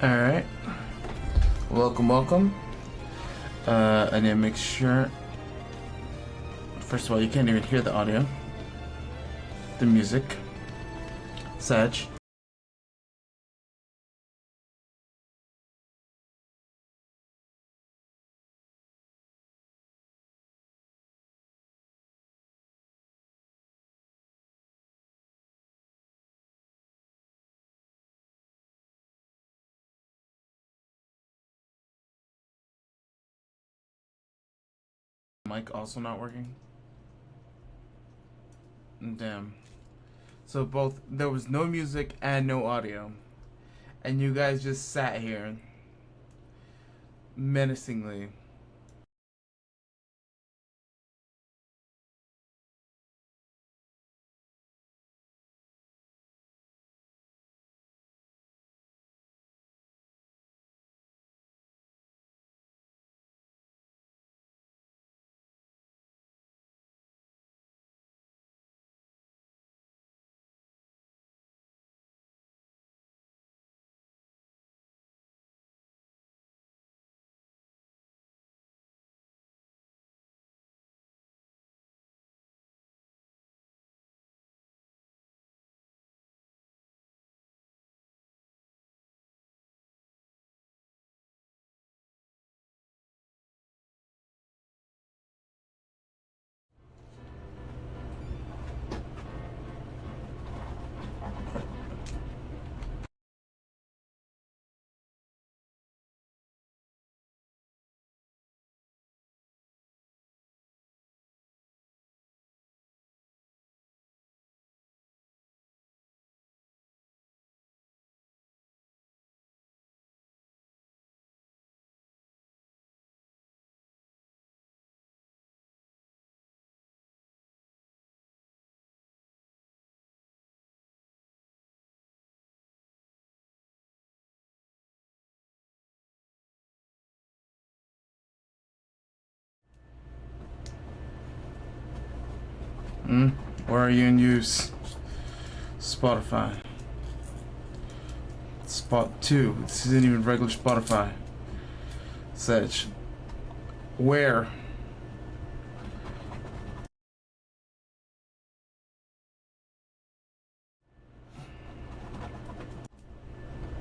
Alright. Welcome. I need to make sure. First of all, you can't even hear the audio. The music. Sag. Mic also not working. Damn. So both, there was no music and no audio. And you guys just sat here menacingly. Where are you in use? Spotify. Spot 2. This isn't even regular Spotify. Sag. Where?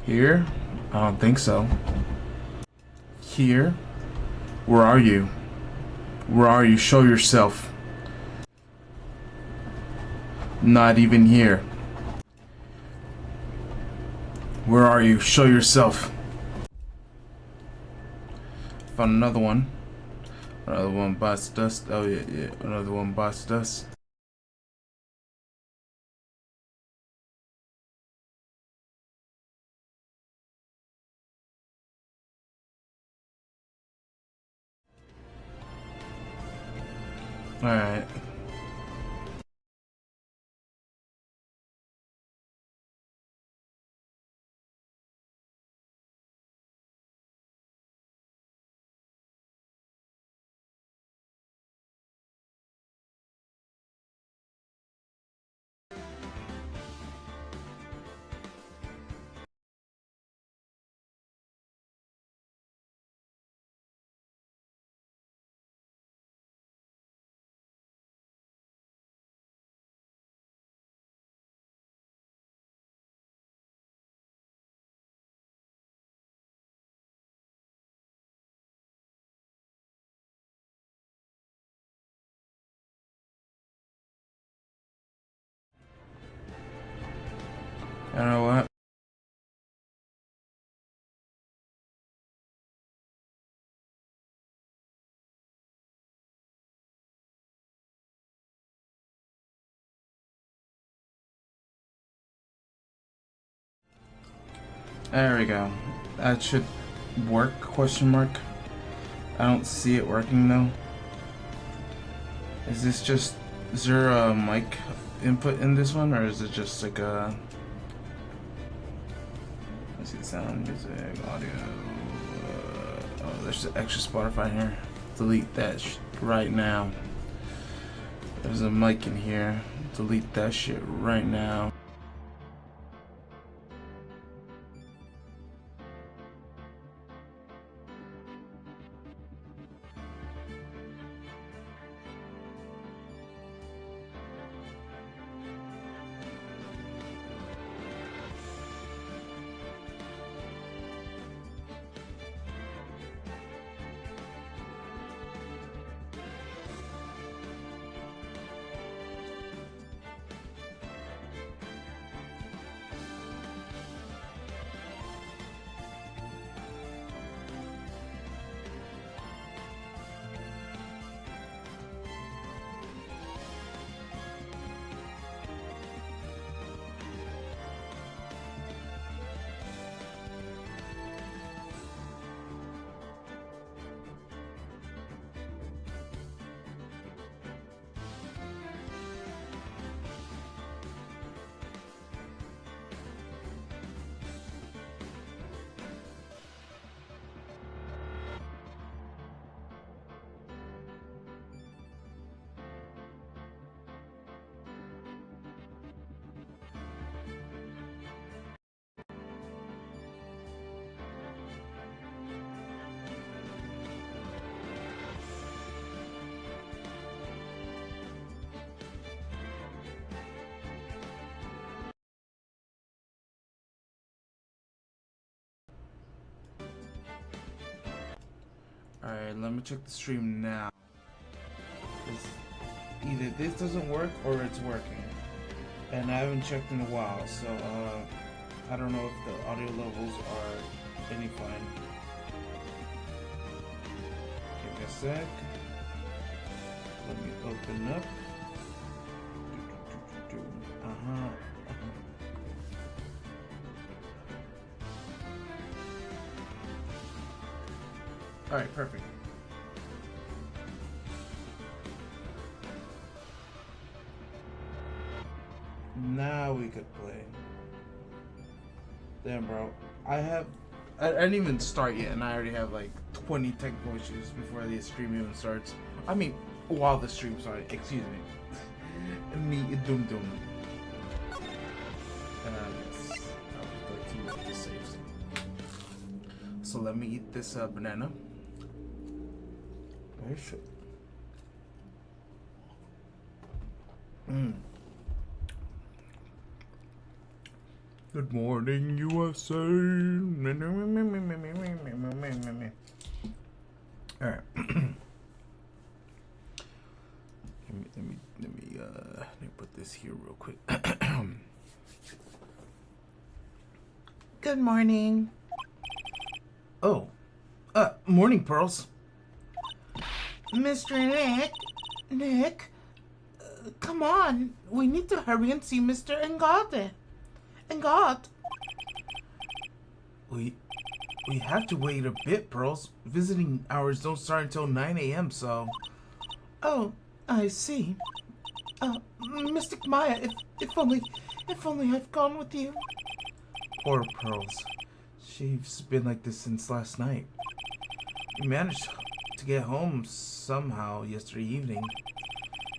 Here? I don't think so. Here? Where are you? Where are you? Show yourself. Not even here. Where are you? Show yourself. Found another one. Another one bites dust. Oh yeah. Another one bites dust. Alright. You know what? There we go. That should work, question mark. I don't see it working though. Is there a mic input in this one, or is it just like a... Let's see, sound, music, audio. Oh, there's an extra Spotify here. Delete that right now. There's a mic in here. Delete that shit right now. Alright, let me check the stream now. Either this doesn't work or it's working. And I haven't checked in a while, so I don't know if the audio levels are any fine. Give me a sec. Let me open up. Alright, perfect. Now we could play. Damn, bro. I didn't even start yet, and I already have like 20 technical issues before the stream even starts. I mean, while the stream started. Excuse me. Me, doom. Yes. I'll go to the safe zone. So let me eat this banana. Where should? Good morning, USA. All right. Let me put this here real quick. Good morning. Oh, morning, Pearls. Mr. Nick, come on. We need to hurry and see Mr. Engade. We have to wait a bit, Pearls. Visiting hours don't start until 9 a.m., so... Oh, I see. Mystic Maya, if only I've gone with you. Poor Pearls. She's been like this since last night. We managed to get home somehow yesterday evening.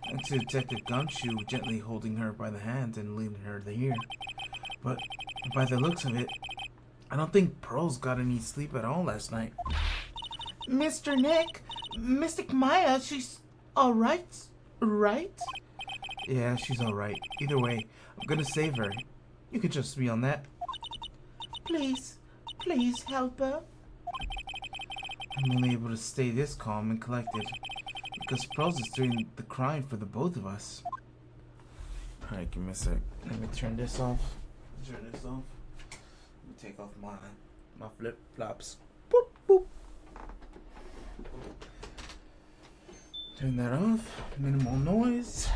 Thanks to Detective Gumshoe gently holding her by the hand and leading her here. But by the looks of it, I don't think Pearls got any sleep at all last night. Mr. Nick, Mystic Maya, she's alright, right? Yeah, she's alright. Either way, I'm gonna save her. You can trust me on that. Please help her. I'm only able to stay this calm and collected because Pearls is doing the crying for the both of us. Alright, give me a sec. Let me turn this off. Let me take off my flip flops. Boop boop. Turn that off. Minimal noise.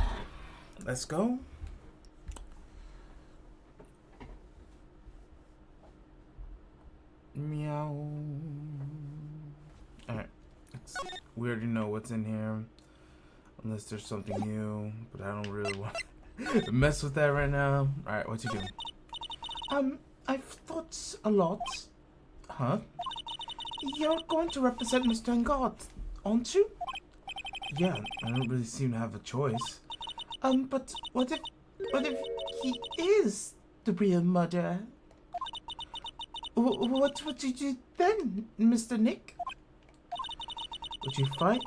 Let's go. Meow. Alright. We already know what's in here. Unless there's something new. But I don't really want to mess with that right now. Alright, what you doing? I've thought a lot. Huh? You're going to represent Mr. Engard, aren't you? Yeah, I don't really seem to have a choice. But what if he is the real murderer? What would you do then, Mr. Nick? Would you fight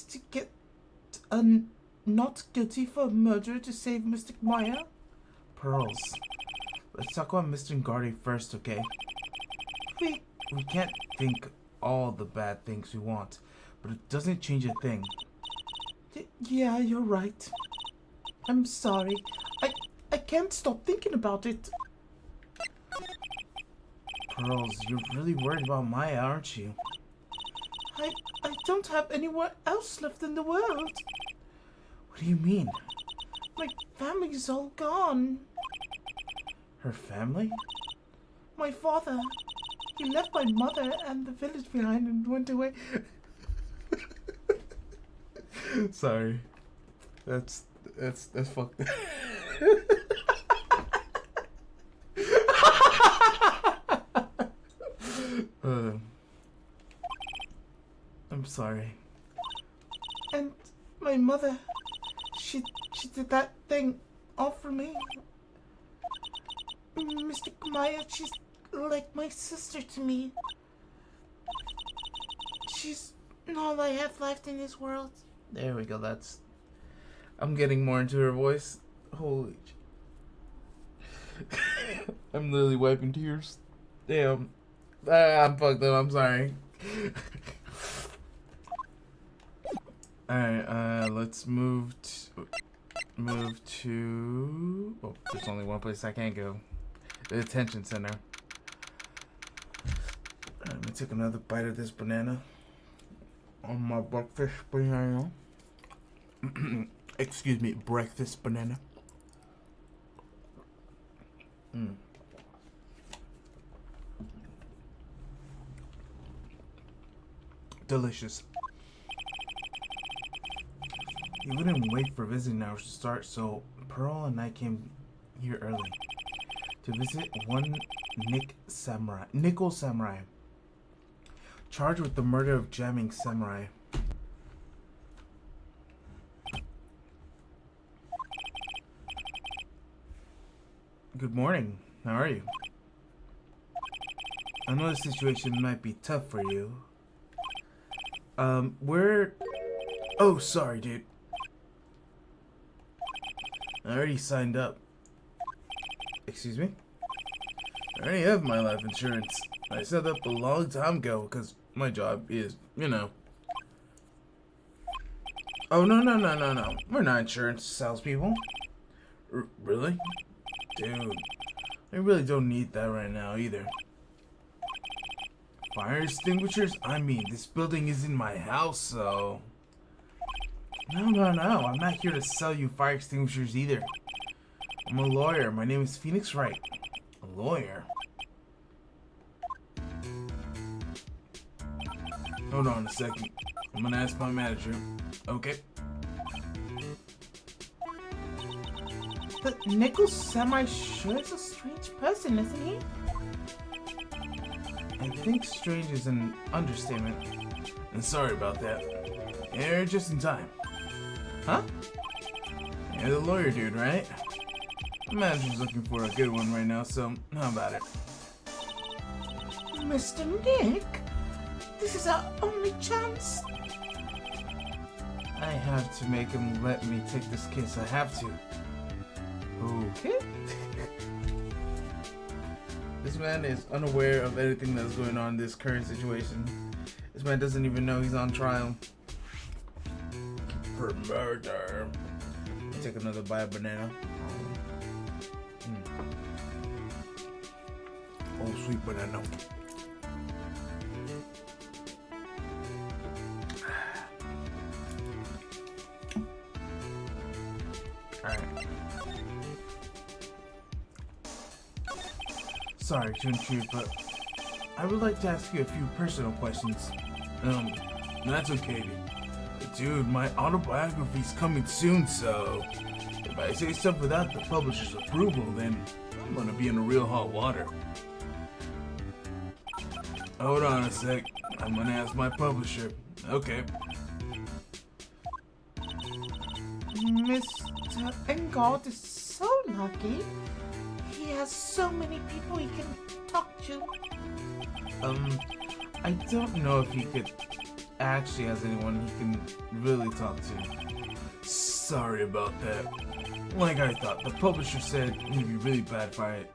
to get not guilty for murder to save Mr. Maya? Pearls. Let's talk about Mr. Ngardi first, okay? We can't think all the bad things we want, but it doesn't change a thing. Yeah, you're right. I'm sorry. I can't stop thinking about it. Pearls, you're really worried about Maya, aren't you? I don't have anywhere else left in the world. What do you mean? My family's all gone. Her family? My father. He left my mother and the village behind and went away. Sorry. That's fucked. I'm sorry. And my mother, she did that thing all for me. Mr. Maya, she's like my sister to me. She's all I have left in this world. There we go, I'm getting more into her voice. Holy I'm literally wiping tears. Damn. I'm fucked up, I'm sorry. Alright, let's move to... Oh, there's only one place I can't go. The detention center. Alright, let me take another bite of this banana. On my breakfast banana. Excuse me, breakfast banana. Delicious. He wouldn't wait for visiting hours to start, so Pearl and I came here early to visit one Nickel Samurai, charged with the murder of jamming samurai. Good morning. How are you? I know the situation might be tough for you. Oh, sorry, dude. I already signed up. Excuse me? I already have my life insurance. I set up a long time ago because my job is, you know. Oh, no. We're not insurance salespeople. Really? Dude, I really don't need that right now either. Fire extinguishers? I mean, this building isn't my house, so... No. I'm not here to sell you fire extinguishers either. I'm a lawyer. My name is Wright. A lawyer? Hold on a second. I'm gonna ask my manager. Okay. But Nickel's semi sure is a strange person, isn't he? I think strange is an understatement. And sorry about that. You're just in time. Huh? You're the lawyer dude, right? The manager's looking for a good one right now, so how about it? Mr. Nick? This is our only chance. I have to make him let me take this case. I have to. Okay. This man is unaware of anything that's going on in this current situation. This man doesn't even know he's on trial for murder. I'll take another bite of banana. Oh, sweet banana. Alright. Sorry to intrude, but I would like to ask you a few personal questions. That's okay, dude. My autobiography's coming soon, so if I say stuff without the publisher's approval, then I'm gonna be in real hot water. Hold on a sec. I'm gonna ask my publisher. Okay. Mr. Engard is so lucky. He has so many people he can talk to. I don't know if he actually has anyone he can really talk to. Sorry about that. Like I thought, the publisher said it'd be really bad if I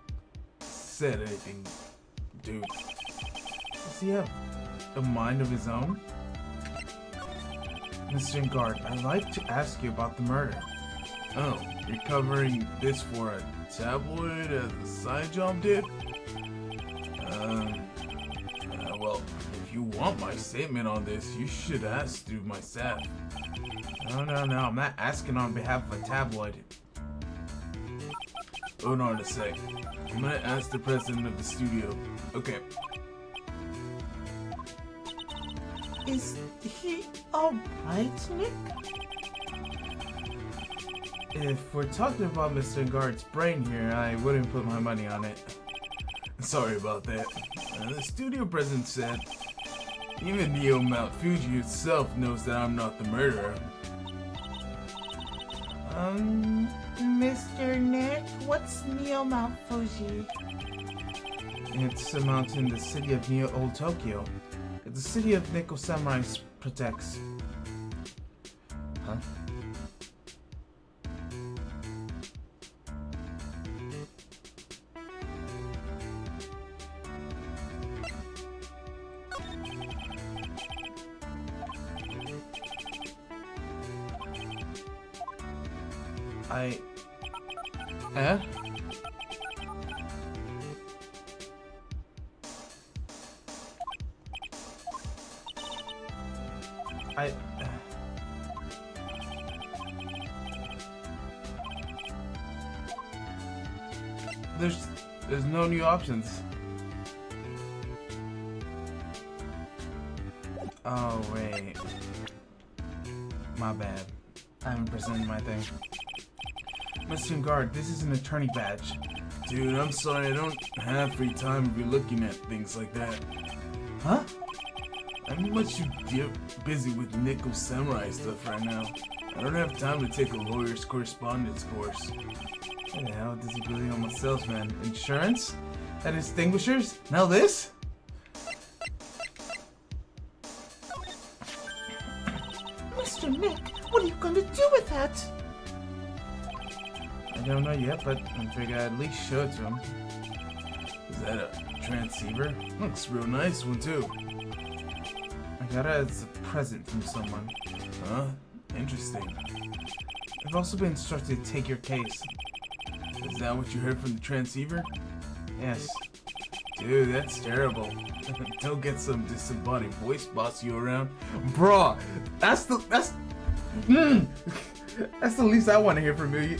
said anything. Dude, does he have a mind of his own? Mr. Engard, I'd like to ask you about the murder. Oh, you're covering this for a tabloid as a side job, dude? Well, if you want my statement on this, you should ask through my staff. No, I'm not asking on behalf of a tabloid. Hold on a sec. I'm gonna ask the president of the studio. Okay. Is he alright, Nick? If we're talking about Mr. Engard's brain here, I wouldn't put my money on it. Sorry about that. The studio president said, even Neo Mount Fuji itself knows that I'm not the murderer. Mr. Nick, what's Neo Mount Fuji? It's a mountain in the city of Neo Old Tokyo. It's the city of Nickel Samurai protects. Huh? Eh? There's no new options. Oh wait. My bad. I haven't presented my thing. Mr. Guard, this is an attorney badge. Dude, I'm sorry, I don't have free time to be looking at things like that. Huh? I'm much too busy with Nickel Samurai stuff right now. I don't have time to take a lawyer's correspondence course. What the hell does he believe I'm a salesman? Insurance? That extinguishers? Now this? Mr. Nick, what are you going to do with that? I don't know yet, but I figure I'd at least show it to him. Is that a transceiver? Looks a real nice one too. I got it as a present from someone. Huh? Interesting. I've also been instructed to take your case. Is that what you heard from the transceiver? Yes. Dude, that's terrible. Don't get some disembodied voice boss you around. Bruh, that's the least I want to hear from you.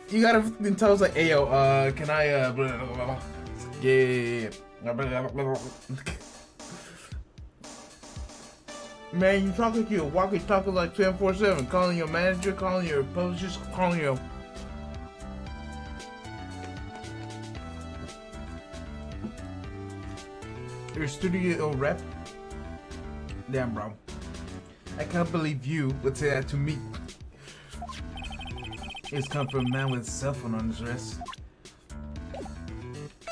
You gotta tell us like, hey yo, can I blah, blah, blah, blah. Yeah. Man, you talk like you're walkie-talkie like 24/7, calling your manager, calling your publishers, calling your studio rep. Damn, bro. I can't believe you would say that to me. It's come from a man with a cell phone on his wrist.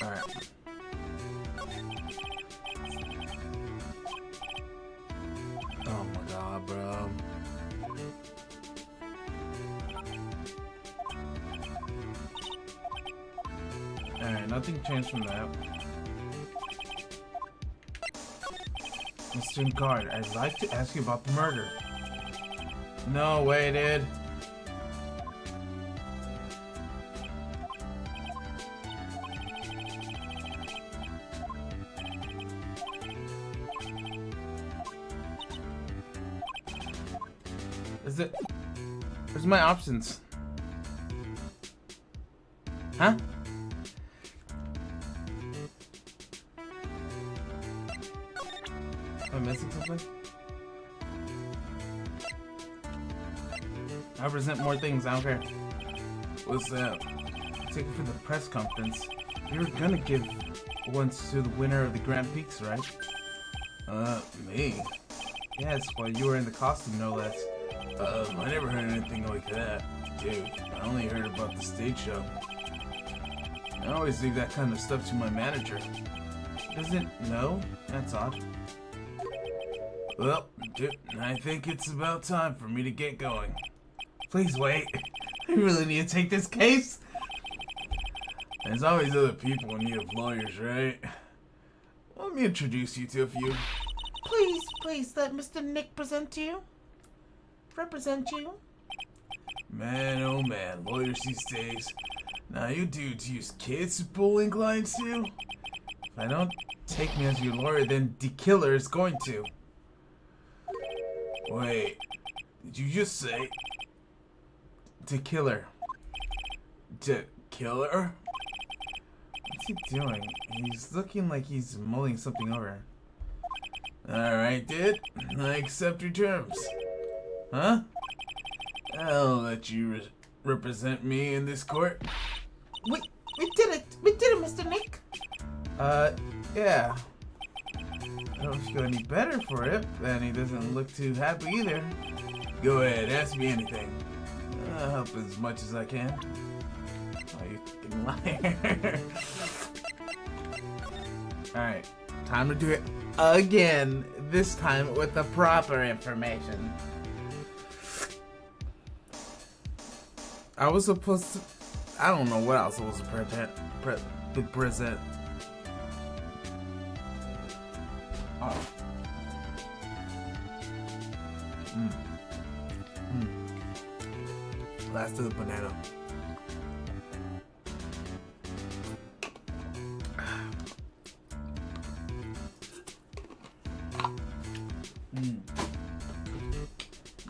Alright. Oh my god, bro. Alright, nothing changed from that. Mr. Guard, I'd like to ask you about the murder. No way, dude. Is it? Where's my options? Huh? Am I missing something? I present more things, I don't care. What's that? Take it for the press conference. You were gonna give one to the winner of the Grand Peaks, right? Me? Yes, while you were in the costume, no less. I never heard anything like that. Dude, I only heard about the stage show. I always leave that kind of stuff to my manager. Doesn't know? That's odd. Well, dude, I think it's about time for me to get going. Please wait. I really need to take this case. There's always other people in need of lawyers, right? Let me introduce you to a few. Please let Mr. Nick represent you. Man, oh man, lawyers these days. Now you dudes use kids as bowling clients too? If I don't take me as your lawyer, then the killer is going to. Wait, did you just say the killer? The killer? What's he doing? He's looking like he's mulling something over. Alright, dude. I accept your terms. Huh? I'll let you represent me in this court. We did it, Mr. Nick. Yeah. I don't feel any better for it, and he doesn't look too happy either. Go ahead, ask me anything. I'll help as much as I can. Oh, you fucking liar. Alright, time to do it again. This time with the proper information. I was supposed to... I don't know what I was supposed to present. Oh. last of the banana.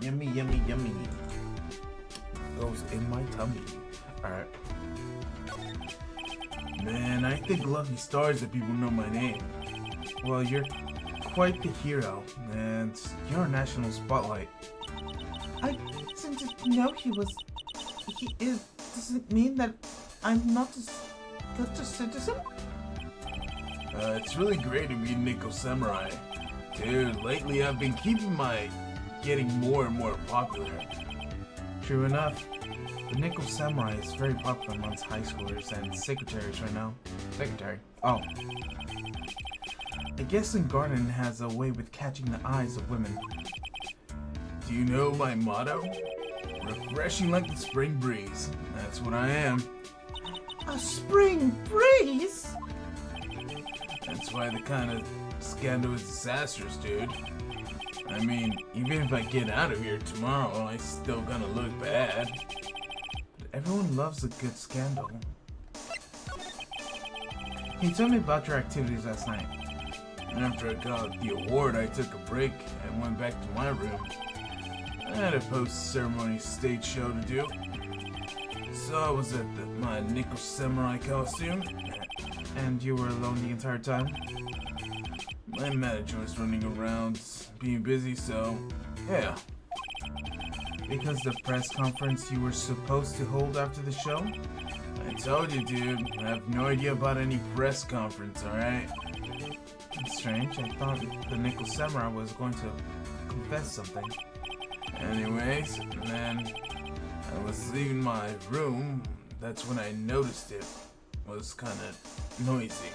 Yummy, yummy, yummy. Goes in my tummy. Alright. Man, I think lucky stars that people know my name. Well, you're quite the hero, and you're a national spotlight. I didn't know he is. Does it mean that I'm not a citizen? It's really great to be Nico Samurai. Dude, lately I've been getting more and more popular. True enough. The Nickel Samurai is very popular amongst high schoolers and secretaries right now. Secretary. Oh. I guess Garden has a way with catching the eyes of women. Do you know my motto? Refreshing like the spring breeze. That's what I am. A spring breeze? That's why the kind of scandal is disastrous, dude. I mean, even if I get out of here tomorrow, I'm still gonna look bad. But everyone loves a good scandal. Can you tell me about your activities last night? After I got the award, I took a break and went back to my room. I had a post-ceremony stage show to do. So I was at my Nickel Samurai costume. And you were alone the entire time? My manager was running around, being busy, so yeah. Because the press conference you were supposed to hold after the show? I told you, dude. I have no idea about any press conference, alright? It's strange. I thought the Nickel Samurai was going to confess something. Anyways, then I was leaving my room. That's when I noticed it was kind of noisy.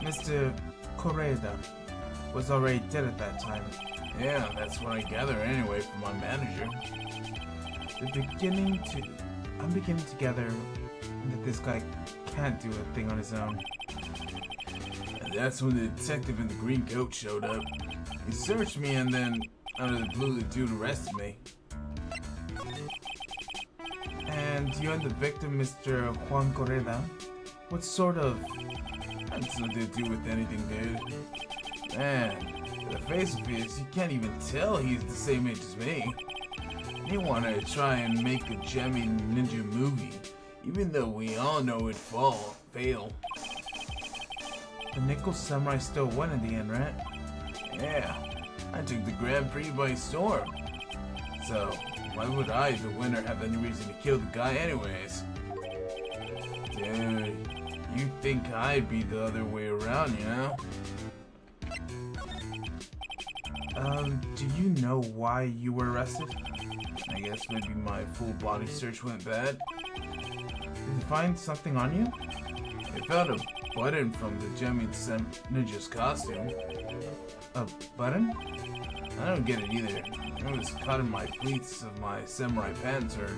Mr. Koreda was already dead at that time. Yeah, that's what I gather anyway from my manager. I'm beginning to gather that this guy can't do a thing on his own. And that's when the detective in the green coat showed up. He searched me and then, out of the blue, the dude arrested me. And you and the victim, Mr. Juan Correda, what sort of... That's nothing to do with anything, dude. Man, the face of his, you can't even tell he's the same age as me. He wanted to try and make a jammy ninja movie, even though we all know it'd fail. The Nickel Samurai still won in the end, right? Yeah, I took the Grand Prix by storm. So, why would I, the winner, have any reason to kill the guy anyways? Dude, you think I'd be the other way around, you know? Do you know why you were arrested? I guess maybe my full body search went bad. Did you find something on you? I found a button from the Jammy Ninja's costume. A button? I don't get it either. It was caught in my pleats of my samurai pants or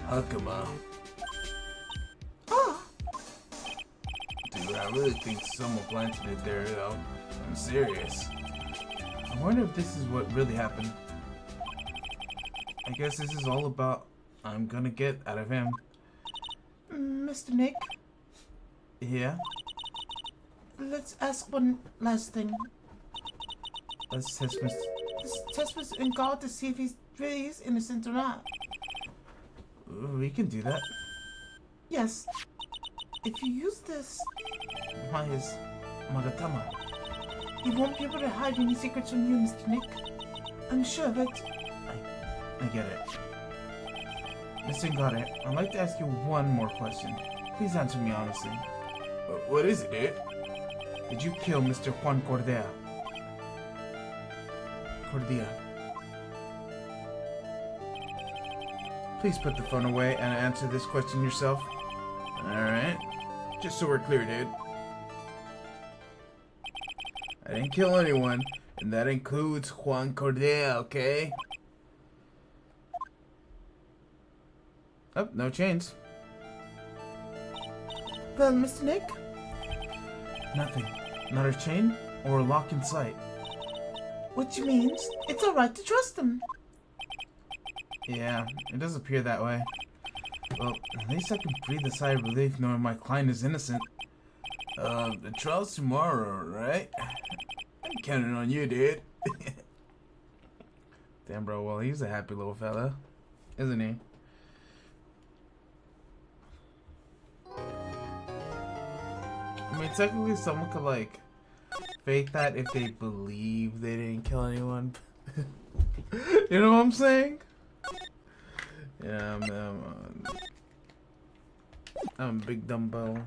hakama. Oh, Dude, I really think someone planted it there though. I'm serious. I wonder if this is what really happened. I guess this is all about I'm gonna get out of him. Mr. Nick, Yeah? let's ask one last thing. Let's test Mr. Let's test Mr. God to see if he really is innocent or not. We can do that. Yes. If you use this, Why is Magatama? he won't be able to hide any secrets from you, Mr. Nick. I'm sure of it. I get it. Mr. Ngare, I'd like to ask you one more question. Please answer me honestly. What is it, dude? Did you kill Mr. Juan Cordia? Please put the phone away and answer this question yourself. Alright. Just so we're clear, dude. I didn't kill anyone, and that includes Juan Cordia, okay? Oh, no chains. Well, Mr. Nick, Nothing. Not a chain or a lock in sight. which means it's alright to trust him. Yeah, it does appear that way. Well, at least I can breathe a sigh of relief knowing my client is innocent. The trial's tomorrow, right? I'm counting on you, dude. Damn, bro, well, he's a happy little fella, isn't he? I mean, technically, someone could, like, fake that if they believe they didn't kill anyone. You know what I'm saying? Yeah, I'm Big Dumbo.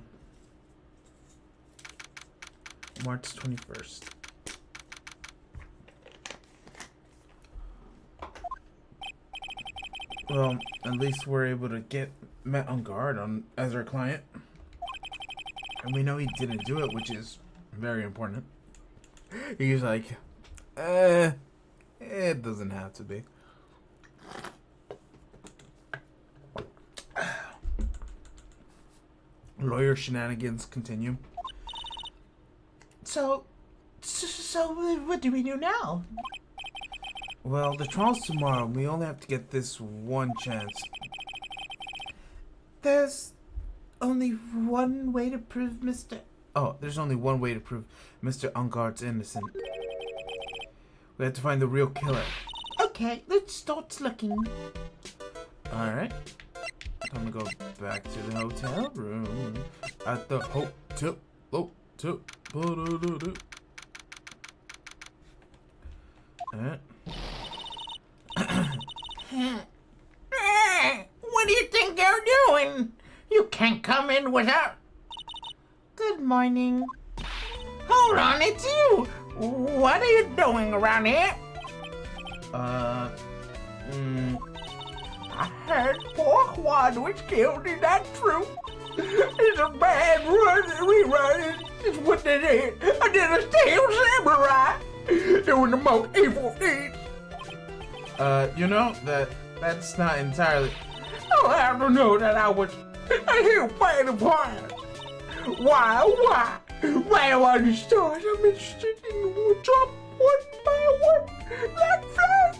March 21st. Well, at least we're able to get Met on guard as our client. And we know he didn't do it, which is very important. He's like, it doesn't have to be. Lawyer shenanigans continue. So what do we do now? Well, the trial's tomorrow. We only have to get this one chance. There's only one way to prove Mr. Oh, there's only one way to prove Mr. Ungard's innocent. We have to find the real killer. Okay, let's start looking. Alright. I'm gonna go back to the hotel room. At the hotel. Alright. What do you think you're doing? You can't come in without... Good morning. Hold on, it's you. What are you doing around here? I heard poor Juan was killed, is that true? It's a bad rerun, it's what they did. I did a steel samurai. Doing the most evil things. You know, that's not entirely... I'll have to know that I was a heel fan of Juan. Why do all the stars I'm interested in will drop one by one like flash?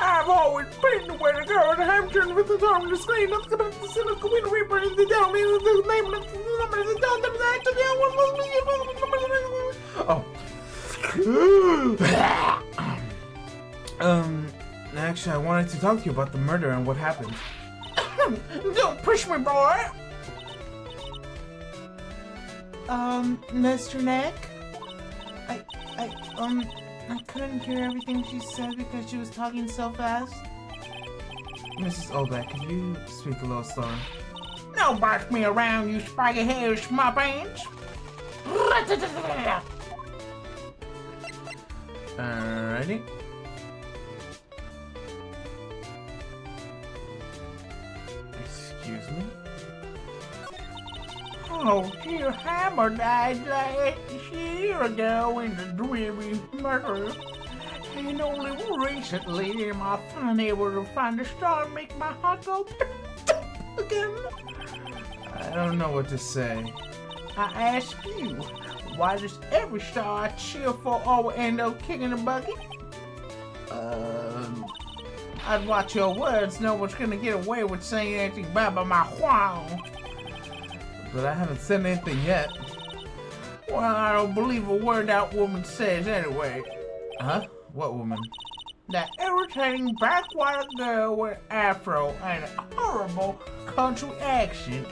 I've always been the way to go, and I'm turned with the arm to the screen, not about the cynical wind reaper in the down, in the name of the number of the down, the actually, I wanted to talk to you about the murder and what happened. Don't push me, boy! Mr. Neck? I couldn't hear everything she said because she was talking so fast. Mrs. Olbeck, could you speak a little slower? Don't boss me around, you spiky hairs, my pants! Alrighty. Excuse me? Oh, dear Hammer died last year ago in the dreary murder. And only recently am I finally able to find a star and make my heart go again. I don't know what to say. I ask you, why does every star I cheer for always end up kicking the bucket? I'd watch your words. No one's gonna get away with saying anything bad about my Juan. But I haven't said anything yet. Well, I don't believe a word that woman says anyway. Huh? What woman? That irritating backwater girl with afro and a horrible country accent.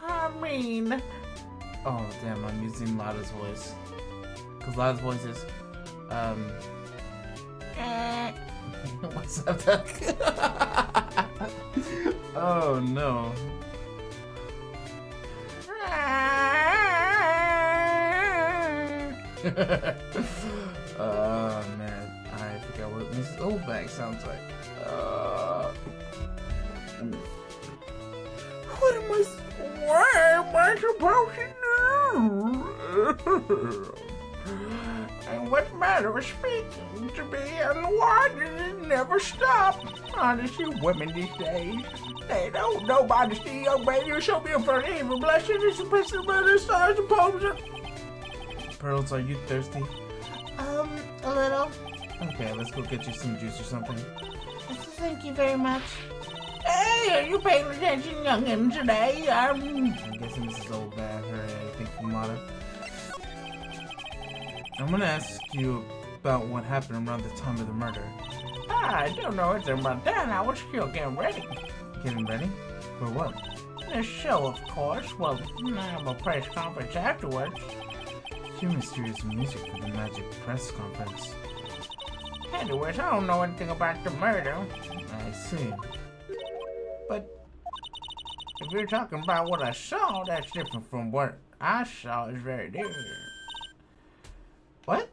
I mean... Oh, damn, I'm using Lada's voice. Because Lada's voice is, what's up, Duck? Oh, no. Oh, man. I forgot what Mrs. Oldback sounds like. What am I supposed to do? And what matter of speaking to me, and why does it never stop? Honestly, women these days, they don't nobody see your baby, show me a for evil blessing, it's a person by the stars and poser. Pearls, are you thirsty? A little. Okay, let's go get you some juice or something. Thank you very much. Hey, are you paying attention, youngin, today? I'm guessing this is old bad or anything from Mata. I'm gonna ask you about what happened around the time of the murder. I don't know anything about that. I was still getting ready. Getting ready? For what? The show, of course. Well, I have a press conference afterwards. Cue mysterious music for the magic press conference. Anyways, I don't know anything about the murder. I see. But if you're talking about what I saw, that's different from what I saw. It's very different. What?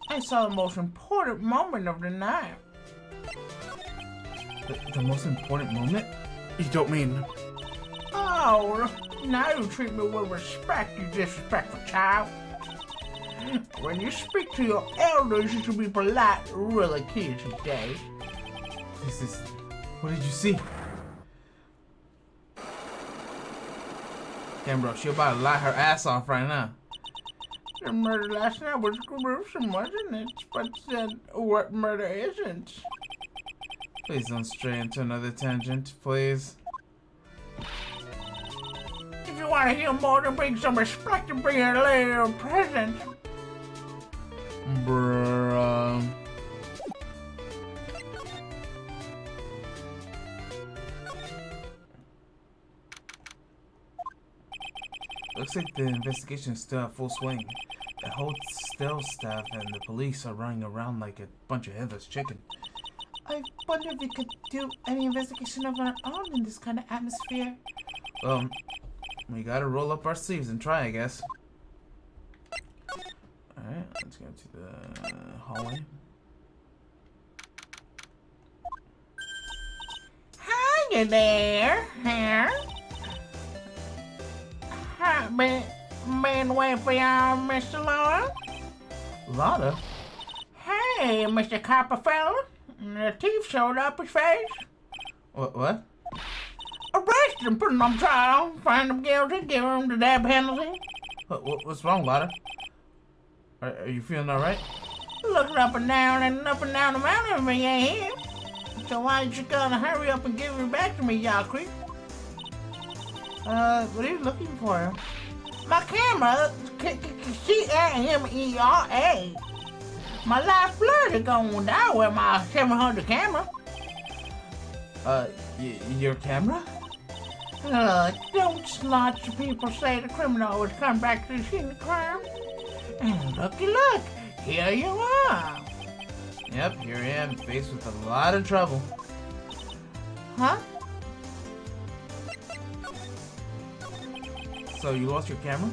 I saw the most important moment of the night. The most important moment? You don't mean... Oh, now you treat me with respect, you disrespectful child. When you speak to your elders, you should be polite, really kids these days. What did you see? Damn, bro, she about to lie her ass off right now. The murder last night was gruesome, wasn't it? But then, what murder isn't? Please don't stray into another tangent, please. If you want to hear more, then bring some respect and bring a little present. Bruh. Looks like the investigation is still at full swing. The whole stealth staff and the police are running around like a bunch of headless chicken. I wonder if we could do any investigation of our own in this kind of atmosphere. We gotta roll up our sleeves and try, I guess. Alright, let's go to the hallway. Hiya there, here. Been waiting for y'all, Mr. Laura? Lotta? Hey, Mr. Copperfield. The thief showed up his face. What? Arrest him, put him on trial, find him guilty, give him the death penalty. What's wrong, Lotta? Are you feeling alright? Looking up and down the mountain, but he ain't here. So why don't you gonna hurry up and give him back to me, y'all creep? What are you looking for? My camera, CAMERA. My life blood is going down with my 700 camera. Your camera? Don't lots of people say the criminal would come back to the scene of crime. And look, here you are. Yep, here I am, faced with a lot of trouble. Huh? So you lost your camera?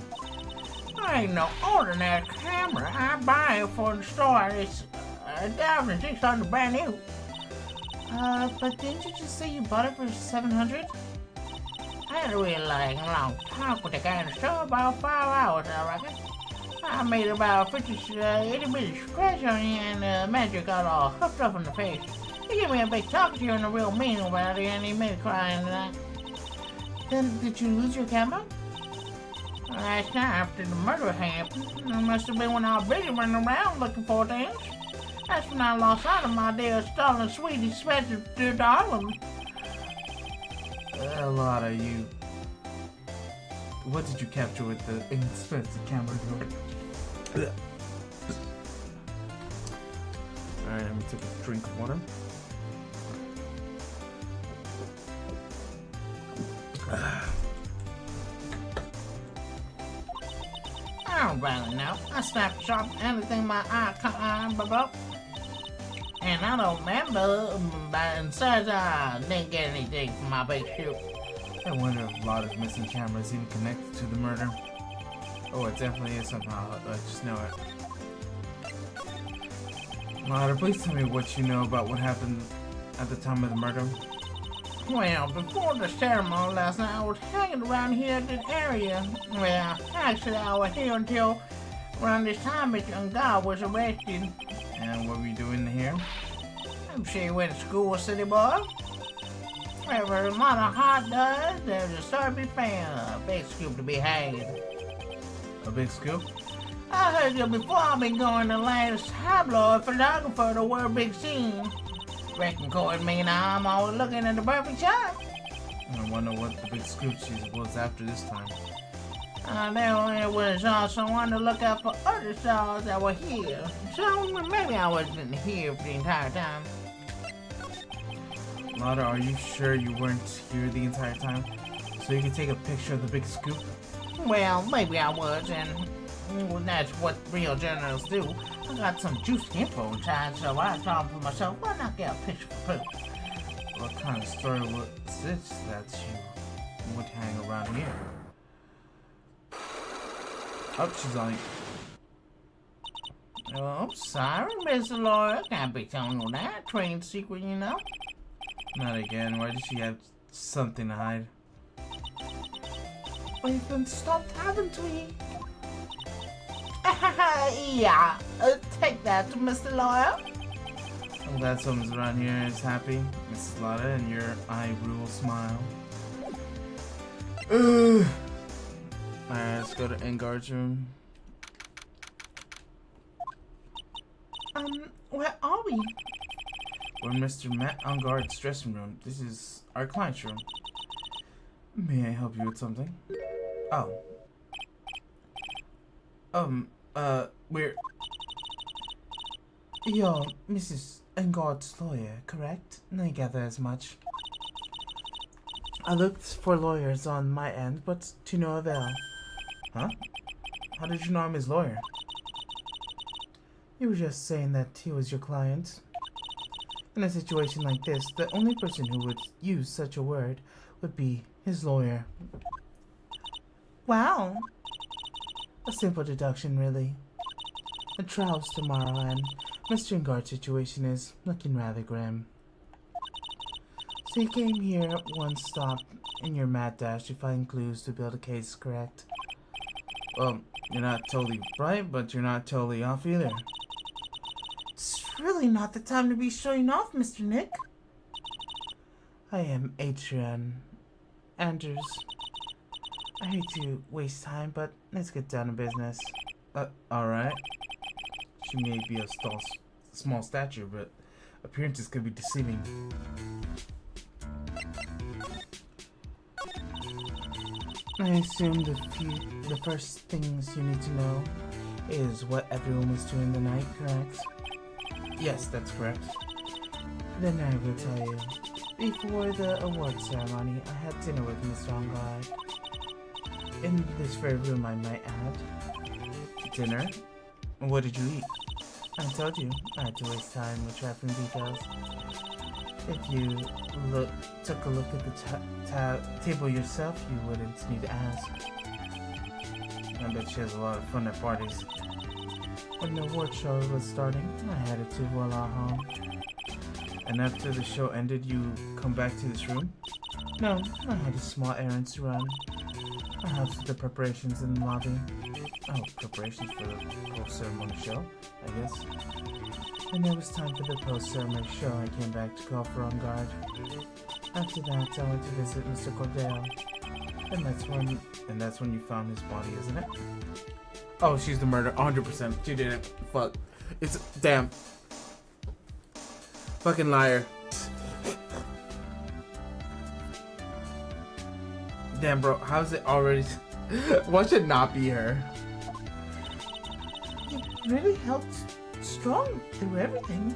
I ain't no ordinary camera. I buy it for the store. It's $1,600 brand new. But didn't you just say you bought it for $700? I had a really long talk with the guy in the store, about 5 hours, I reckon. I made about 80 minutes scratch on you, and the manager got all hooked up in the face. He gave me a big talk to you and a real mean about it, and he made me cry in the night. Then did you lose your camera? Last night after the murder happened, it must have been when I was busy running around looking for things. That's when I lost sight of my dear stolen sweetie special to darling. A lot of you. What did you capture with the inexpensive camera? Alright, let me take a drink of water. I don't really know. I snapped shot anything my eye caught on, and I don't remember, but besides I didn't get anything from my big shoot. I wonder if a lot of missing cameras even connected to the murder. Oh, it definitely is somehow. I just know it. Lotta, please tell me what you know about what happened at the time of the murder. Well, before the ceremony last night, I was hanging around here in this area. Well, actually, I was here until around this time Mr. Ungar was arrested. And what were you doing here? I'm sure you went to school, city boy. Wherever a lot of heart does, there's a certain be found. A big scoop to be had. A big scoop? I heard you before. I've been going the latest tabloid photographer the world big scene. Reckon Court me now. I'm always looking at the perfect shot. I wonder what the big scoop she was after this time. There was also one to look out for other stars that were here. So maybe I wasn't here for the entire time. Lotta, are you sure you weren't here the entire time? So you could take a picture of the big scoop? Well, maybe I was, and that's what real journalists do. I got some juicy info inside, so I thought for myself, why not get a picture for proof? What kind of story was this that you would hang around here? Oh, she's on. Oh, sorry, Mr. Lawyer. Can't be telling you that. Trade secret, you know. Not again. Why does she have something to hide? We've been stopped, haven't we? Yeah. Take that, Mr. Lawyer. I'm glad someone's around here is happy, Mrs. Lotta, and your eye rule smile. Alright, let's go to Engard's room. Where are we? We're in Mr. Matt Engard's dressing room. This is our client's room. May I help you with something? Oh. We're... You're Mrs. Engard's lawyer, correct? I gather as much. I looked for lawyers on my end, but to no avail. Huh? How did you know I'm his lawyer? You were just saying that he was your client. In a situation like this, the only person who would use such a word would be his lawyer. Wow. A simple deduction, really. The trial's tomorrow, and Mr. Engard's situation is looking rather grim. So you came here at one stop in your mad dash to find clues to build a case, correct? Well, you're not totally right, but you're not totally off either. It's really not the time to be showing off, Mr. Nick. I am Adrian Anders. I hate to waste time, but let's get down to business. Alright. She may be of small stature, but appearances could be deceiving. I assume the first things you need to know is what everyone was doing the night, correct? Yes, that's correct. Then I will tell you. Before the award ceremony, I had dinner with Mr. Engard. In this very room, I might add. Dinner? What did you eat? I told you, I had to waste time with traveling details. If you took a look at the table yourself, you wouldn't need to ask. I bet she has a lot of fun at parties. When the award show was starting, I headed to Voila home. And after the show ended, you come back to this room? No, I had a small errand to run. I helped with the preparations in the lobby. Oh, preparations for the post-ceremony show, I guess. When there was time for the post-ceremony show, I came back to call for Engard. After that, I went to visit Mr. Cordell. And that's when you found his body, isn't it? Oh, she's the murderer. 100%. She did it. Fuck. It's... Damn. Fucking liar. Damn, bro. How's it already... Why should not be her? It really helped strong through everything.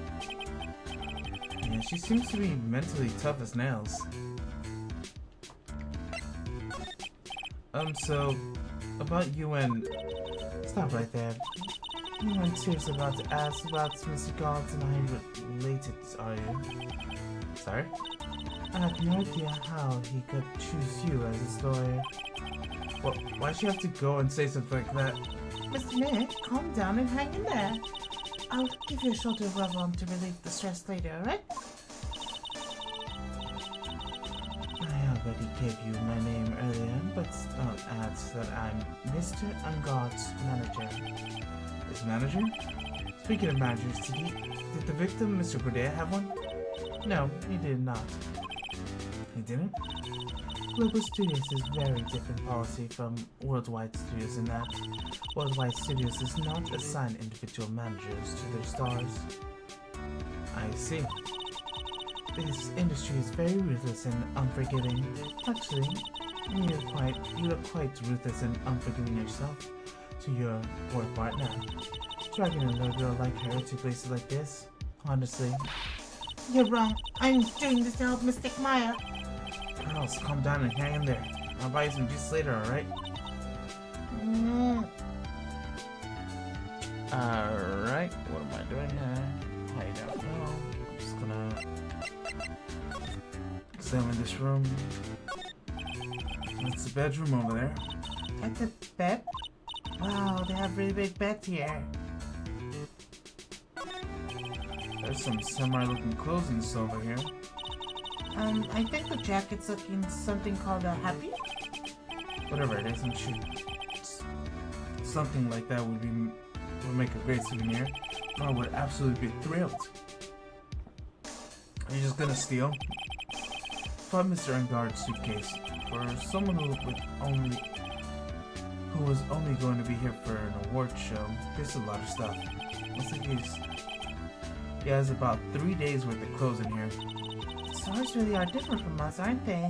Yeah, she seems to be mentally tough as nails. So... About you and... Stop right there. You weren't serious about to ask about Mr. Gods and I related, are you? Sorry? I have no idea how he could choose you as his lawyer. Well, why'd she have to go and say something like that? Mr. Nick, calm down and hang in there. I'll give you a shoulder rub on to relieve the stress later, alright? I already gave you my name earlier, but I'll add that I'm Mr. Engard's manager. His manager? Speaking of managers, did the victim, Mr. Boudet, have one? No, he did not. He didn't? Global Studios is very different policy from Worldwide Studios in that Worldwide Studios does not assign individual managers to their stars. I see. This industry is very ruthless and unforgiving. Actually, you look quite ruthless and unforgiving yourself to your work partner. Dragging a little girl like her to places like this, honestly. You're wrong. I'm doing this to help Mystic Maya. Girls, calm down and hang in there. I'll buy you some juice later, alright? Alright, what am I doing here? I don't know. I'm just gonna examine this room. That's the bedroom over there. That's a bed? Wow, they have really big beds here. There's some semi-looking clothes in this over here. I think the jacket's looking something called a happy? Whatever it is, I'm sure something like that would make a great souvenir. I would absolutely be thrilled. Are you just gonna steal? Bought Mr. Engard's suitcase for someone who was only going to be here for an award show. There's a lot of stuff. Looks like he has about 3 days worth of clothes in here. Stars really are different from us, aren't they?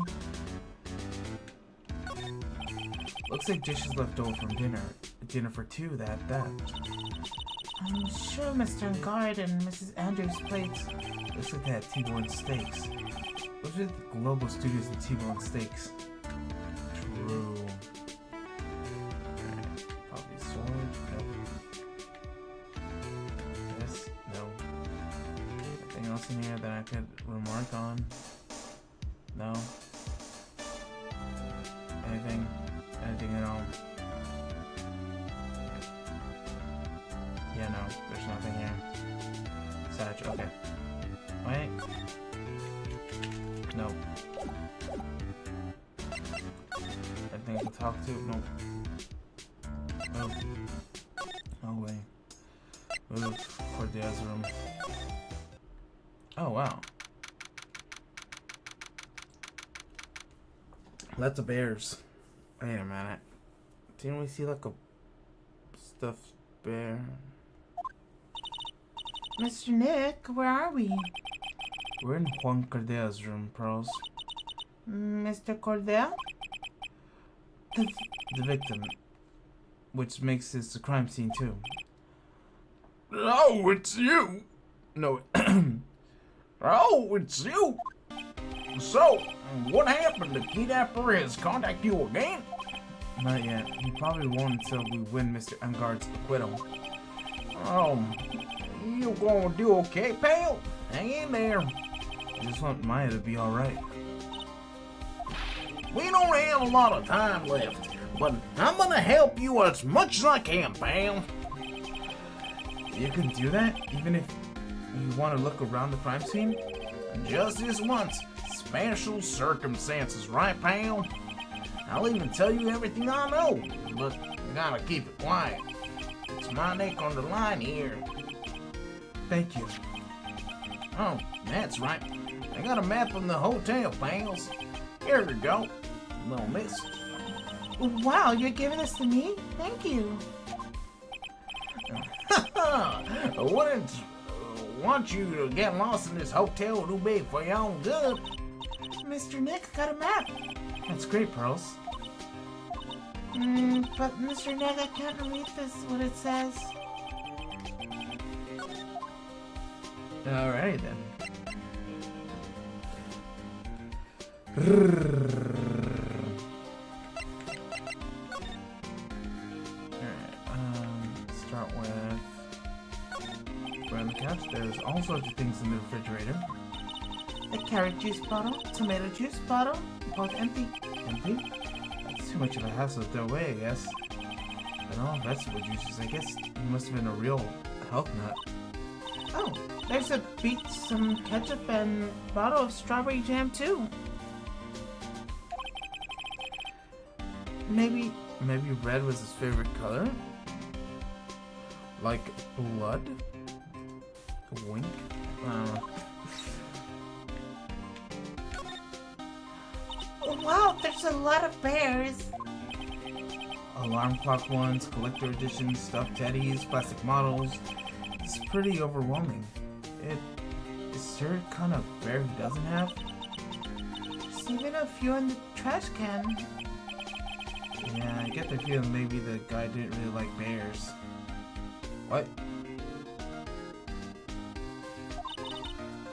Looks like dishes left over from dinner. Dinner for two, that. I'm sure Mr. Engard and Mrs. Andrews' plates. Looks like they had T-bone steaks. Those are the Global Studios and T-bone steaks. True. Alright, probably storage. Nope. This? No. Anything else in here that I could remark on? No. Anything at all? Yeah, no, there's nothing here. Satch, okay. Wait. No. Anything I can talk to? Nope. Move. Oh, wait. Move toward the other room. Oh, wow. Lots of bears. Wait a minute. Didn't we see like a stuffed bear? Mr. Nick, where are we? We're in Juan Cordea's room, Pearls. Mr. Cordell? The victim. Which makes this a crime scene too. Oh, it's you. No. Oh, it's you. So, what happened? Did Kid Perez contact you again? Not yet. He probably won't until we win Mr. Engard's acquittal. You gonna do okay, pal? Hang in there. I just want Maya to be alright. We don't have a lot of time left, but I'm gonna help you as much as I can, pal. You can do that? Even if you want to look around the crime scene? Just this once. Special circumstances, right, pal? I'll even tell you everything I know, but you gotta keep it quiet. It's my neck on the line here. Thank you. Oh, that's right. I got a map of the hotel, pals. Here we go. Little miss. Wow, you're giving this to me? Thank you. I wouldn't want you to get lost in this hotel too big for your own good. Mr. Nick got a map. That's great, Pearls. But Mr. Nick, I can't read this, what it says. Alright then. Start with... We're on the couch. There's all sorts of things in the refrigerator. A carrot juice bottle, tomato juice bottle, both empty. Empty? That's too much of a hassle to throw away, I guess. And all vegetable juices. I guess he must have been a real health nut. Oh, there's a beet, some ketchup, and a bottle of strawberry jam too. Maybe red was his favorite color? Like blood? A wink? I don't know. Oh, wow, there's a lot of bears. Alarm clock ones, collector editions, stuffed teddies, plastic models. It's pretty overwhelming. Is there a kind of bear he doesn't have? There's even a few in the trash can. Yeah, I get the feeling maybe the guy didn't really like bears. What?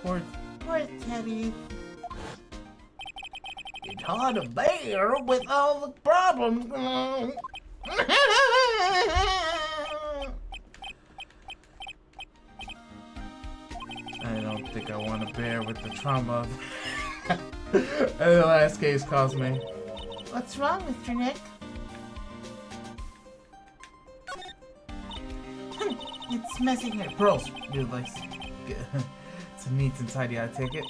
Poor Teddy. It's hard to bear with all the problems. I don't think I want to bear with the trauma the last case caused me. What's wrong, Mr. Nick? It's messy here. Pearls, dude, like, it's neat and tidy, I take it.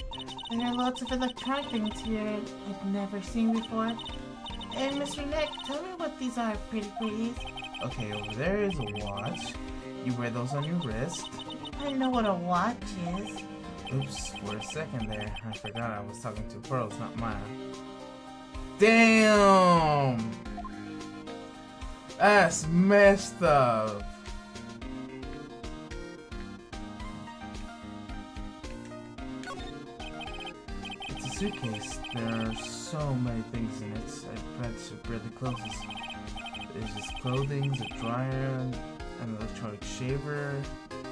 There are lots of electronic things here I've never seen before. And Mr. Nick, tell me what these are, pretty please. Okay, over there is a watch. You wear those on your wrist. I know what a watch is. Oops, for a second there, I forgot I was talking to Pearls, not Maya. Damn! That's messed up. It's a suitcase. There are so many things in it. I bet it barely closes. There's just clothing, a dryer, an electronic shaver,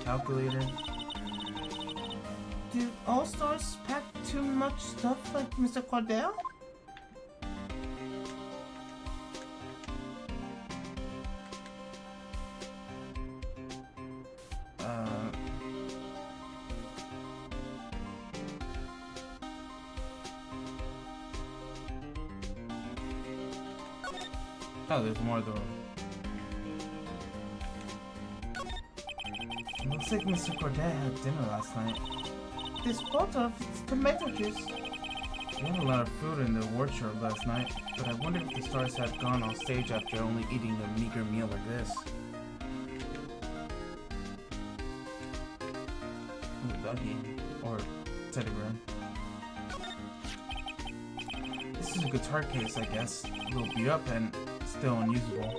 calculator. Do all stores pack too much stuff like Mr. Cordell? Oh, there's more though. Looks like Mr. Cordell had dinner last night. This bottle of it's tomato juice. We had a lot of food in the wardrobe last night, but I wonder if the stars had gone on stage after only eating a meager meal like this. Ooh, doggy. Or teddy bear. This is a guitar case, I guess. A little beat up and still unusable.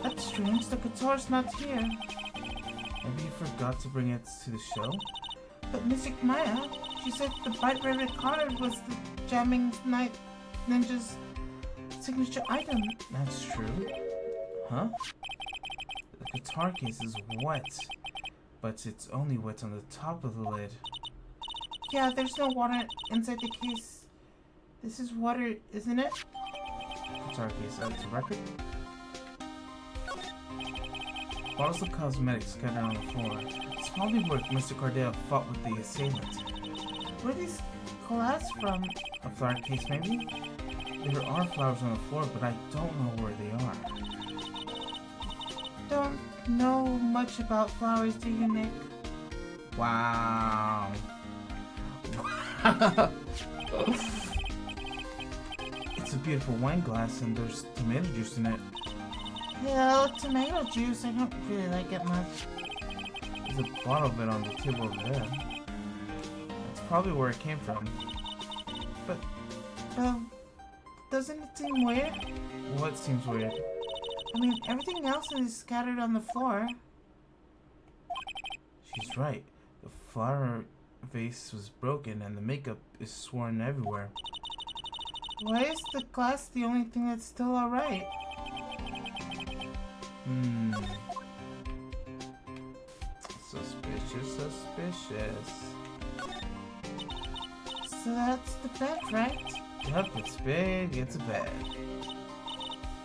That's strange, the guitar's not here. Maybe you forgot to bring it to the show? But Mystic Maya, she said the Bright Rabbit card was the Jamming Night Ninja's signature item. That's true. Huh? The guitar case is wet, but it's only wet on the top of the lid. Yeah, there's no water inside the case. This is water, isn't it? Guitar case, that's a record. Bottles of cosmetics scattered on the floor. It's probably where Mr. Cordell fought with the assailant. Where are these glass from? A flower case, maybe? There are flowers on the floor, but I don't know where they are. Don't know much about flowers, do you, Nick? Wow. It's a beautiful wine glass, and there's tomato juice in it. Yeah, tomato juice. I don't really like it much. There's a bottle of it on the table over there. That's probably where it came from. But Doesn't it seem weird? what seems weird? I mean, everything else is scattered on the floor. She's right. The flower vase was broken, and the makeup is sworn everywhere. Why is the glass the only thing that's still alright? Suspicious, suspicious. So that's the bed, right? Yep, it's big, it's a bed.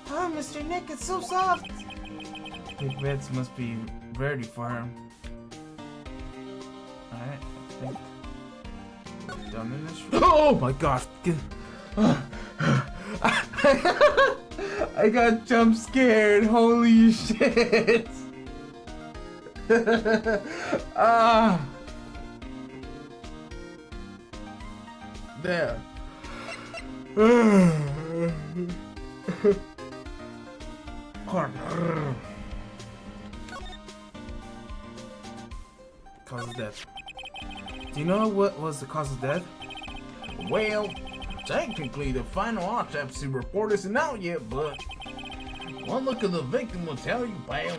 Oh, Mr. Nick, it's so soft! Big beds must be rarity for her. Alright, I think we're done in this room. Oh my god! I got jump scared, holy shit! Ah! There. Cause of death. Do you know what was the cause of death? Well, technically the final autopsy report isn't out yet, but one look at the victim will tell you, pal.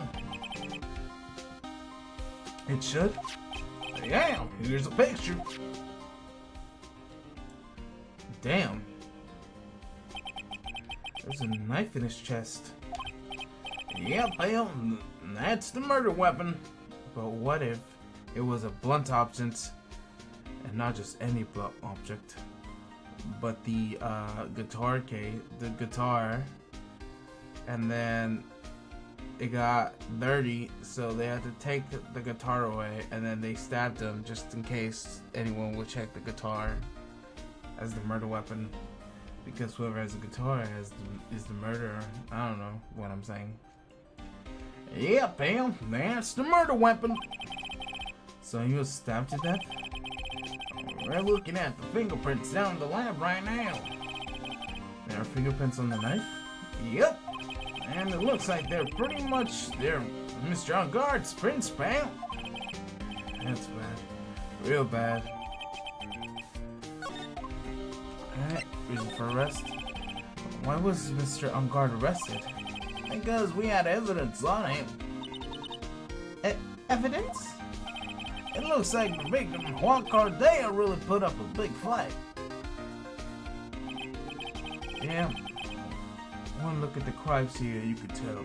It should. Yeah, here's a picture. Damn. There's a knife in his chest. Yeah, pal, that's the murder weapon. But what if it was a blunt object, and not just any blunt object, but the guitar case, the guitar, and then it got dirty, so they had to take the guitar away, and then they stabbed him just in case anyone would check the guitar as the murder weapon, because whoever has a guitar is the murderer. I don't know what I'm saying. Yeah, pal, that's the murder weapon. So he was stabbed to death? We're looking at the fingerprints down in the lab right now. There are fingerprints on the knife? Yep. And it looks like they're pretty much Mr. Engarde's prints, pal. That's bad. Real bad. Alright, reason for arrest. Why was Mr. Engarde arrested? Because we had evidence on him. Evidence? It looks like the victim, Juan Cardea, really put up a big fight. Yeah. One look at the crime scene, you could tell.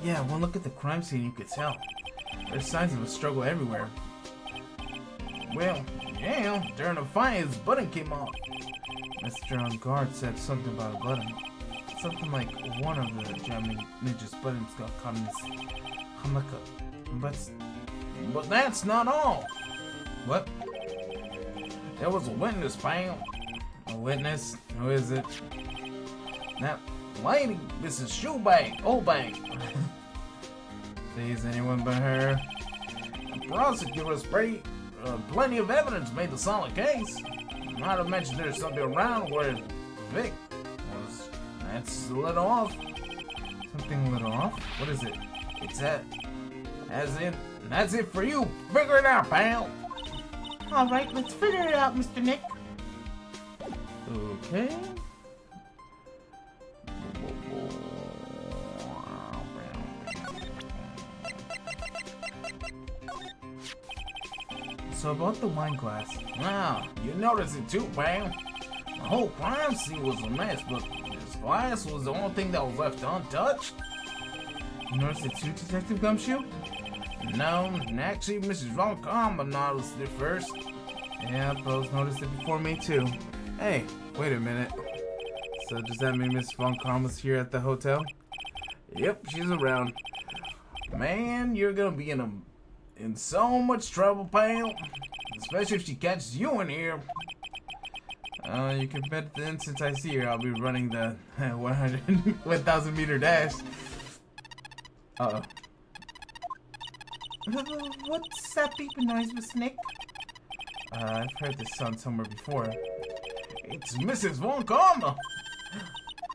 Yeah, one look at the crime scene, you could tell. There's signs of a struggle everywhere. Well, yeah, during the fight, his button came off. Mr. Engarde said something about a button. Something like one of the jamming ninja's buttons got caught in his hamaka. But that's not all. What? There was a witness, pal. A witness? Who is it? That lady, Mrs. Shoebag, Obang. Please, anyone but her? The prosecutor's plenty of evidence made the solid case. Not to mention there's something around where Vic was. That's a little off. Something a little off? What is it? It's that. That's it for you. Figure it out, pal. Alright, let's figure it out, Mr. Nick. Okay. So about the wine glass. Now, you notice it too, pal. The whole crime scene was a mess, but this glass was the only thing that was left untouched. You noticed it too, Detective Gumshoe? No, actually, Mrs. Von Karma noticed it first. Yeah, Bose noticed it before me too. Hey, wait a minute. So does that mean Miss Von Karma's here at the hotel? Yep, she's around. Man, you're gonna be in so much trouble, pal. Especially if she catches you in here. You can bet the instant I see her, I'll be running the 1,000 meter dash. Uh-oh. What's that beeping noise, Mr. Nick? I've heard this sound somewhere before. It's Mrs. Von Karma.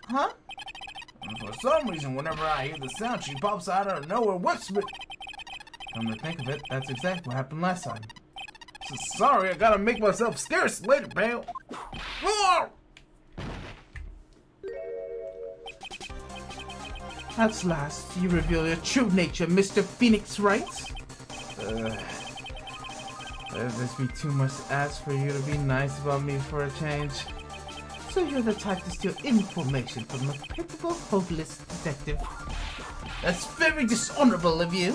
Huh? And for some reason, whenever I hear the sound, she pops out of nowhere, whips me. Come to think of it, that's exactly what happened last time. So sorry, I gotta make myself scarce later, pal. At last, you reveal your true nature, Mr. Phoenix Wright. This be too much to ask for you to be nice about me for a change. So you're the type to steal information from a pitiful, hopeless detective. That's very dishonorable of you.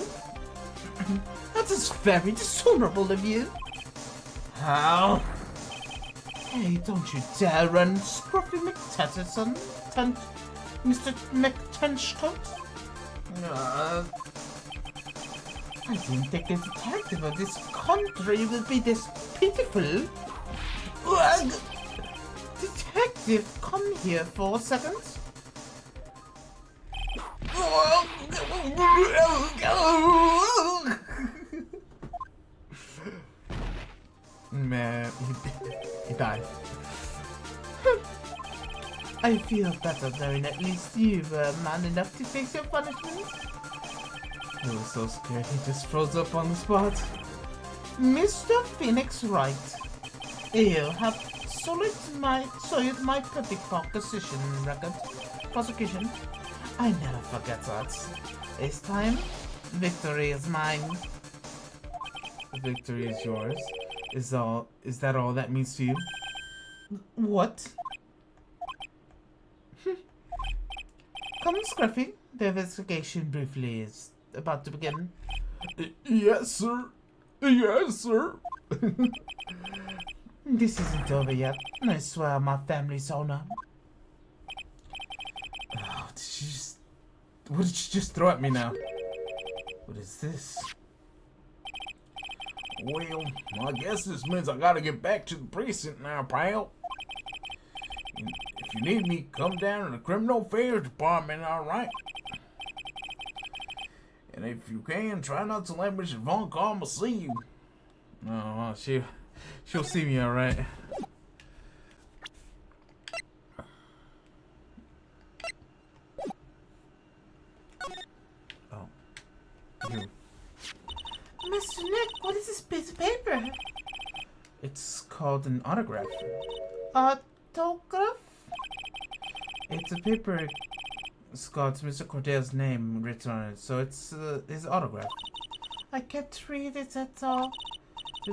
That is very dishonorable of you. How? Hey, don't you dare run, Scruffy McTatterson, Mr. McTenchcoat. I didn't think a detective of this country would be this pitiful. Detective, come here for a second. Man, he died. I feel better knowing at least you were man enough to face your punishment. I was so scared he just froze up on the spot. Mr. Phoenix Wright, you have soiled my perfect prosecution. I never forget that. This time, victory is mine. The victory is yours. Is that all that means to you? What? Come, Scruffy. The investigation briefly is about to begin. Yes, sir. Yes, sir. This isn't over yet. I swear on my family's honor. Oh, what did she just throw at me now? What is this? Well, I guess this means I gotta get back to the precinct now, pal. If you need me, come down to the Criminal Affairs Department, alright? And if you can, try not to let Mrs. Von Karma see you. Oh, well, she'll see me, alright. Oh. You. Mr. Nick, what is this piece of paper? It's called an autograph. Autograph? It's a paper. It's got Mr. Cordea's name written on it, so it's his autograph. I can't read it at all. To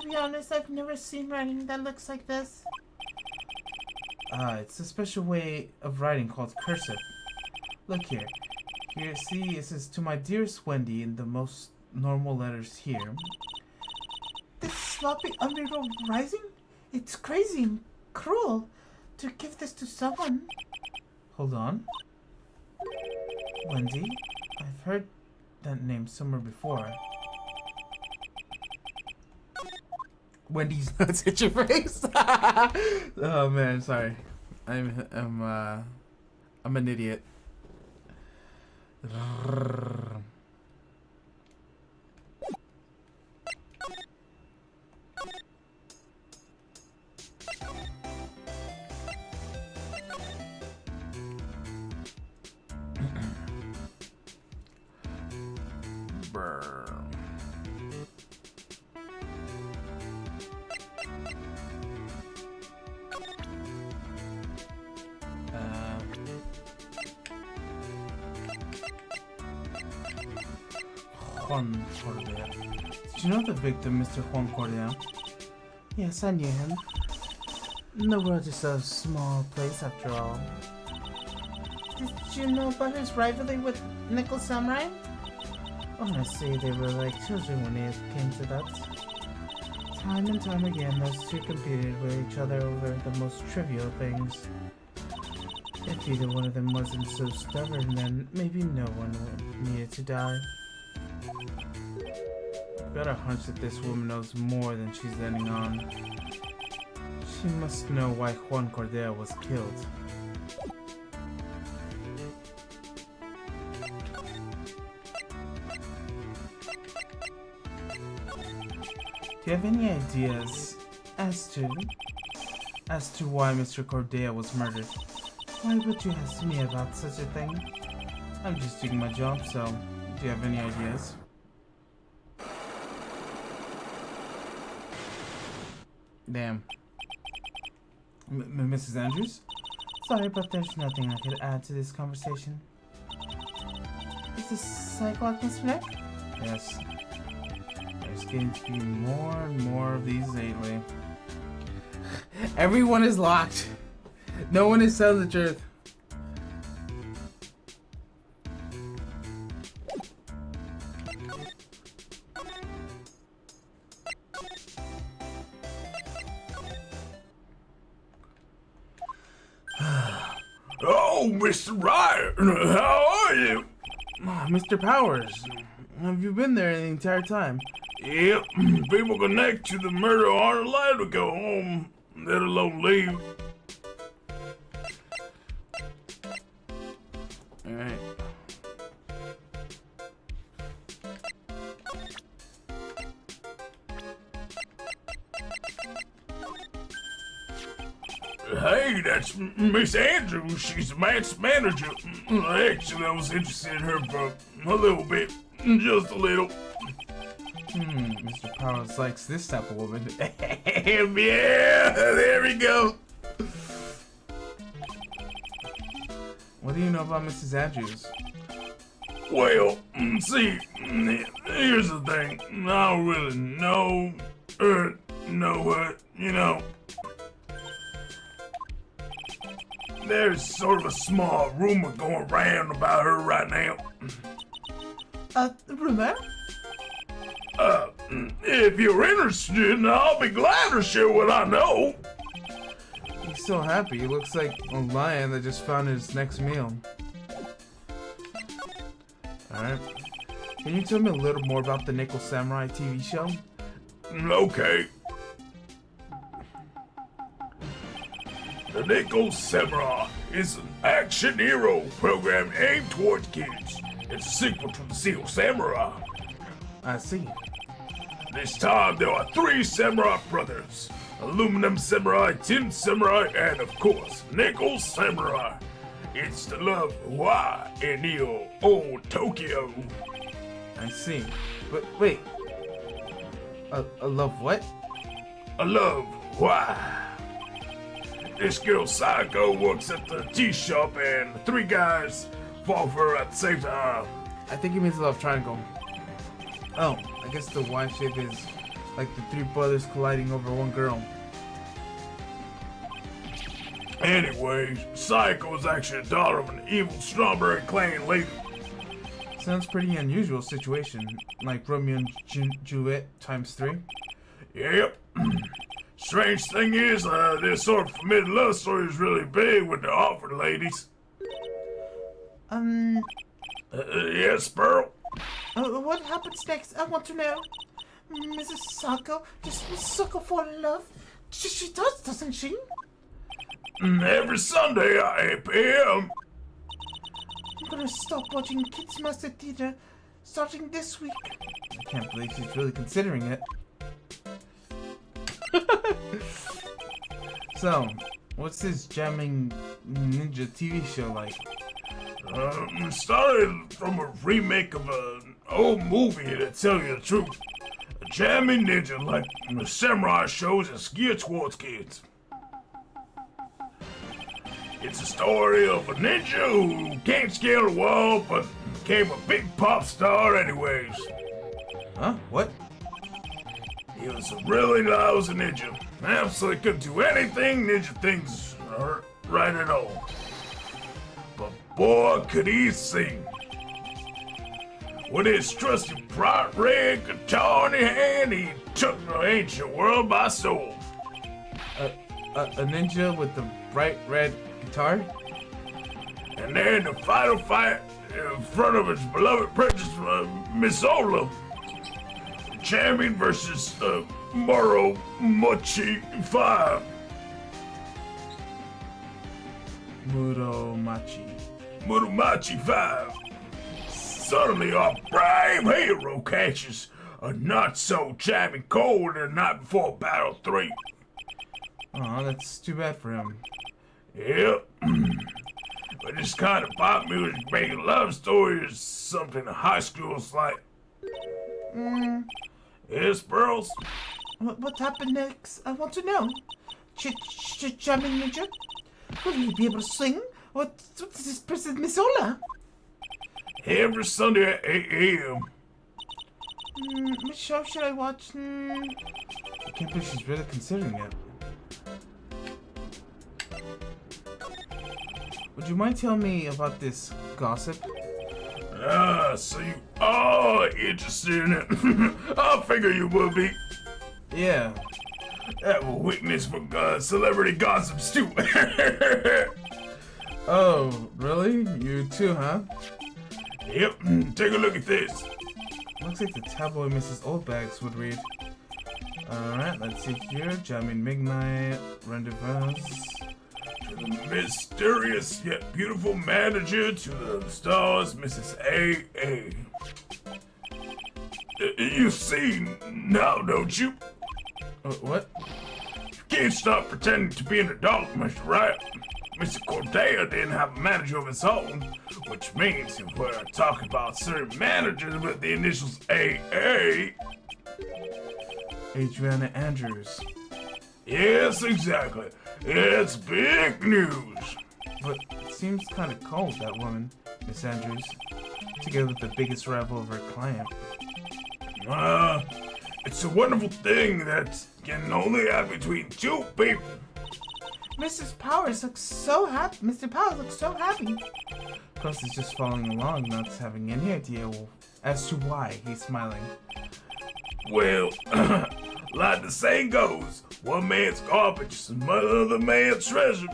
be honest, I've never seen writing that looks like this. It's a special way of writing called cursive. Look here. Here, see, it says, "To my dearest Wendy," in the most normal letters here. This sloppy underworld rising? It's crazy and cruel to give this to someone. Hold on. Wendy? I've heard that name somewhere before. Wendy's nuts hit your face. Oh man, sorry. I'm an idiot. Juan Correa. Did you know the victim, Mr. Juan Correa? Yes, I knew him. The world is a small place after all. Did you know about his rivalry with Nickel Samurai? Honestly, they were like children when it came to that. Time and time again, those two competed with each other over the most trivial things. If either one of them wasn't so stubborn, then maybe no one needed to die. I've got a hunch that this woman knows more than she's letting on. She must know why Juan Correa was killed. Do you have any ideas as to why Mr. Correa was murdered? Why would you ask me about such a thing? I'm just doing my job, so do you have any ideas? Damn. Mrs. Andrews? Sorry, but there's nothing I could add to this conversation. Is this Cyclops, Mr. Nick? Yes. There's getting to be more and more of these lately. Everyone is locked. No one is telling the truth. Oh, Mr. Wright, how are you? Mr. Powers, have you been there the entire time? Yep, people connect to the murder aren't allowed to go home, let alone leave. Alright. Hey, that's Miss Andrews. She's the match manager. Actually, I was interested in her for a little bit. Just a little. Mr. Powers likes this type of woman. Yeah, there we go. What do you know about Mrs. Andrews? Well, see, here's the thing. I don't really know her, you know. There's sort of a small rumor going around about her right now. Rumor? If you're interested, I'll be glad to share what I know. He's so happy. He looks like a lion that just found his next meal. Alright. Can you tell me a little more about the Nickel Samurai TV show? Okay. The Nickel Samurai is an action hero program aimed towards kids. It's a sequel to the Steel Samurai. I see. This time there are 3 samurai brothers. Aluminum Samurai, Tin Samurai, and of course, Nickel Samurai. It's the love of Hawaii and Neo old Tokyo. I see. But wait. A love what? I love Hawaii. This girl Psycho works at the tea shop and the 3 guys fall for her at the same time. I think he means love triangle. Oh, I guess the Y shape is like the 3 brothers colliding over one girl. Anyway, Psycho is actually a daughter of an evil Strawberry Clan leader. Sounds pretty unusual situation, like Romeo and Juliet times 3. Yep. Strange thing is, this sort of familiar love story is really big with the Offord ladies. Yes, Pearl? What happens next? I want to know. Mrs. Sako, just sucker for love. She does, doesn't she? Every Sunday at 8 p.m. I'm gonna stop watching Kids Master Theater starting this week. I can't believe she's really considering it. So, what's this jamming ninja TV show like? Started from a remake of an old movie, to tell you the truth. A jamming ninja like the samurai shows is geared towards kids. It's a story of a ninja who can't scale a wall, but became a big pop star anyways. Huh? What? He was a really lousy ninja. Absolutely couldn't do anything ninja things right at all. But boy, could he sing. With his trusty bright red guitar in his hand, he took the ancient world by storm. A ninja with the bright red guitar? And then the final fight in front of his beloved princess, Miss Ola. Champion versus Moro Mochi 5. Muromachi 5. Suddenly our brave hero catches a not so jamming cold the night before Battle 3. Oh, that's too bad for him. Yep. But this kind of pop music making love story is something high schools like. Yes, Pearls? What happened next? I want to know. Jamming ninja? Will he be able to sing? What's this person, Miss Ola? Every Sunday at 8 a.m. Which show should I watch? I can't believe she's really considering it. Would you mind telling me about this gossip? So you are interested in it. I figure you would be. Yeah. I have a weakness for celebrity gossips too. Oh, really? You too, huh? Yep, take a look at this. Looks like the tabloid Mrs. Oldbags would read. Alright, let's see here. Jamming Midnight, Rendezvous. To the mysterious yet beautiful manager to the stars, Mrs. A.A. You see now, don't you? What? can't stop pretending to be an adult, Mr. Wright. Mr. Cordelia didn't have a manager of his own, which means if we're talking about certain managers with the initials AA... Adriana Andrews. Yes, exactly. It's big news. But it seems kind of cold, that woman, Miss Andrews, together with the biggest rival of her client. It's a wonderful thing that can only happen between two people. Mrs. Powers looks so happy. Mr. Powers looks so happy. Plus, he's just following along, not having any idea as to why he's smiling. Well, like the saying goes, one man's garbage is another man's treasure.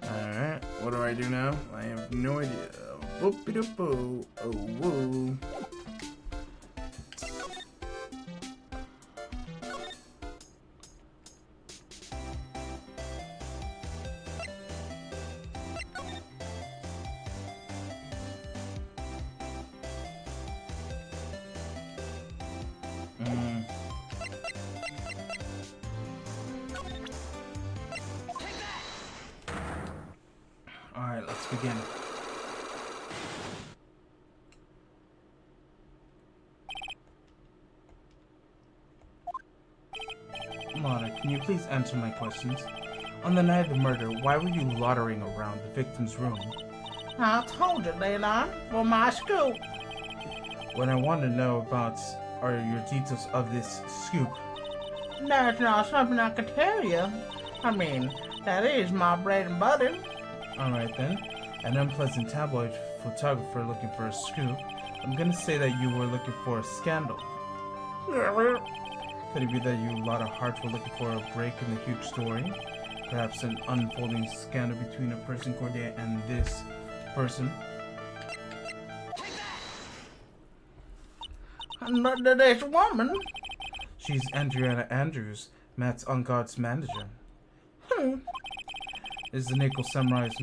Alright, what do I do now? I have no idea. Boop-a-doop-boo. Oh, woo. Alright, let's begin. Lana, can you please answer my questions? On the night of the murder, why were you loitering around the victim's room? I told you, Leland, for my scoop. What I want to know about are your details of this scoop. That's not something I could tell you. I mean, that is my bread and butter. Alright then, an unpleasant tabloid photographer looking for a scoop. I'm gonna say that you were looking for a scandal. Could it be that you, lot of hearts, were looking for a break in the huge story? Perhaps an unfolding scandal between a person, Cordelia, and this person? But this woman, She's Adriana Andrews, Matt's On Guard's manager. Is the Nickel Samurai's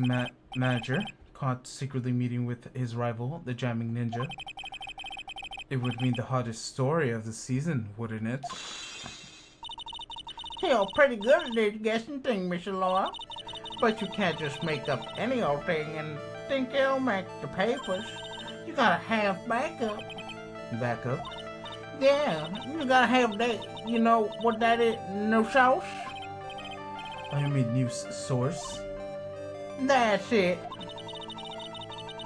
manager caught secretly meeting with his rival, the Jamming Ninja? It would mean the hottest story of the season, wouldn't it? you're pretty good at this guessing thing, Miss Laura. But you can't just make up any old thing and think it'll make the papers. You gotta have backup. Backup? Yeah, you gotta have that. You know what that is? No sauce? I mean news source. That's it.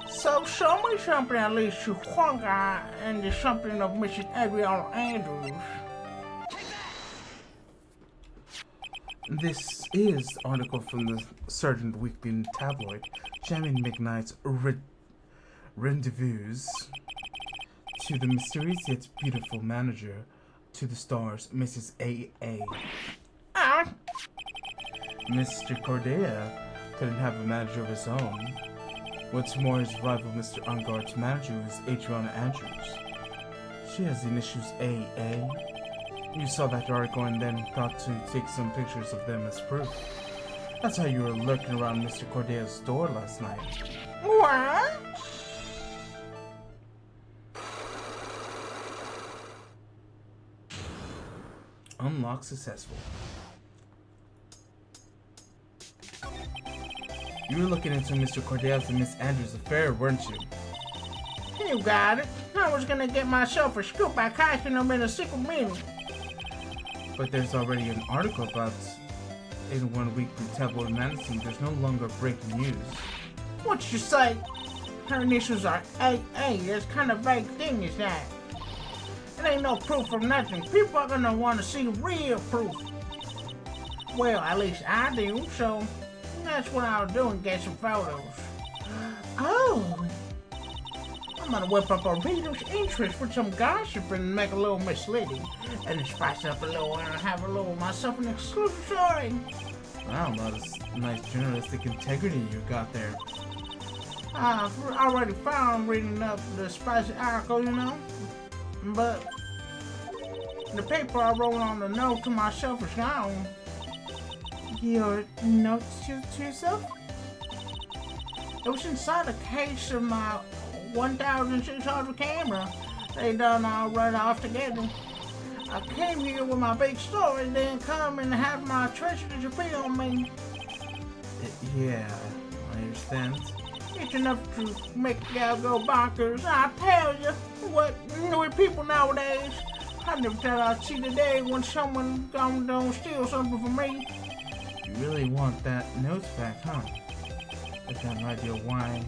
So show me something at least to Huanga and the something of Mrs. Adriana Andrews. This is article from the Sergeant Weekly tabloid. Jamming McKnight's rendezvous to the mysterious yet beautiful manager to the stars, Mrs. A.A. Ah, Mr. Cordelia couldn't have a manager of his own. What's more, his rival, Mr. Unguard's manager, is Adriana Andrews. She has the initials A.A. You saw that article and then thought to take some pictures of them as proof. That's how you were lurking around Mr. Cordelia's door last night. what? Unlock successful. You were looking into Mr. Cordelia's and Miss Andrews' affair, weren't you? You got it. I was gonna get myself a scoop by catching them in a secret meeting. But there's already an article about it in one weekly tabloid magazine. There's no longer breaking news. What you say? Her initials are AA. That's kind of vague thing, is that? It ain't no proof of nothing. People are gonna want to see real proof. Well, at least I do, so that's what I'll do and get some photos. Oh, I'm gonna whip up a reader's interest with some gossip and make a little misleading, and spice up a little and have a little myself an exclusive story. Wow, that's nice journalistic integrity you got there. I've already found reading up the spicy article, you know, but the paper I wrote on the note to myself is gone. Your notes to yourself? It was inside a case of my 1,600 camera. They done all run off together. I came here with my big story, then come and have my treasure disappear on me. Yeah, I understand. It's enough to make a gal go bonkers. I tell you, what, with people nowadays, I never thought I'd see the day when someone don't steal something from me. You really want that note back, huh? I got no idea why.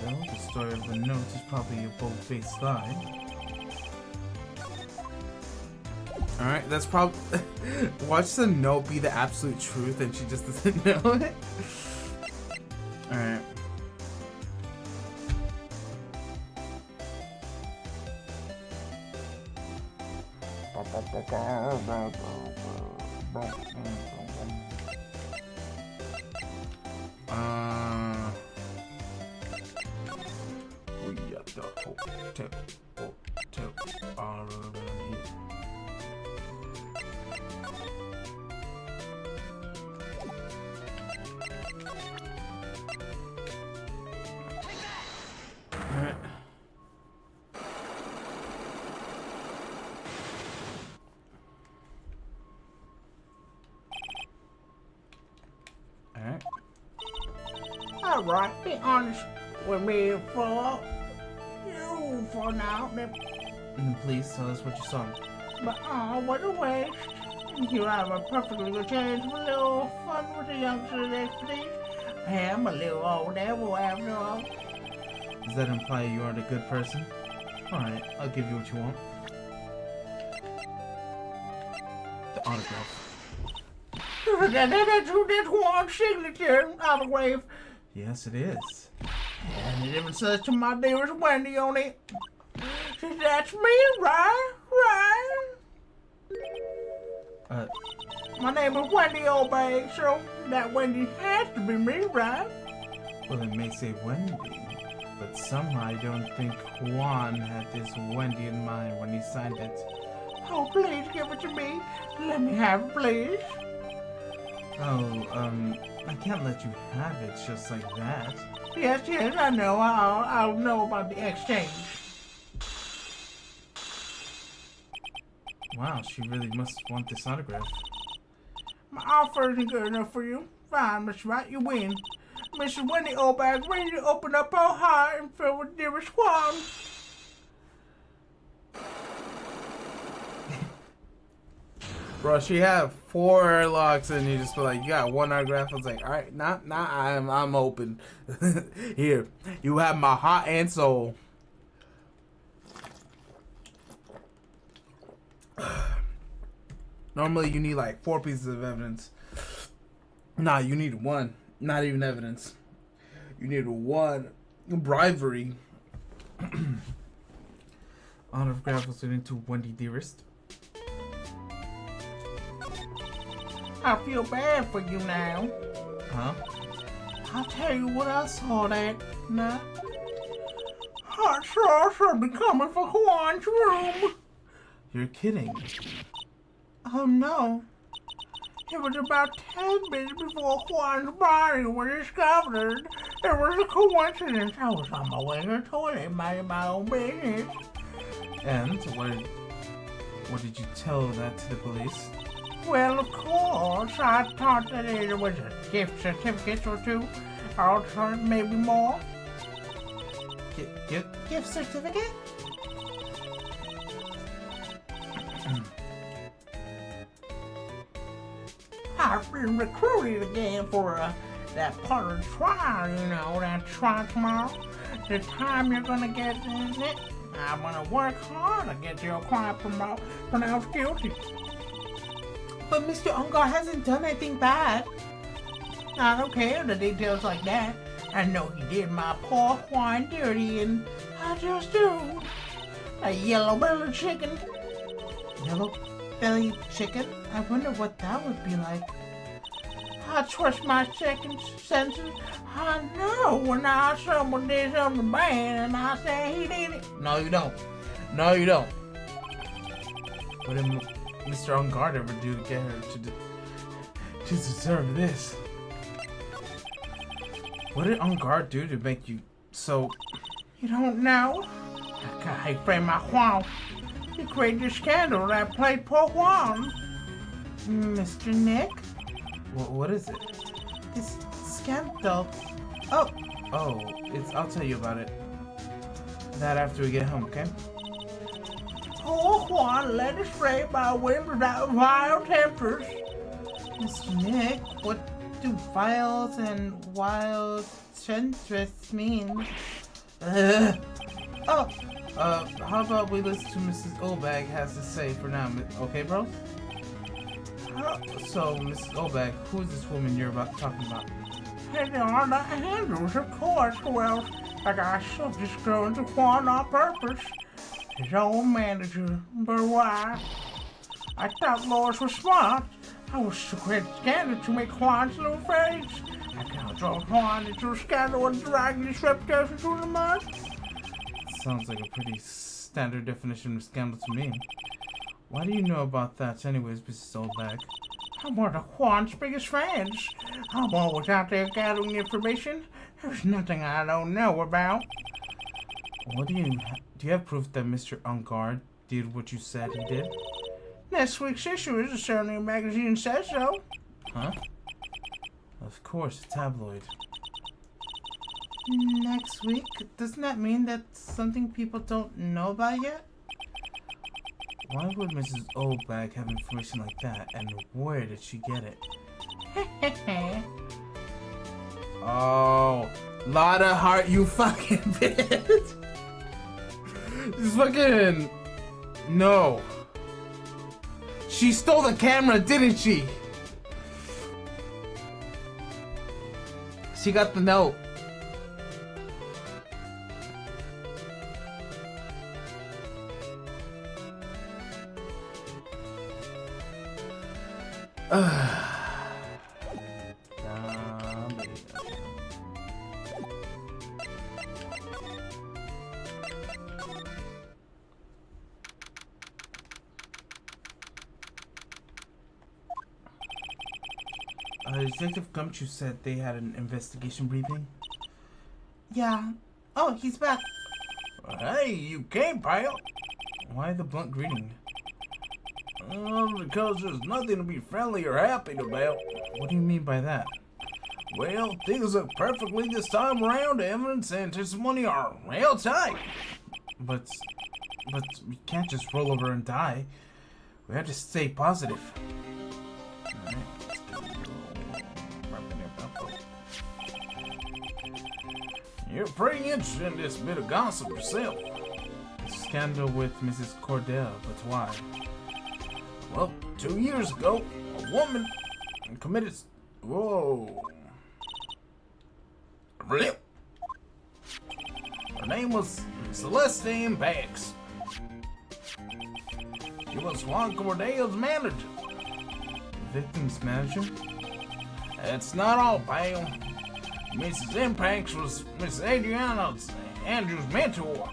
Though the story of the note is probably a bold-faced lie. Alright, that's probably... Watch the note be the absolute truth and she just doesn't know it. Alright. We at the hotel. All around here. Alright. Alright. Alright, be honest with me for you for now. Please tell us what you saw. But what a waste. You have a perfectly good chance for a little fun with the youngsters' expertise. Hey, I'm a little old devil after all. Does that imply you are the good person? Alright, I'll give you what you want. The autograph. That's one signature autograph. Yes, it is. And it even says to my dearest Wendy on it. Says that's me, right? My name is Wendy Obey, so that Wendy has to be me, right? Well, it may say Wendy, but somehow I don't think Juan had this Wendy in mind when he signed it. Oh, please give it to me. Let me have it, please. Oh, I can't let you have it just like that. Yes, I know. I'll know about the exchange. Wow, she really must want this autograph. My offer isn't good enough for you. Fine, Mr. Wright, you win. Mrs. Wendy Obag ready to open up her heart and fill with dearest Juan. Bro, she had 4 locks and you just feel like you got 1 autograph. I was like, alright, I'm open. Here, you have my heart and soul. Normally you need like 4 pieces of evidence. Nah, you need 1. Not even evidence. You need 1 bribery. Autograph was given to Wendy Dearest. I feel bad for you now. Huh? I'll tell you what I saw that night. I saw something coming for Juan's room. You're kidding. Oh no. It was about 10 minutes before Juan's body was discovered. It was a coincidence. I was on my way to the toilet, minding my own business. And what did you tell that to the police? Well, of course, I thought that it was a gift certificate or 2, or maybe more. Gift certificate? I've been recruited again for that part of the trial, you know, that trial tomorrow. The time you're gonna get in it, I'm gonna work hard to get your client pronounced guilty. But Mr. Ungar hasn't done anything bad. I don't care the details like that. I know he did my poor Juan dirty, and I just do. A yellow-bellied chicken. Yellow-bellied chicken? I wonder what that would be like. I trust my second senses. I know when someone did something bad, and I say he did it. No, you don't. No, you don't. What did Mr. Ungard ever do to get her to deserve this? What did Ungard do to make you so... You don't know? I framed my Juan. He created a scandal that played poor Juan. Mr. Nick? What is it? This scandal. Oh, I'll tell you about it. That after we get home, okay? Poor Juan led astray by winds without vile tempers. Mr. Nick, what do vials and wild temptress mean? How about we listen to Mrs. Obag has to say for now, okay, bro? So, Mrs. Obag, who is this woman you're talking about? And they are the Andrews, of course. Well, I got shoved this girl into Juan on purpose. His old manager, but why? I thought Lois was smart. I was to create a scandal to make Juan's little face. I can't throw Juan into a scandal and drag his reputation through the mud. Sounds like a pretty standard definition of scandal to me. Why do you know about that anyways, Mrs. Oldback? I'm one of Juan's biggest fans. I'm always out there gathering information. There's nothing I don't know about. What do you have proof that Mr. Ungard did what you said he did? Next week's issue is certainly a magazine says so. Huh? Of course, a tabloid. Next week? Doesn't that mean that's something people don't know about yet? Why would Mrs. Oldbag have information like that, and where did she get it? Oh, lot of heart, you fucking bitch! This fucking... No. She stole the camera, didn't she? She got the note. Detective Gumshoe said they had an investigation briefing. Yeah. Oh, he's back. Hey, you came, pal. Why the blunt greeting? Because there's nothing to be friendly or happy about. What do you mean by that? Well, things look perfectly this time around. Evidence and testimony are real tight. But we can't just roll over and die. We have to stay positive. You're pretty interested in this bit of gossip yourself. The scandal with Mrs. Cordell, but why? Well, 2 years ago, a woman committed... Whoa. Her name was Celestine Bax. She was Juan Cordell's manager. Victim's manager? That's not all, pal. Mrs. Impax was Miss Adriana's Andrew's mentor.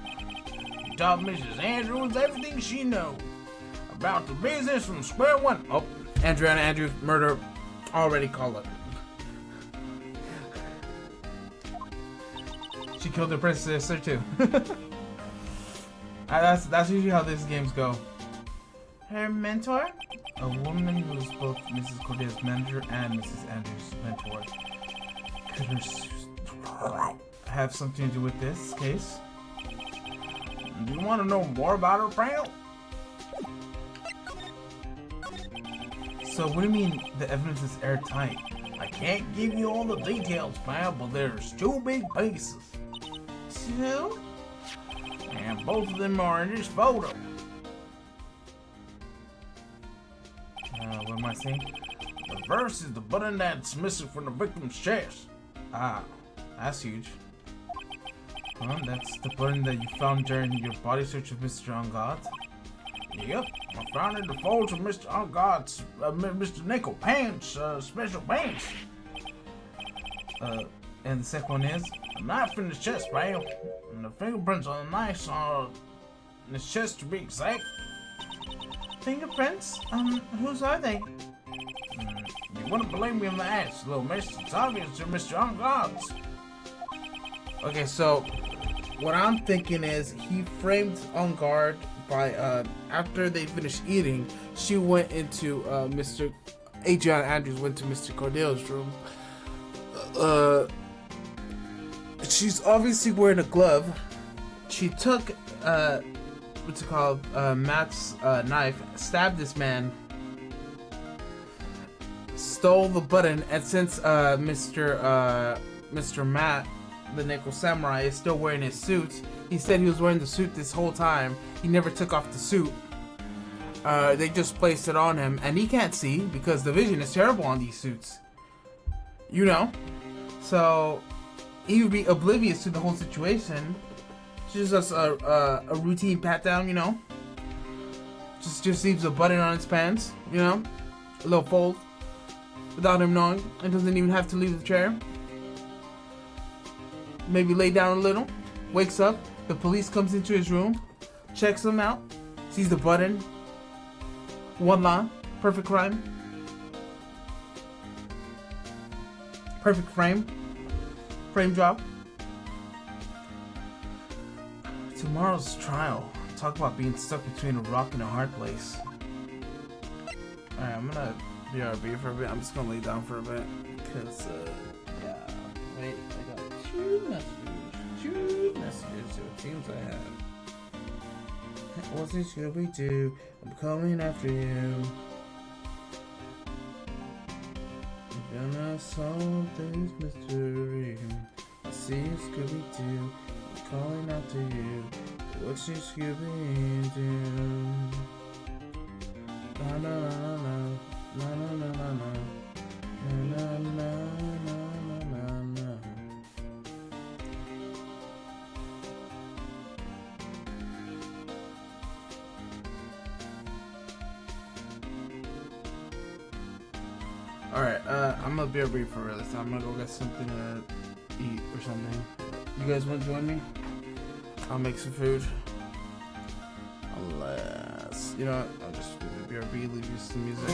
She taught Mrs. Andrews everything she knew about the business from square one. Oh, Adriana Andrews murder already called up. She killed her predecessor too. That's usually how these games go. Her mentor? A woman who's both Mrs. Cordell's manager and Mrs. Andrews' mentor. Could her have something to do with this case? Do you want to know more about her, pal? So what do you mean the evidence is airtight? I can't give you all the details, pal, but there's 2 big pieces. 2? And both of them are in this photo. What am I saying? The first is the button that's missing from the victim's chest. Ah, that's huge. That's the button that you found during your body search of Mr. Ungod? Yep, I found it in the folds of Mr. Ungod's, Mr. Nickel Pants, special pants. And the second one is? A knife in his chest, pal. And the fingerprints on the knife are in his chest to be exact. Fingerprints? Whose are they? You wouldn't believe me if I asked, little miss. It's obvious they're Mr. Ungod's. Okay, so what I'm thinking is he framed Ungard by after they finished eating, she went into Mr. Adriana Andrews went to Mr. Cordell's room. She's obviously wearing a glove. She took what's it called, Matt's knife, stabbed this man, stole the button, and since Mr. Matt, the Nickel Samurai, is still wearing his suit, he said he was wearing the suit this whole time. He never took off the suit. They just placed it on him, and he can't see because the vision is terrible on these suits. You know? So, he would be oblivious to the whole situation. It's just a routine pat down, you know? Just leaves a button on his pants, you know? A little fold. Without him knowing. And doesn't even have to leave the chair. Maybe lay down a little. Wakes up. The police comes into his room. Checks him out. Sees the button. One line. Perfect crime. Perfect frame. Frame drop. Tomorrow's trial. Talk about being stuck between a rock and a hard place. Alright, I'm gonna BRB for a bit. I'm just gonna lay down for a bit. Cause, yeah. Wait, I got two messages. So it seems I have. What's this Scooby-Doo? I'm coming after you. I'm gonna solve this mystery. I see you, Scooby-Doo. I'm calling after you. What's your Scooby-Doo? La la la la la la la la la la la la. Alright, I'm gonna BRB for real this time. I'm gonna go get something to eat or something. You guys wanna join me? I'll make some food. Unless, you know what? I'll just do the BRB, leave you some music.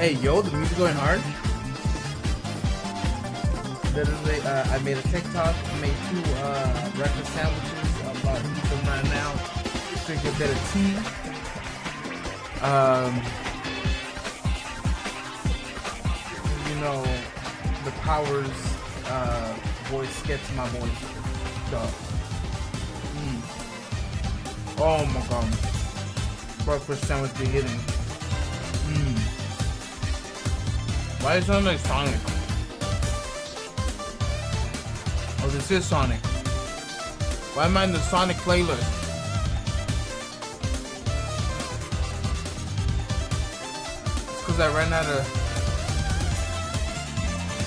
Hey, yo, the music going hard. Literally, I made a TikTok, made 2 breakfast sandwiches. I'm about to eat them right now. Drink a bit of tea. You know, the powers voice gets my voice. Duh. Oh my god. Breakfast sandwich be hitting. Why does it sound like Sonic? Oh, this is Sonic. Why am I in the Sonic playlist? It's because I ran out of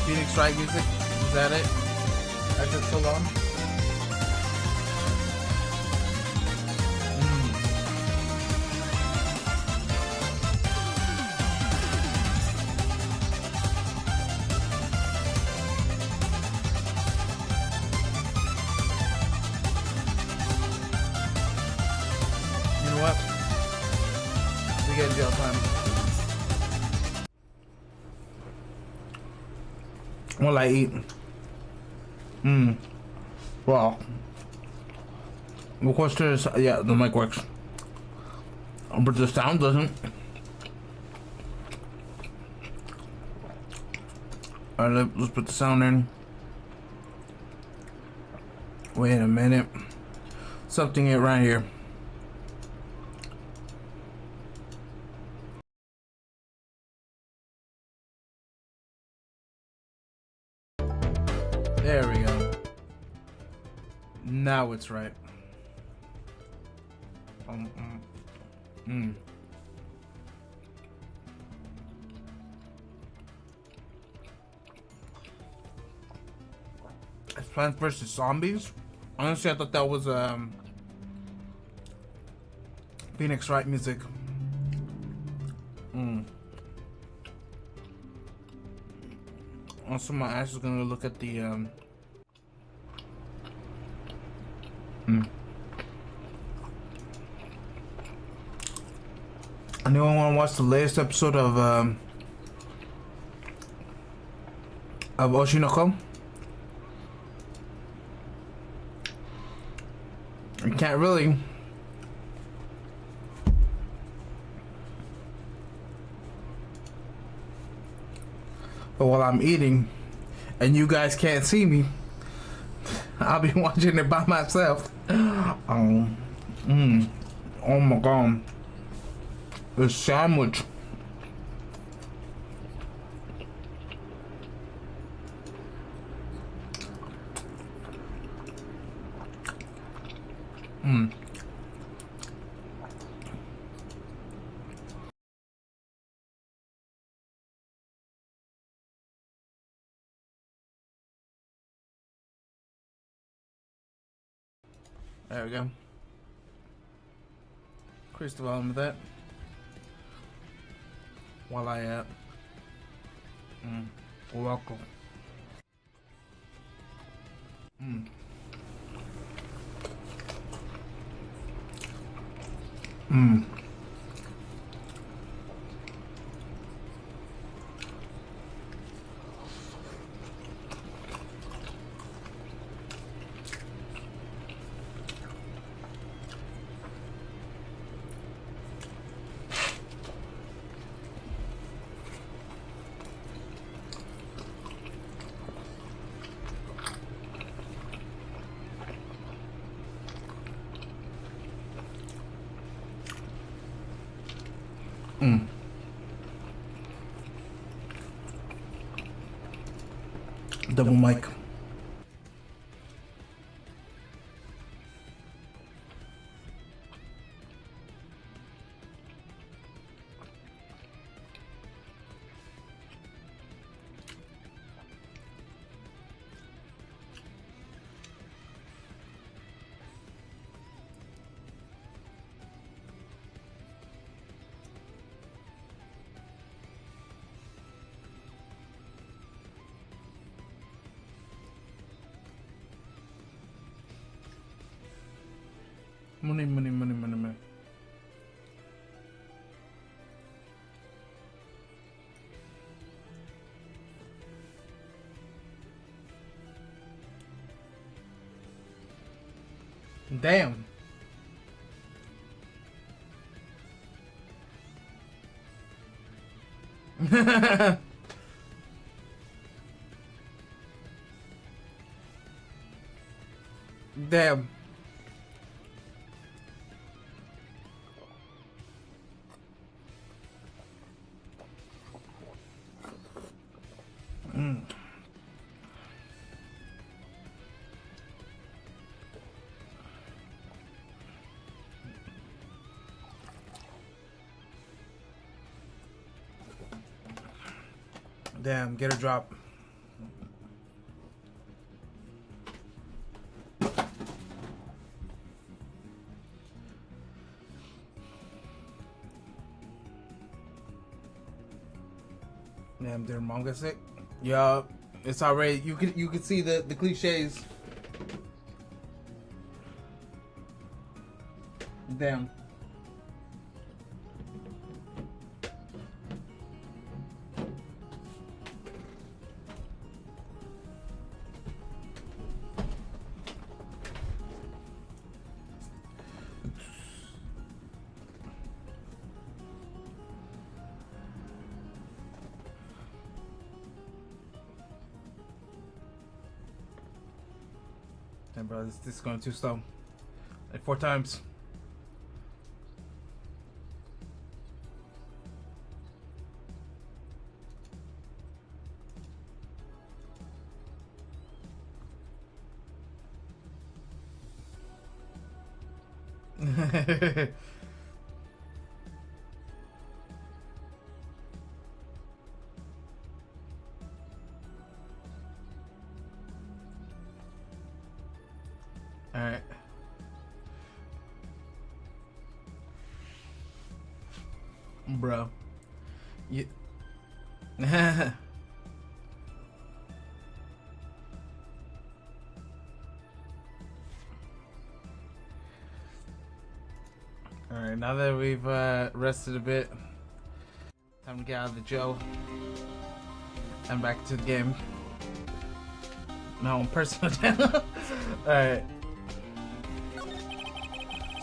Phoenix Wright music. Is that it? I took so long. What? We get jail time. What I eat? Well, of course there's, yeah, the mic works, but the sound doesn't. Alright, let's put the sound in. Wait a minute. Something ain't right here. There we go. Now it's right. It's Plants vs. Zombies. Honestly, I thought that was Phoenix Wright music. Also, my ass is gonna look at the Anyone want to watch the latest episode of Oshinoko? You can't really. But while I'm eating, and you guys can't see me, I'll be watching it by myself. Oh my god. The sandwich. There we go. Increase the volume of that. While I welcome. Double mic. Money. Damn. Damn. Damn, get a drop. Damn, their manga sick. Yeah, it's already you can see the cliches. Damn. Damn, bro, this is going too slow. Like 4 times. All right. Bro. You Alright, now that we've rested a bit, time to get out of the jail and back to the game. My own personal channel. Alright.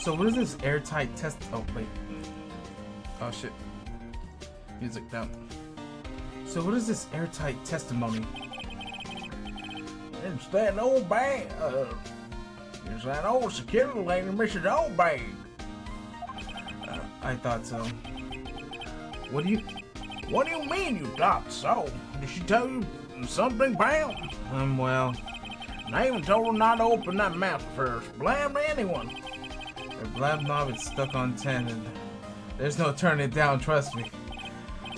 So what is this airtight test? Oh, wait. Oh, shit. Music down. So what is this airtight testimony? It's that old bag. It's that old security lady, Mrs. Old Bag. I thought so. What do you mean you thought so? Did she tell you something, pal? Well, And I even told her not to open that mouth first. Blame anyone. the blab knob is stuck on 10 and there's no turning it down, trust me.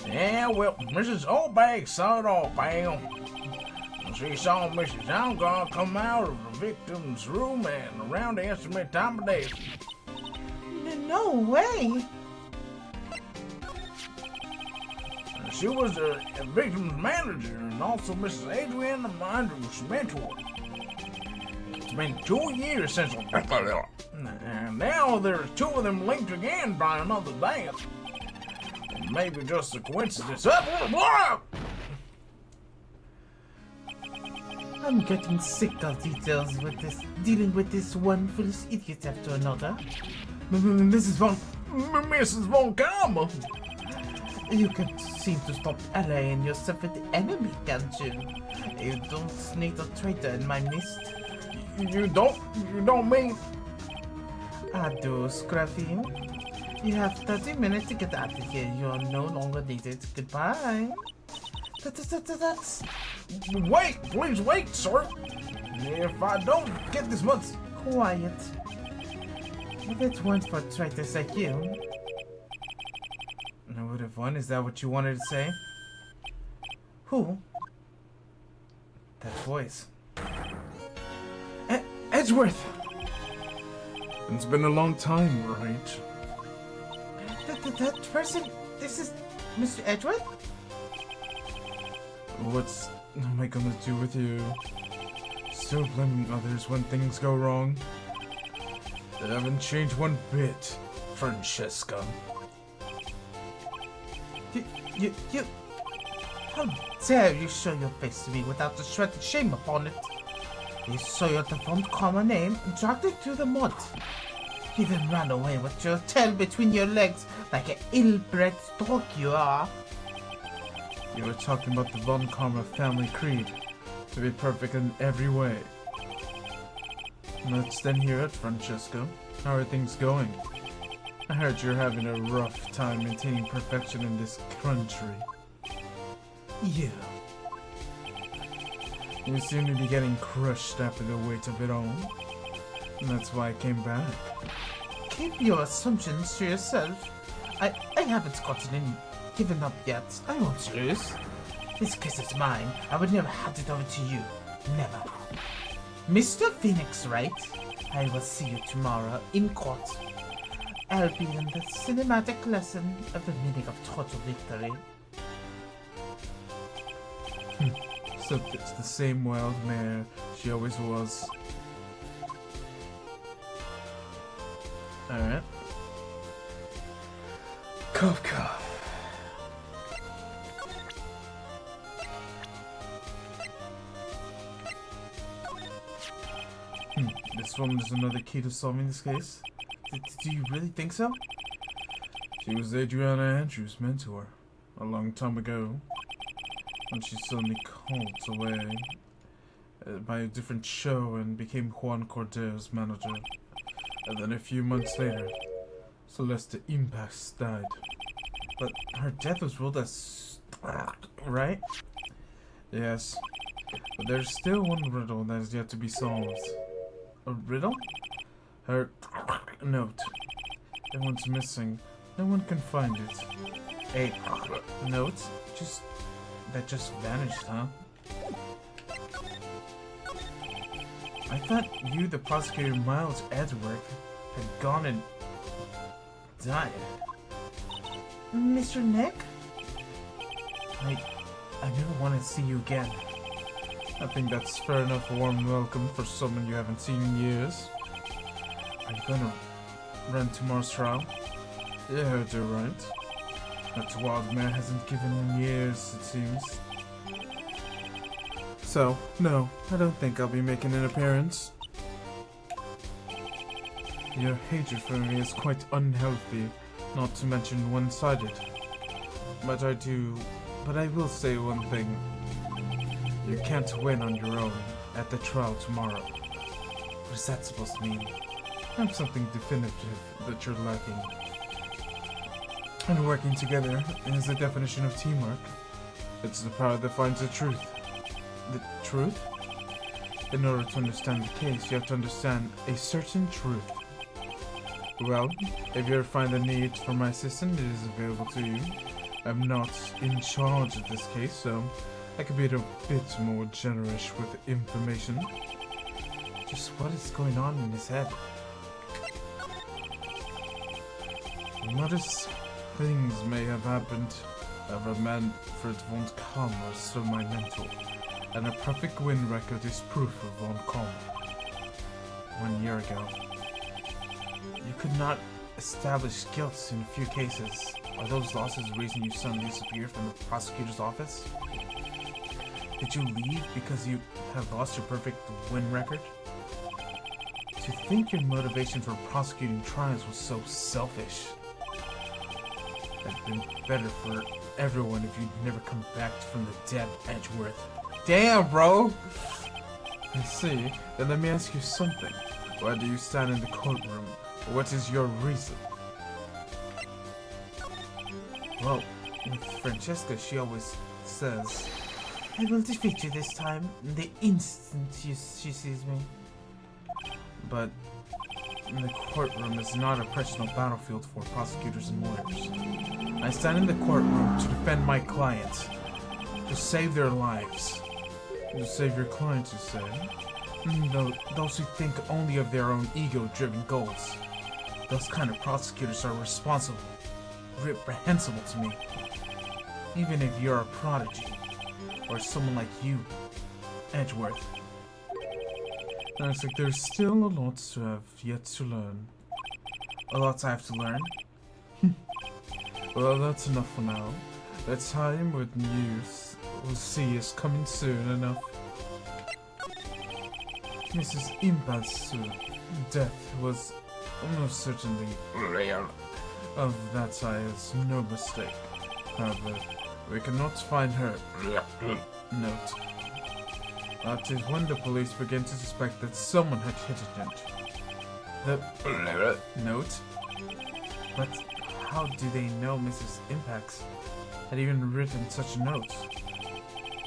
Yeah, well, Mrs. Old Bag saw it all, pal. She saw Mrs. Algar come out of the victim's room and around the estimate time of death. No way. She was a victim's manager and also Mrs. Adrian Andrew's mentor. It's been 2 years since and now there's 2 of them linked again by another death. Maybe just a coincidence. I'm getting sick of details with this, dealing with this one foolish idiot after another. Mrs. Von Karma. You can't seem to stop allying yourself with the enemy, can't you? You don't need a traitor in my midst. You don't mean? I do, Scruffy. You have 30 minutes to get out of here. You're no longer needed. Goodbye. That's... Wait, please wait, sir. If I don't get this much... quiet. If it weren't for traitors like you... I would have won. Is that what you wanted to say? Who? That voice. Edgeworth! It's been a long time, Wright. That person... This is Mr. Edgeworth? What's am I gonna do with you? Still blaming others when things go wrong? They haven't changed one bit, Francesca. You... How dare you show your face to me without a shred of shame upon it? He soiled the Von Karma name and dragged it to the mud. You then ran away with your tail between your legs like an ill-bred dog you are. You were talking about the Von Karma family creed, to be perfect in every way. Let's then hear it, Francesco. How are things going? I heard you're having a rough time maintaining perfection in this country. You. You seem to be getting crushed after the weight of it all. And that's why I came back. Keep your assumptions to yourself. I haven't given up yet. I won't lose. This case is mine. I would never hand it over to you. Never. Mr. Phoenix Wright, I will see you tomorrow in court. I'll be in the cinematic lesson of the meaning of total victory. Except it's the same wild mare she always was. Alright. Cough cough. This woman is another key to solving this case? Do you really think so? She was Adriana Andrews' mentor a long time ago, when she suddenly called away by a different show and became Juan Cordero's manager. And then a few months later, Celeste Impax died. But her death was ruled as... right? Yes. But there's still one riddle that is yet to be solved. A riddle? Her note. That one's missing. No one can find it. A note? That just vanished, huh? I thought you, the prosecutor Miles Edgeworth, had gone and died. Mr. Nick? I never want to see you again. I think that's fair enough warm welcome for someone you haven't seen in years. Are you gonna run tomorrow's trial? Yeah, you're right. That wild man hasn't given in years, it seems. So, no, I don't think I'll be making an appearance. Your hatred for me is quite unhealthy, not to mention one-sided. But I will say one thing. You can't win on your own at the trial tomorrow. What is that supposed to mean? Have something definitive that you're lacking. And working together is the definition of teamwork. It's the power that finds the truth. The truth? In order to understand the case, you have to understand a certain truth. Well, if you ever find the need for my assistance, it is available to you. I'm not in charge of this case, so I could be a bit more generous with information. Just what is going on in his head? Modest things may have happened. However, Manfred von Kammer is still my mentor, and a perfect win record is proof of von Kammer. 1 year ago, you could not establish guilt in a few cases. Are those losses the reason you suddenly disappeared from the prosecutor's office? Did you leave because you have lost your perfect win record? To think your motivation for prosecuting trials was so selfish. It'd been better for everyone if you'd never come back from the dead, Edgeworth. Damn, bro! I see. Then let me ask you something. Why do you stand in the courtroom? What is your reason? Well, with Francesca, she always says, I will defeat you this time, the instant she sees me. But the courtroom is not a personal battlefield for prosecutors and lawyers. I stand in the courtroom to defend my clients, to save their lives. To save your clients, you say? Those who think only of their own ego-driven goals. Those kind of prosecutors are responsible, reprehensible to me. Even if you're a prodigy, or someone like you, Edgeworth. And it's like there's still a lot to have yet to learn. A lot I have to learn? Well, that's enough for now. The time with news we'll see is coming soon enough. Mrs. Impact's death was almost certainly real. Of that I is no mistake. However, we cannot find her note. That is when the police began to suspect that someone had hidden it. The note? But how do they know Mrs. Impacts had even written such a note?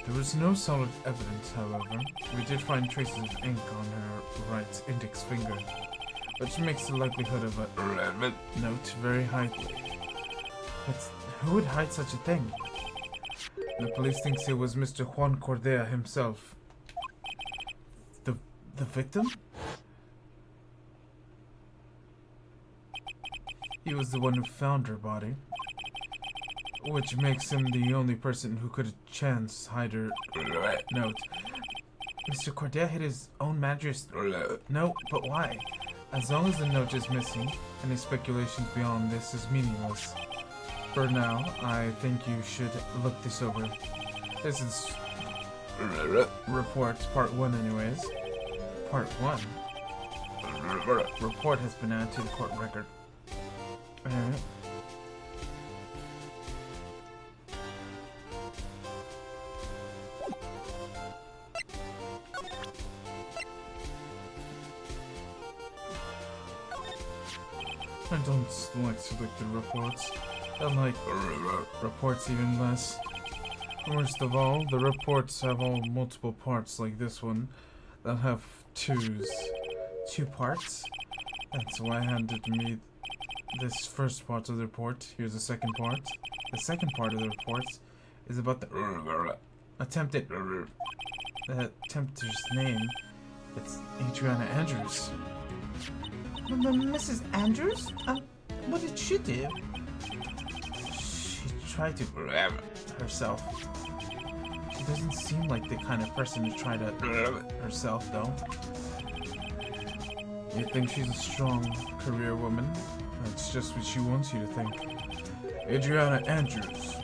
There was no solid evidence, however. We did find traces of ink on her right index finger, which makes the likelihood of a note very high. But who would hide such a thing? The police thinks it was Mr. Juan Correa himself. The victim? He was the one who found her body, which makes him the only person who could chance hide her note. Mr. Correa hid his own manager's note, but why? As long as the note is missing, any speculations beyond this is meaningless. For now, I think you should look this over. This is report part 1 anyways. Part 1? Report has been added to the court record. Alright. I don't like selected reports. I like reports even less. Worst of all, the reports have all multiple parts like this one that have twos. 2 parts? That's why I handed me this first part of the report. Here's the second part. The second part of the report is about the attempted attempter's name. It's Adriana Andrews. Mrs. Andrews? What did she do? She tried to herself. She doesn't seem like the kind of person to try to herself, though. You think she's a strong career woman? That's just what she wants you to think. Adriana Andrews.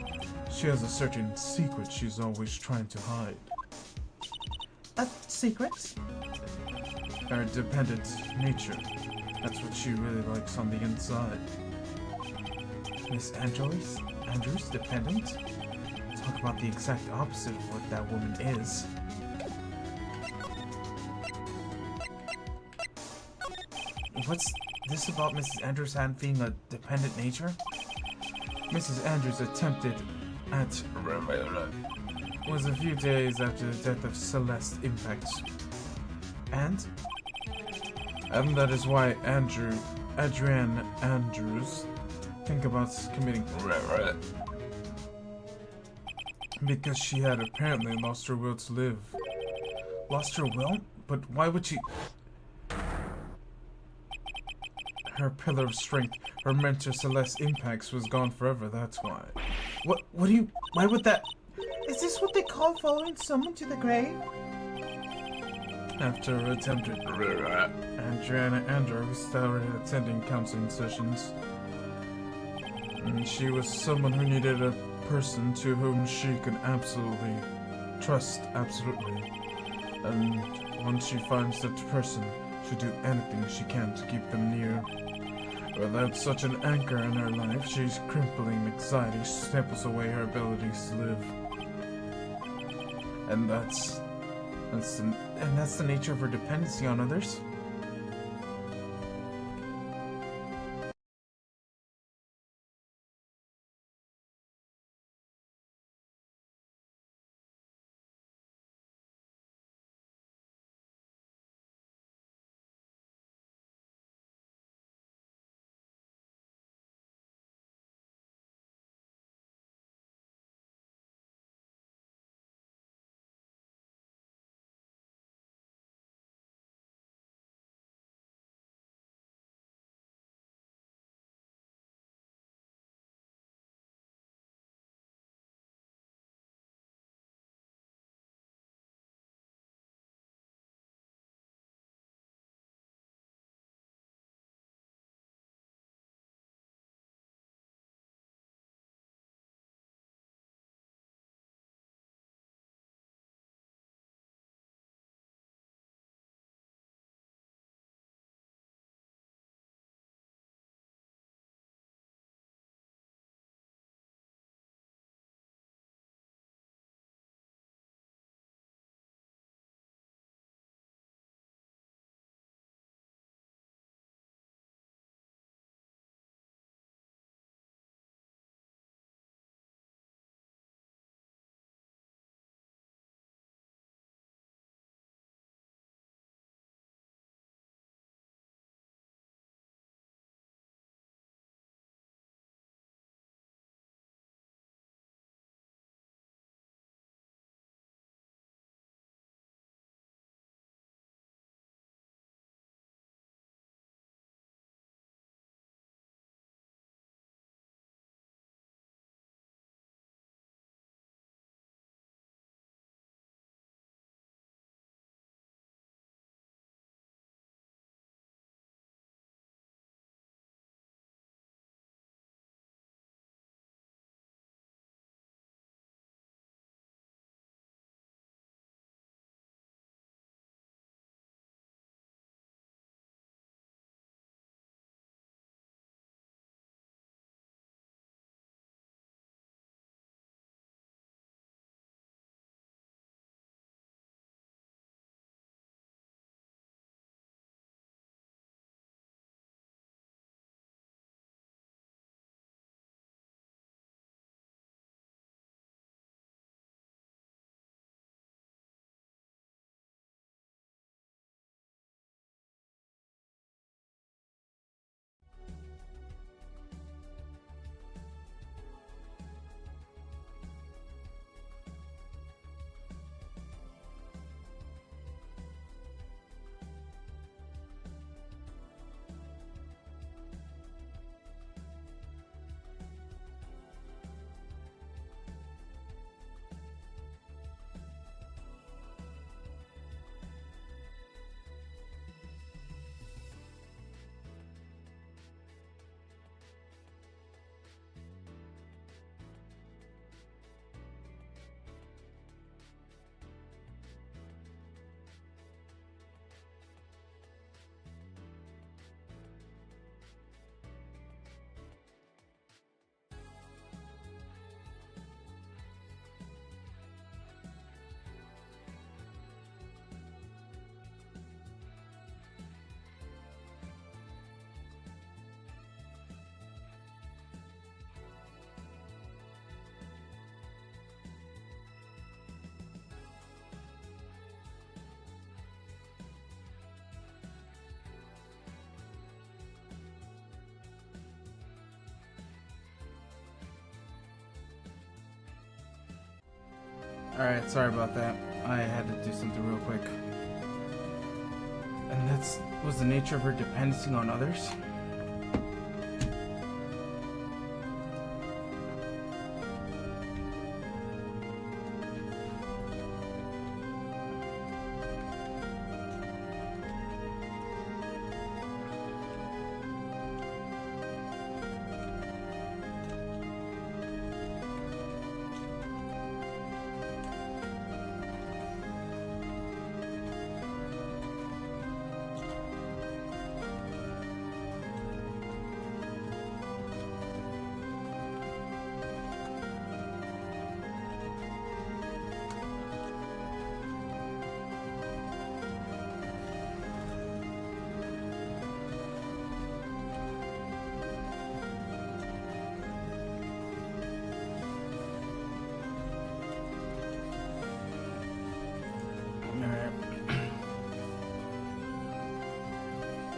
She has a certain secret she's always trying to hide. A secret? Her dependent nature. That's what she really likes on the inside. Miss Andrews? Andrews, dependent? Talk about the exact opposite of what that woman is. What's this about Mrs. Andrews having a dependent nature? Mrs. Andrews attempted at was a few days after the death of Celeste Impact. And that is why Adrienne Andrews think about committing because she had apparently lost her will to live. lost her will? But why would she? Her pillar of strength, her mentor Celeste Impacts was gone forever, that's why. Why would that? Is this what they call following someone to the grave? After her attempted Adriana Andrews started attending counseling sessions. And she was someone who needed a person to whom she could absolutely trust, absolutely. And once she finds that person, she'll do anything she can to keep them near. Without such an anchor in her life, she's crippling anxiety staples away her abilities to live. And that's the nature of her dependency on others? Alright, sorry about that. I had to do something real quick. And that was the nature of her dependency on others?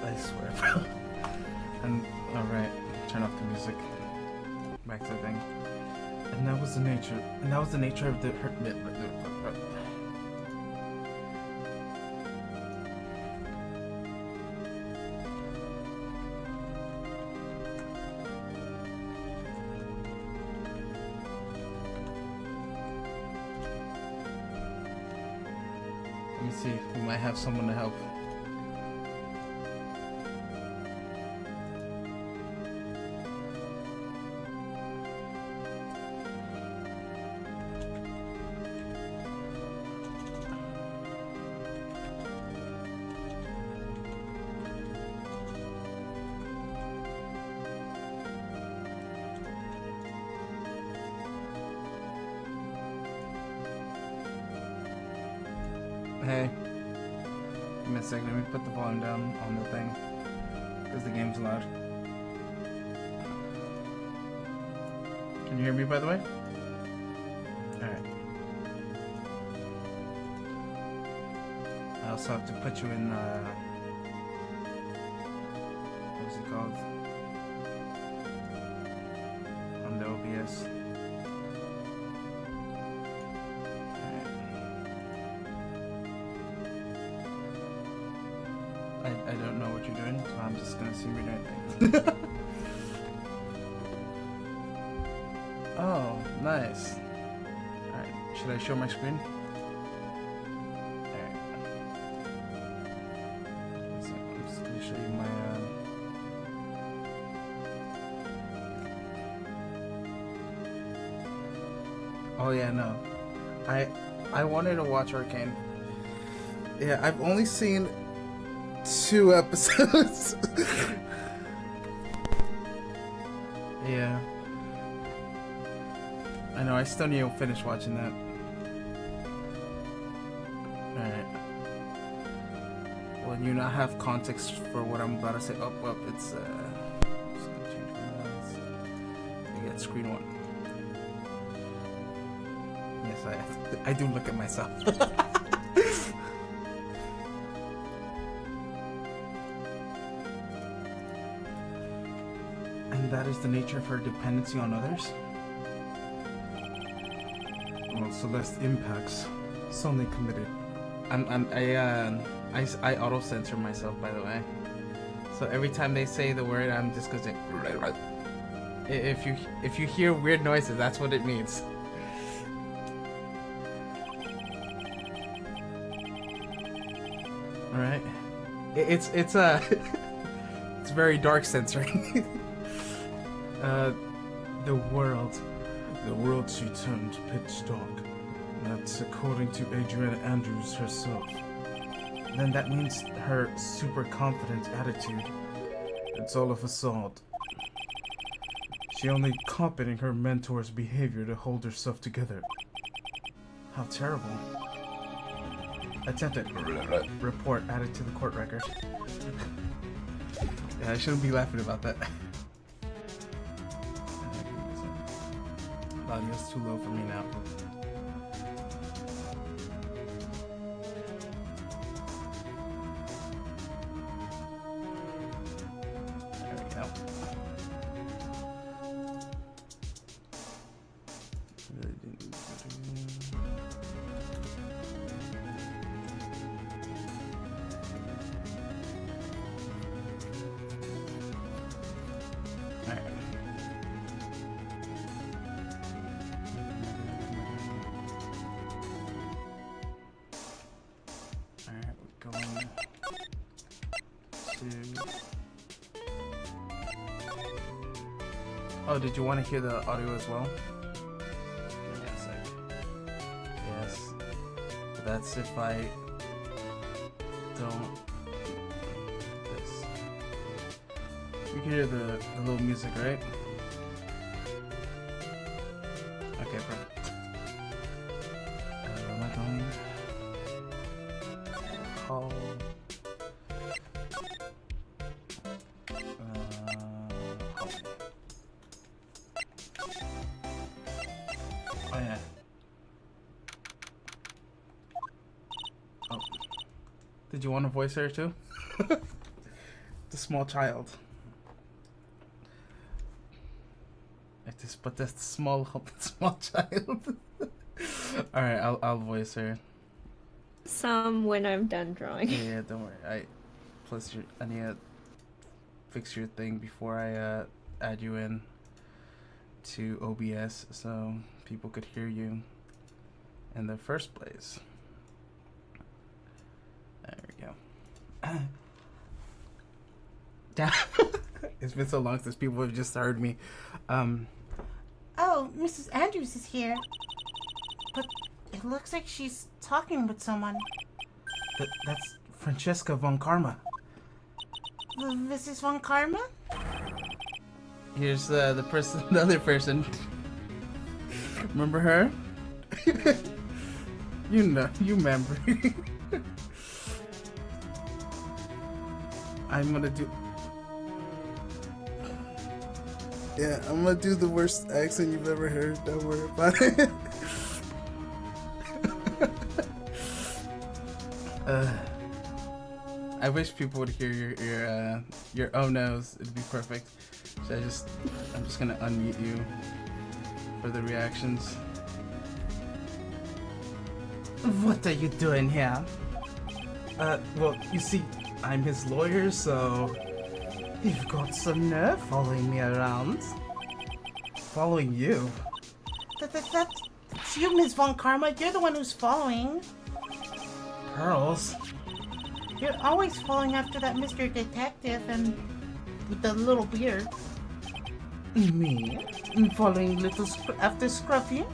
I swear, bro. And alright, turn off the music. Back to the thing. And that was the nature. And that was the nature of her. Let me see. We might have someone to help. Hey, give me a second, let me put the volume down on the thing, because the game's loud. Can you hear me, by the way? Alright. I also have to put you in, what's it called? On the OBS. I don't know what you're doing, so I'm just gonna assume you're doing things. Oh, nice. Alright, should I show my screen? Alright. So I'm just gonna show you my, Oh yeah, no. I wanted to watch Rakuen. Yeah, I've only seen 2 episodes. Yeah. I know, I still need to finish watching that. Alright. Well, you not have context for what I'm about to say. Oh, well, it's, just gonna change my mouse. You get screen 1. Yes, I do look at myself. And that is the nature of her dependency on others? Well, Celeste impacts. Suddenly committed. I auto censor myself, by the way. So every time they say the word, I'm just gonna say. If you hear weird noises, that's what it means. All right. It's it's very dark censoring. The world she turned pitch dark. That's according to Adriana Andrews herself. Then that means her super confident attitude. It's all a facade. She only copied her mentor's behavior to hold herself together. How terrible. Attempted report added to the court record. Yeah, I shouldn't be laughing about that. The audio's too low for me now. There we go. Really didn't need to do. Oh, did you want to hear the audio as well? Yes. Yes. That's if I don't. This. You can hear the little music, right? Okay, perfect. Where am I going? Call. Oh yeah. Oh. Did you want to voice her too? The small child. Like this, but that's small child. All right, I'll voice her. Some when I'm done drawing. Yeah, don't worry. I need to fix your thing before I add you in to OBS so people could hear you in the first place. There we go. It's been so long since people have just heard me. Oh, Mrs. Andrews is here. But it looks like she's talking with someone. That's Francesca von Karma. Mrs. Von Karma? Here's the other person. Remember her? You remember. I'm gonna do the worst accent you've ever heard. Don't worry about it. I wish people would hear your oh no's. It'd be perfect. So I'm just gonna unmute you for the reactions. What are you doing here? Well, you see, I'm his lawyer, so you've got some nerve following me around. Following you? That's you, Miss Von Karma. You're the one who's following. Pearls? You're always following after that Mr. Detective and with the little beard. Me? Following little after Scruffy?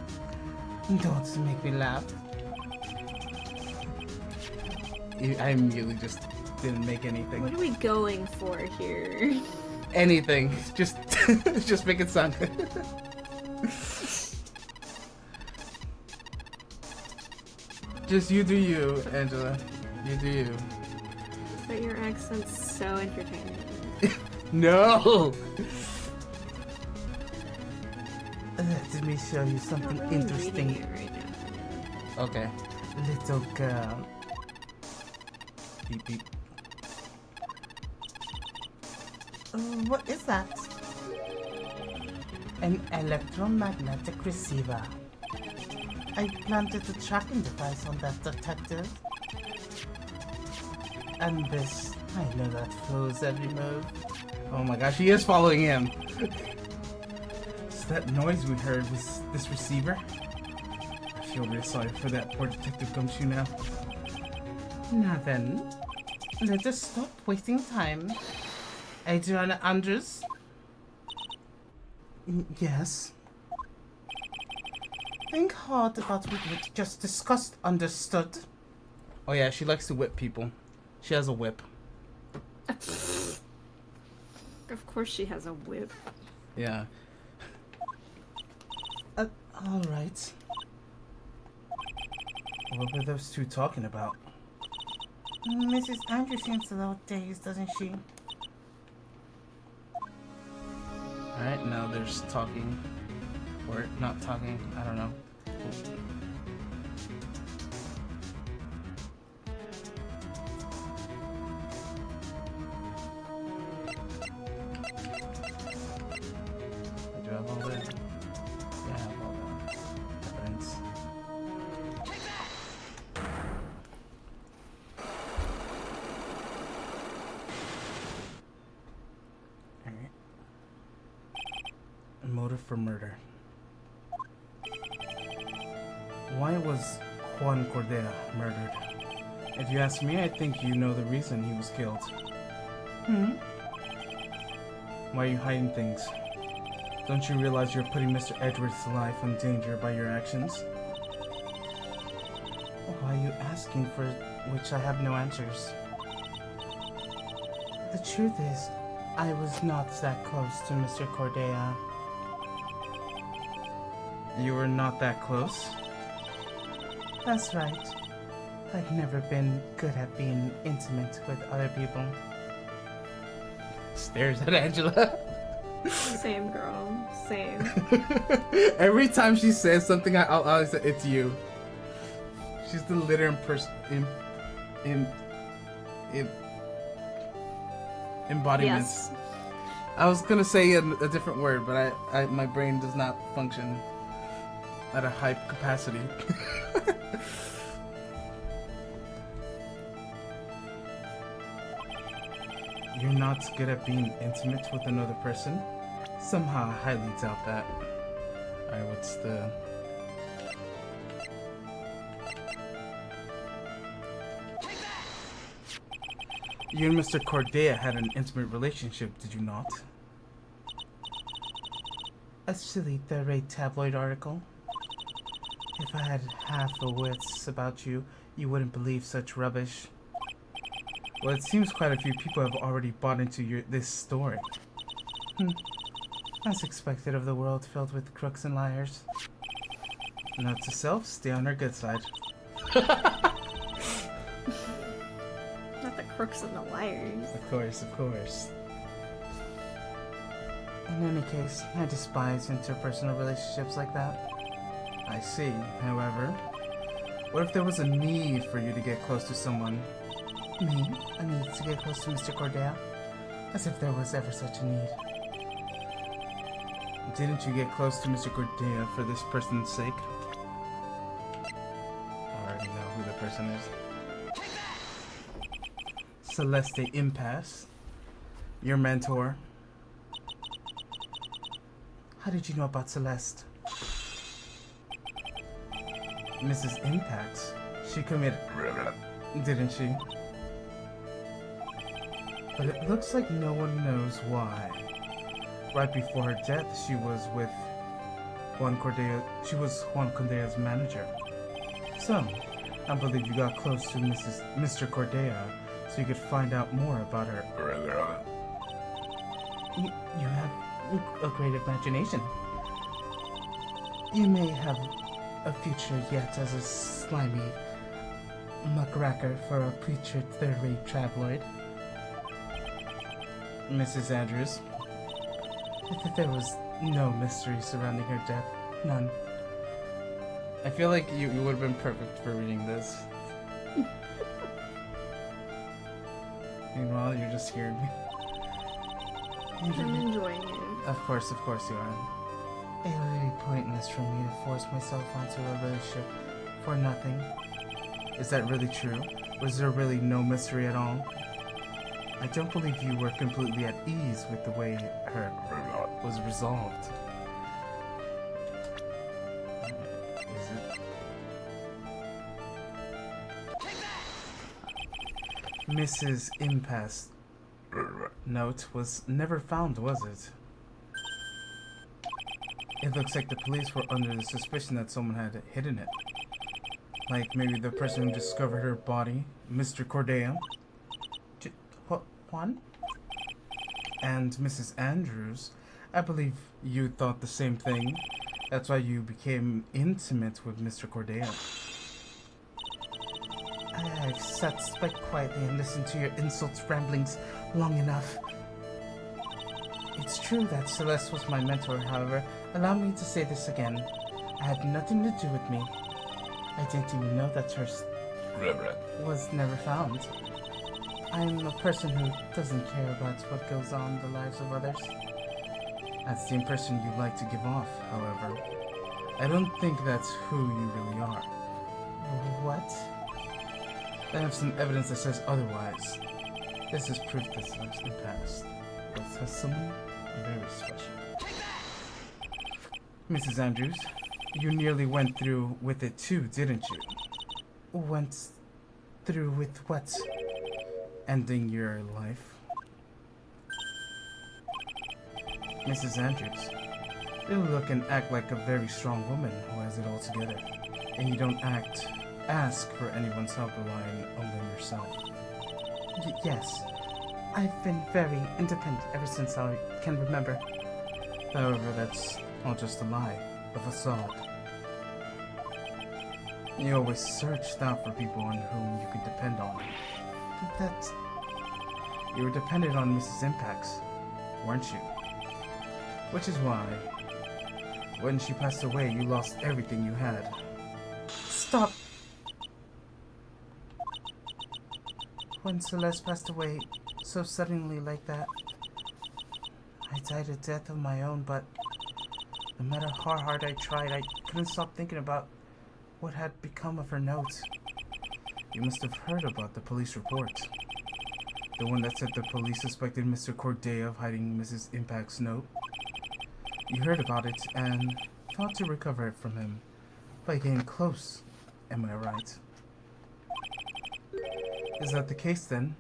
Don't make me laugh. I immediately just didn't make anything. What are we going for here? Anything. Just make it sound good. Just you do you, Angela. You do you. But your accent's so entertaining. No! Let me show you something I'm not really interesting. reading it right now. Okay. Little girl. Beep beep. What is that? An electromagnetic receiver. I planted a tracking device on that detective. And this, I know that flows every move. Oh my gosh, he is following him. So that noise we heard was this receiver? I feel really sorry for that poor Detective Gumshoe now. Now then, let us stop wasting time. Adriana Andrews? Yes? Think hard about what we just discussed, understood? Oh yeah, she likes to whip people. She has a whip. Of course she has a whip. Yeah. Alright. What were those two talking about? Mrs. Andrews seems a little dazed, doesn't she? Alright, now there's talking. Or not talking, I don't know. Do I have all that? Yeah, I have all that evidence. Alright. Motive for murder. Why was Juan Cordera murdered? If you ask me, I think you know the reason he was killed. Why are you hiding things? Don't you realize you're putting Mr. Edward's life in danger by your actions? Why are you asking for which I have no answers? The truth is, I was not that close to Mr. Cordelia. You were not that close? That's right. I've never been good at being intimate with other people. Stares at Angela. Same, girl. Same. Every time she says something, I'll always say, it's you. She's the litter embodiment. Yes. I was gonna say a different word, but my brain does not function at a high capacity. You're not good at being intimate with another person? Somehow I highly doubt that. Alright, what's the... You and Mr. Cordelia had an intimate relationship, did you not? A silly third-rate tabloid article. If I had half a wits about you, you wouldn't believe such rubbish. Well, it seems quite a few people have already bought into this story. As expected of the world filled with crooks and liars. Note to self, stay on our good side. Not the crooks and the liars. Of course, of course. In any case, I despise interpersonal relationships like that. I see, however. What if there was a need for you to get close to someone? Me? A need to get close to Mr. Cordelia? As if there was ever such a need. Didn't you get close to Mr. Cordelia for this person's sake? I already know who the person is. Celeste Impasse, your mentor. How did you know about Celeste? Mrs. Impact. She committed, didn't she? But it looks like no one knows why. Right before her death, she was with Juan Cordelia. She was Juan Cordelia's manager. So, I believe you got close to Mr. Cordelia so you could find out more about her. You have a great imagination. You may have a future yet as a slimy muckraker for a preacher third-rate tabloid. Mrs. Andrews, if there was no mystery surrounding her death, none. I feel like you would have been perfect for reading this. Meanwhile, you're just hearing me. I'm enjoying it. Of course you are. It would be pointless for me to force myself onto a relationship for nothing. Is that really true? Was there really no mystery at all? I don't believe you were completely at ease with the way her was resolved. Is it? Mrs. Impasse note was never found, was it? It looks like the police were under the suspicion that someone had hidden it. Like maybe the person who discovered her body, Mr. Cordelia. Juan? And Mrs. Andrews, I believe you thought the same thing. That's why you became intimate with Mr. Cordelia. I've sat quite quietly and listened to your insults, ramblings long enough. It's true that Celeste was my mentor, however. Allow me to say this again. I had nothing to do with me. I didn't even know that her was never found. I'm a person who doesn't care about what goes on in the lives of others. That's the impression you like to give off, however. I don't think that's who you really are. What? I have some evidence that says otherwise. This is proof that Celeste passed. But has someone very special. Mrs. Andrews, you nearly went through with it too, didn't you? Went through with what? Ending your life? Mrs. Andrews, you look and act like a very strong woman who has it all together, and you don't ask for anyone's help relying only on yourself. Yes, I've been very independent ever since I can remember. However, that's all just a lie, a facade. You always searched out for people on whom you could depend on. That's... You were dependent on Mrs. Impacts, weren't you? Which is why, when she passed away, you lost everything you had. Stop! When Celeste passed away so suddenly like that, I died a death of my own, but no matter how hard I tried, I couldn't stop thinking about what had become of her notes. You must have heard about the police report. The one that said the police suspected Mr. Corday of hiding Mrs. Impact's note. You heard about it and thought to recover it from him by getting close. Am I right? Is that the case then?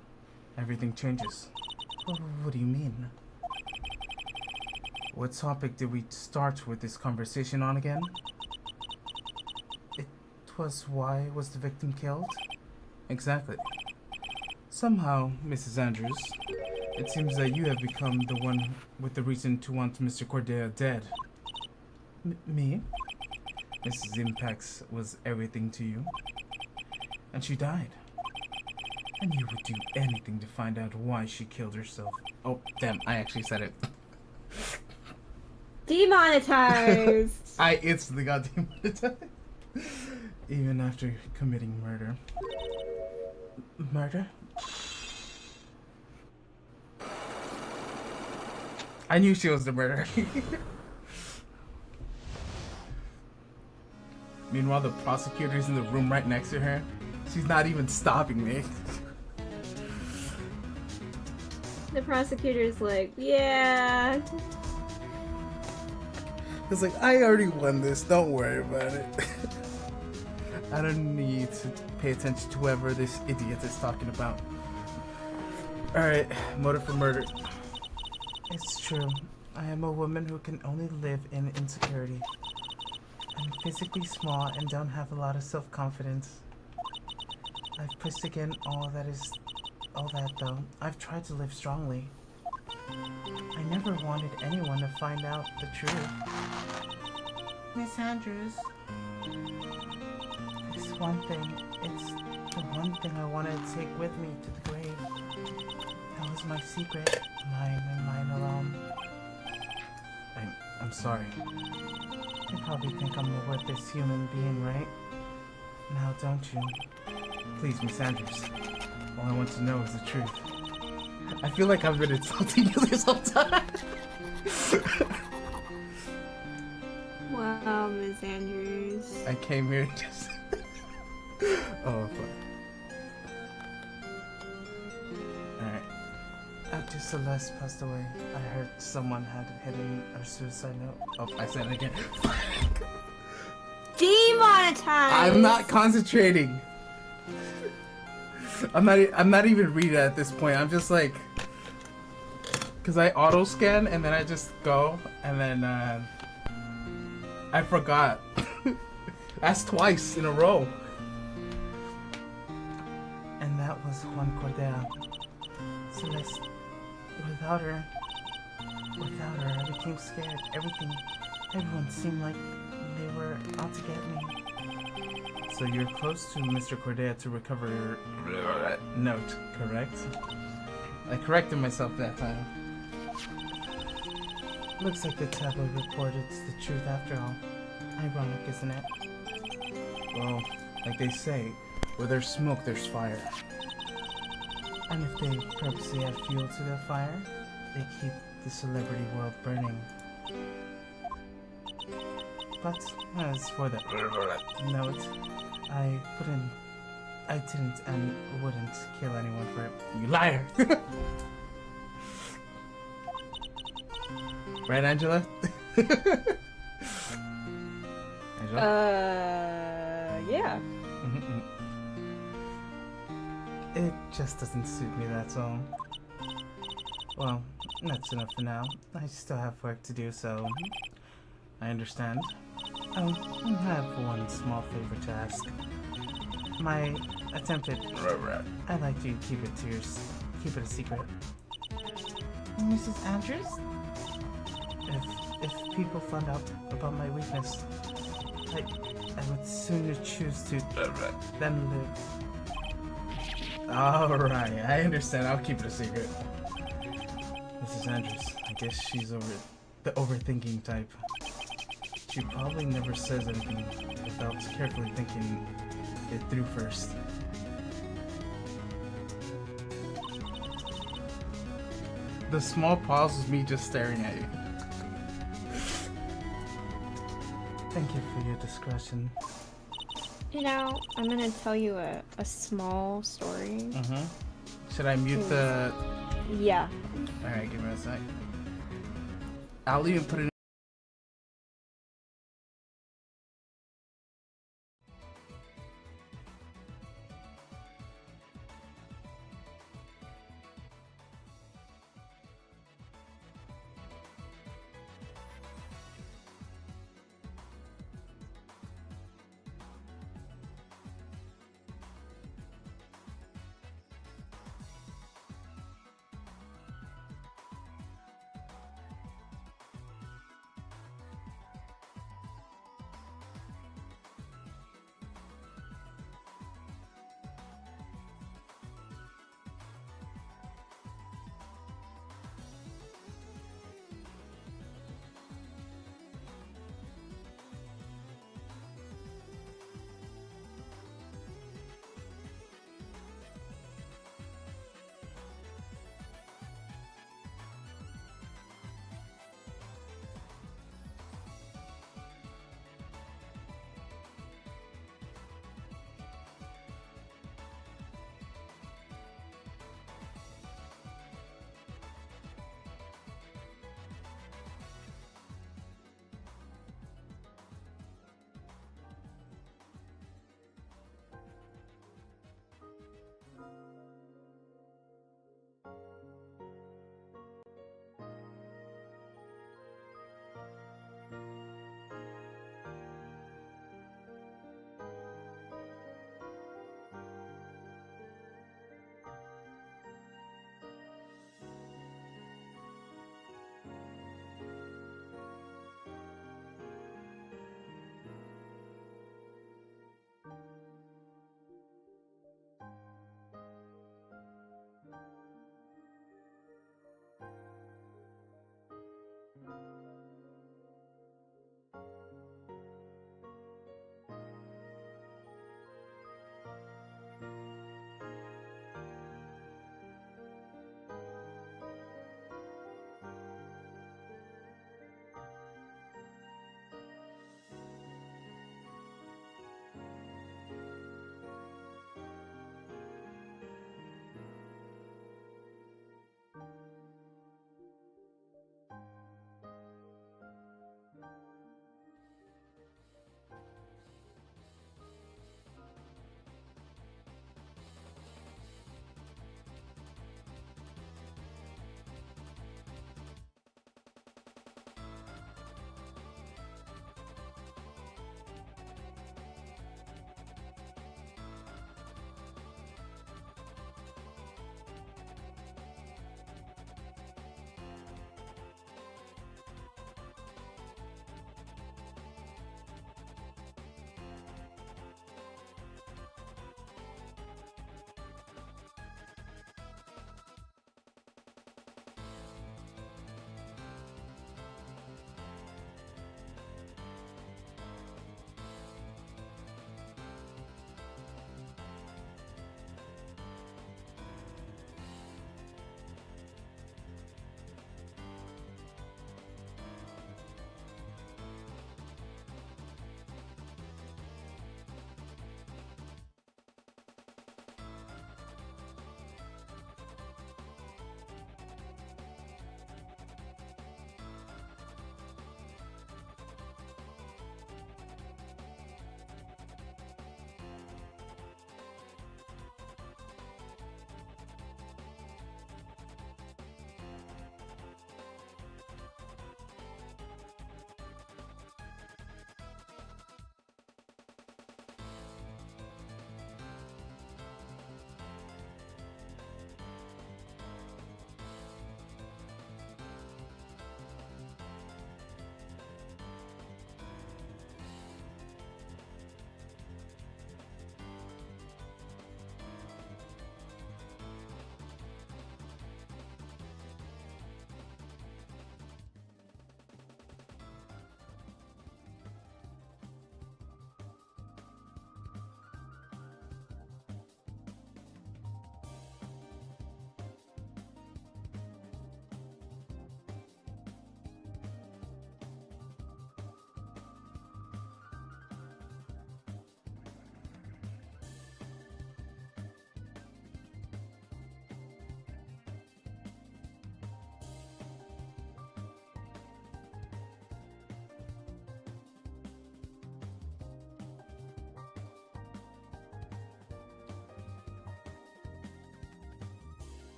Everything changes. What do you mean? What topic did we start with this conversation on again? It was why was the victim killed? Exactly. Somehow, Mrs. Andrews, it seems that you have become the one with the reason to want Mr. Corday dead. Me? Mrs. Impacts was everything to you. And she died. And you would do anything to find out why she killed herself. Oh, damn, I actually said it. Demonetized! I instantly got demonetized. Even after committing murder. Murder? I knew she was the murderer. Meanwhile, the prosecutor's in the room right next to her. She's not even stopping me. The prosecutor's like, yeah. It's like, I already won this, don't worry about it. I don't need to pay attention to whoever this idiot is talking about. Alright, motive for murder. It's true. I am a woman who can only live in insecurity. I'm physically small and don't have a lot of self-confidence. I've pushed against all that though. I've tried to live strongly. I never wanted anyone to find out the truth. Miss Andrews. It's one thing. It's the one thing I wanted to take with me to the grave. That was my secret. Mine and mine alone. I'm sorry. You probably think I'm a worthless human being, right? Now don't you? Please, Miss Andrews. All I want to know is the truth. I feel like I've been insulting you this whole time. Wow, Ms. Andrews. I came here just... Oh, fuck. Alright. After Celeste passed away, I heard someone had hidden a suicide note. Oh, I said it again. Demonetized! I'm not concentrating. I'm not even reading at this point. I'm just like... Because I auto-scan and then I just go and then I forgot. That's twice in a row. And that was Juan Cordea. Celeste, without her, I became scared. Everyone seemed like they were out to get me. So you're close to Mr. Corday to recover your note, correct? I corrected myself that time. Looks like the tabloid reported the truth after all. Ironic, isn't it? Well, like they say, where there's smoke, there's fire. And if they purposely add fuel to their fire, they keep the celebrity world burning. But as for the note, I didn't and wouldn't kill anyone for it. You liar! Right, Angela? Angela? Yeah. It just doesn't suit me, that's all. Well, that's enough for now. I still have work to do, so I understand. I have one small favor to ask. My attempted. I'd like you to keep it a secret. Mrs. Andrews? If people found out about my weakness, I would sooner choose to than live. Alright, I understand. I'll keep it a secret. Mrs. Andrews, I guess she's the overthinking type. She probably never says anything without carefully thinking it through first. The small pause was me just staring at you. Thank you for your discretion. You know, I'm gonna tell you a small story. Should I mute the... Yeah. Alright, give me a sec. I'll even put it in.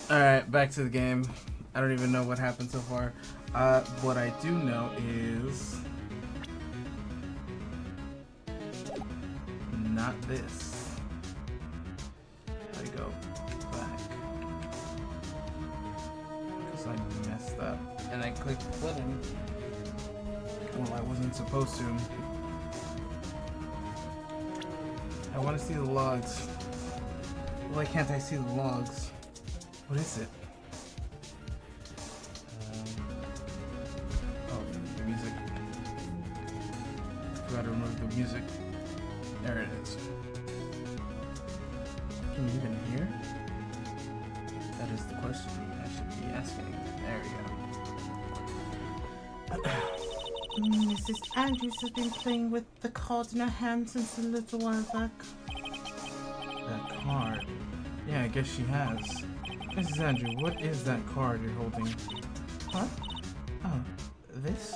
Alright, back to the game. I don't even know what happened so far. What I do know is... not this. I go back. Because I messed up. And I clicked button. Well, I wasn't supposed to. I want to see the logs. Why can't I see the logs? What is it? Oh, the music. I forgot to remove the music. There it is. Can you even hear? That is the question I should be asking. There we go. Mrs. Andrews has been playing with the card in her hand since a little while back. That card. Yeah, I guess she has. Mrs. Andrew, what is that card you're holding? What? Oh, this?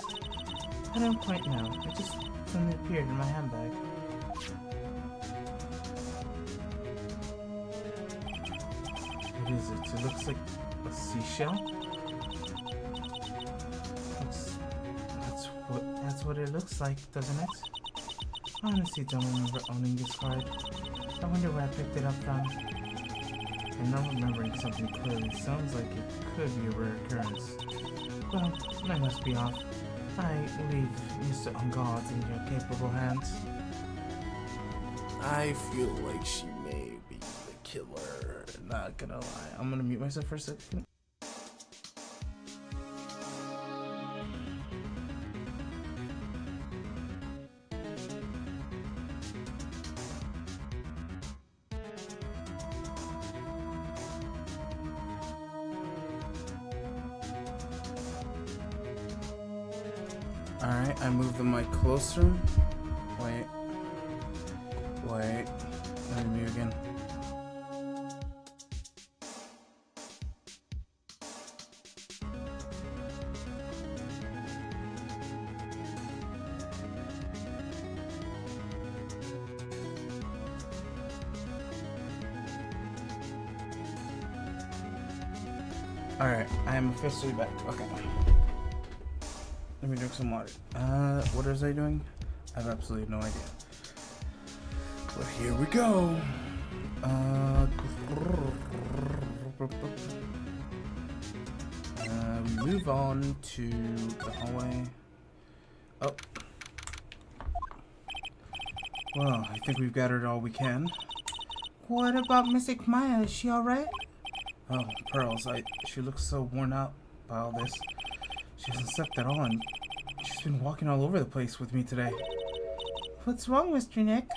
I don't quite know. It just suddenly appeared in my handbag. What is it? It looks like a seashell? That's what it looks like, doesn't it? I honestly don't remember owning this card. I wonder where I picked it up from. I'm not remembering something clearly. Sounds like it could be a rare occurrence. Well, I must be off. I leave Mr. Ungard in your capable hands. I feel like she may be the killer. Not gonna lie. I'm gonna mute myself for a second. Alright, I moved the mic closer. Wait. Let me mute again. Alright, I am officially back. Okay. Let me drink some water. What was I doing? I have absolutely no idea. But here we go. We move on to the hallway. Oh. Well, I think we've gathered all we can. What about Miss Maya? Is she alright? Oh, Pearls, she looks so worn out by all this. She hasn't slept at all, and she's been walking all over the place with me today. What's wrong, Mr. Nick?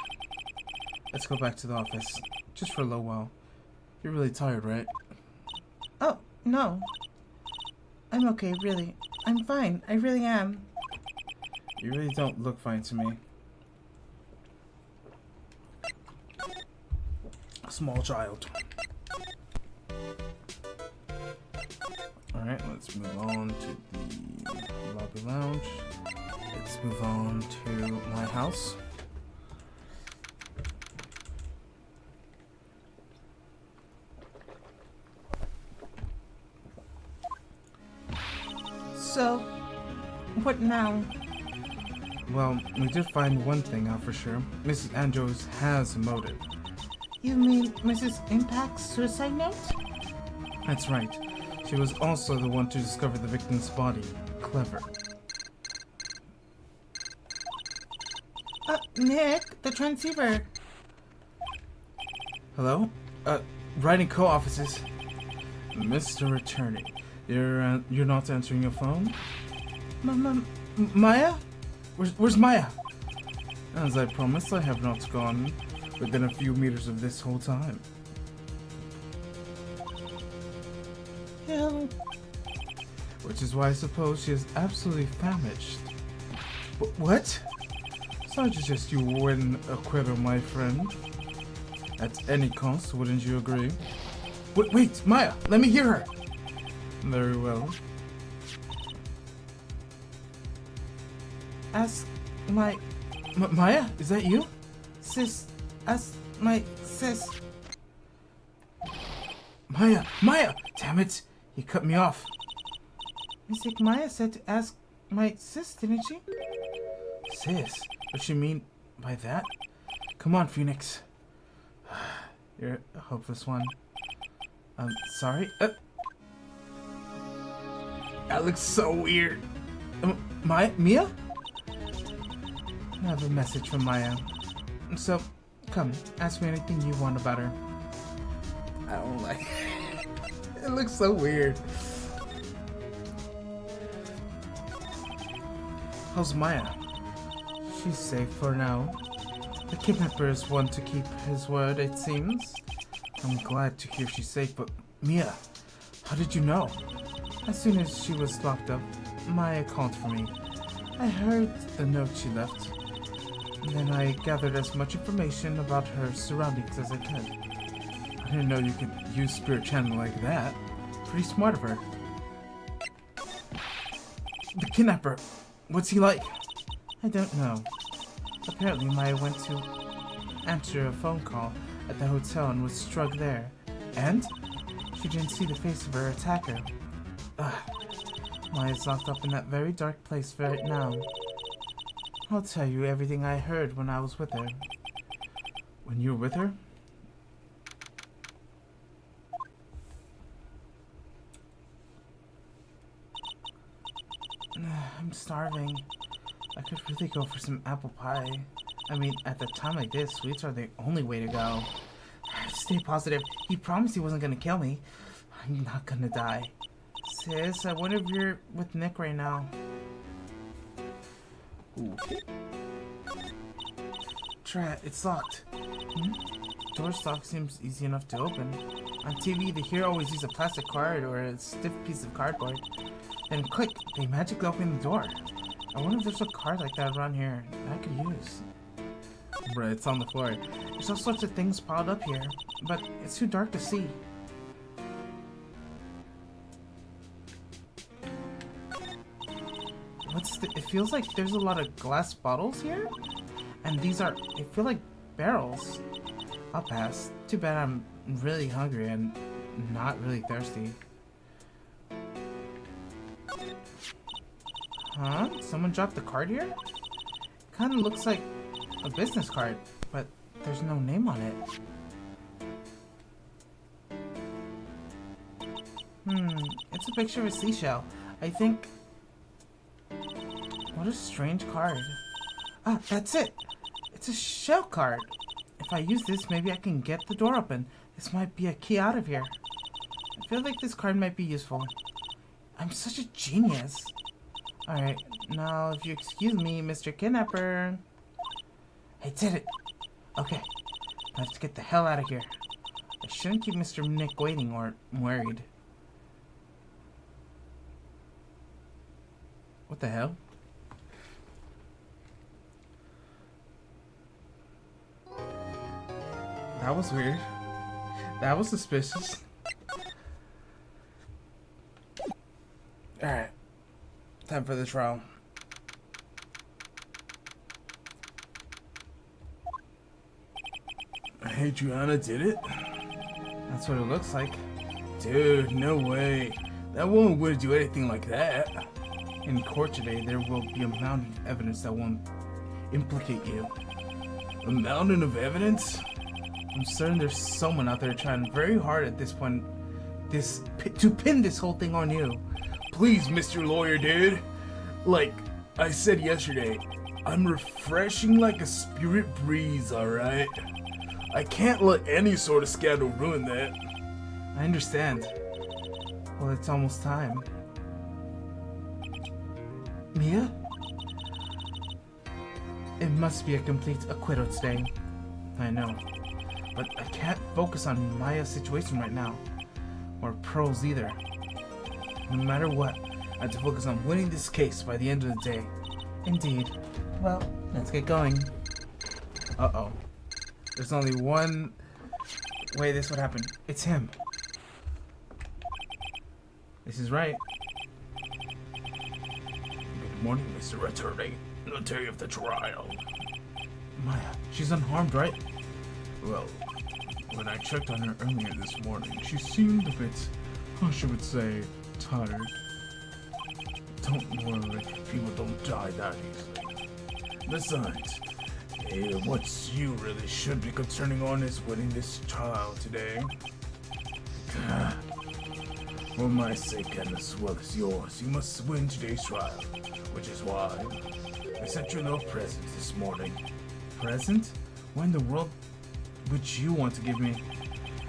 Let's go back to the office, just for a little while. You're really tired, right? Oh, no. I'm okay, really. I'm fine. I really am. You really don't look fine to me. A small child. Alright, let's move on to the lobby lounge. Let's move on to my house. So, what now? Well, we did find one thing out for sure. Mrs. Andrews has a motive. You mean Mrs. Impact's suicide note? That's right. She was also the one to discover the victim's body. Clever. Nick, the transceiver. Hello? Writing co-offices. Mr. Attorney, you're not answering your phone? Maya? Where's Maya? As I promised, I have not gone within a few meters of this whole time. Help. Which is why I suppose she is absolutely famished. What? So I suggest you win a quitter, my friend. At any cost, wouldn't you agree? Wait, Maya, let me hear her. Very well. Ask my... Maya, is that you? Sis. Ask my sis. Maya! Maya! Damn it! He cut me off. Mystic Maya said to ask my sis, didn't she? Sis? What she mean by that? Come on, Phoenix. You're a hopeless one. Sorry? That looks so weird. Mia? I have a message from Maya. So, come, ask me anything you want about her. I don't like it. It looks so weird. How's Maya? She's safe for now. The kidnapper is one to keep his word, it seems. I'm glad to hear she's safe, but Mia, how did you know? As soon as she was locked up, Maya called for me. I heard the note she left. And then I gathered as much information about her surroundings as I could. I didn't know you could use spirit channel like that. Pretty smart of her. The kidnapper, what's he like? I don't know. Apparently Maya went to answer a phone call at the hotel and was struck there. And? She didn't see the face of her attacker. Maya's locked up in that very dark place right now. I'll tell you everything I heard when I was with her. When you were with her? I'm starving. I could really go for some apple pie. I mean, at the time like this, sweets are the only way to go. Stay positive. He promised he wasn't gonna kill me. I'm not gonna die. Sis, I wonder if you're with Nick right now. Okay. Try it. It's locked. Door's lock seems easy enough to open. On TV, the hero always use a plastic card or a stiff piece of cardboard. Then click, they magically open the door. I wonder if there's a card like that around here that I could use. Bruh, it's on the floor. There's all sorts of things piled up here, but it's too dark to see. It feels like there's a lot of glass bottles here? And these are, they feel like barrels. I'll pass. Too bad I'm really hungry and not really thirsty. Huh? Someone dropped the card here? Kinda looks like a business card, but there's no name on it. It's a picture of a seashell. I think... What a strange card. Ah, that's it! It's a shell card. If I use this, maybe I can get the door open. This might be a key out of here. I feel like this card might be useful. I'm such a genius. Alright, now if you excuse me, Mr. Kidnapper. I did it! Okay, I have to get the hell out of here. I shouldn't keep Mr. Nick waiting or I'm worried. What the hell? That was weird. That was suspicious. Alright. Time for the trial. Adriana did it? That's what it looks like. Dude, no way. That woman wouldn't do anything like that. In court today, there will be a mountain of evidence that won't implicate you. A mountain of evidence? I'm certain there's someone out there trying very hard at this point to pin this whole thing on you. Please, Mr. Lawyer, dude. Like I said yesterday, I'm refreshing like a spirit breeze, alright? I can't let any sort of scandal ruin that. I understand. Well, it's almost time. Mia? It must be a complete acquittal today. I know. But I can't focus on Maya's situation right now. Or Pearl's either. No matter what, I have to focus on winning this case by the end of the day. Indeed. Well, let's get going. Uh-oh. There's only one way this would happen. It's him. This is Wright. Good morning, Mr. Attorney. The day of the trial. Maya, she's unharmed, right? Well, When I checked on her earlier this morning, she seemed a bit, how should I say, tired. Don't worry, people don't die that easily. Besides, what you really should be concerning on is winning this trial today. For my sake and as well as yours, you must win today's trial, which is why I sent you a little present this morning. Present? Why in the world would you want to give me?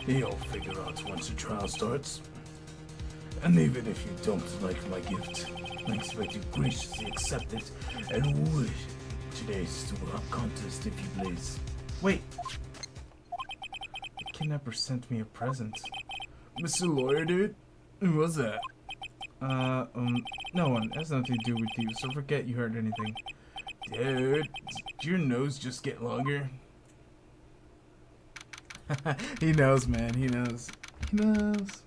You'll figure out once the trial starts. And even if you don't like my gift, I expect you graciously accept it and win today's contest if you please. Wait. The kidnapper sent me a present. Mr. Lawyer, dude? Who was that? No one. It has nothing to do with you, so forget you heard anything. Dude, did your nose just get longer? He knows, man. He knows. He knows.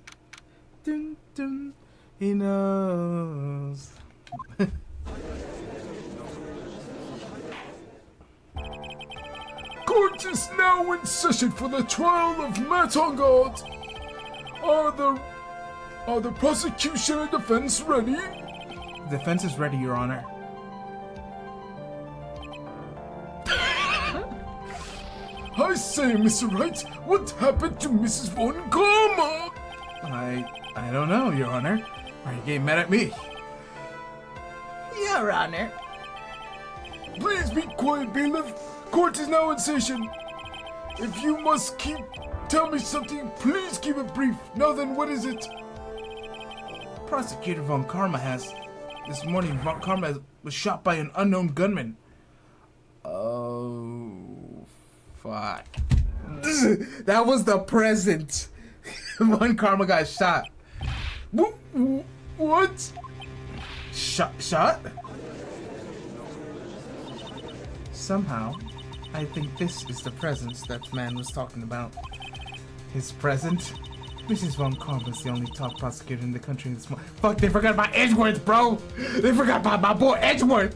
Dun, dun. He knows. Court is now in session for the trial of Matt on God. Are the prosecution and defense ready? Defense is ready, Your Honor. I say, Mr. Wright, what happened to Mrs. Von Karma? I don't know, Your Honor. Why are you getting mad at me? Your Honor. Please be quiet, bailiff. Court is now in session. If you must tell me something, please keep it brief. Now then, what is it? Prosecutor Von Karma this morning, Von Karma was shot by an unknown gunman. Oh, fuck. That was the present. Von Karma got shot. What? Shot? Somehow, I think this is the presence that man was talking about. His present? Mrs. Von Karma is the only top prosecutor in the country this morning. Fuck, they forgot about Edgeworth, bro! They forgot about my boy Edgeworth!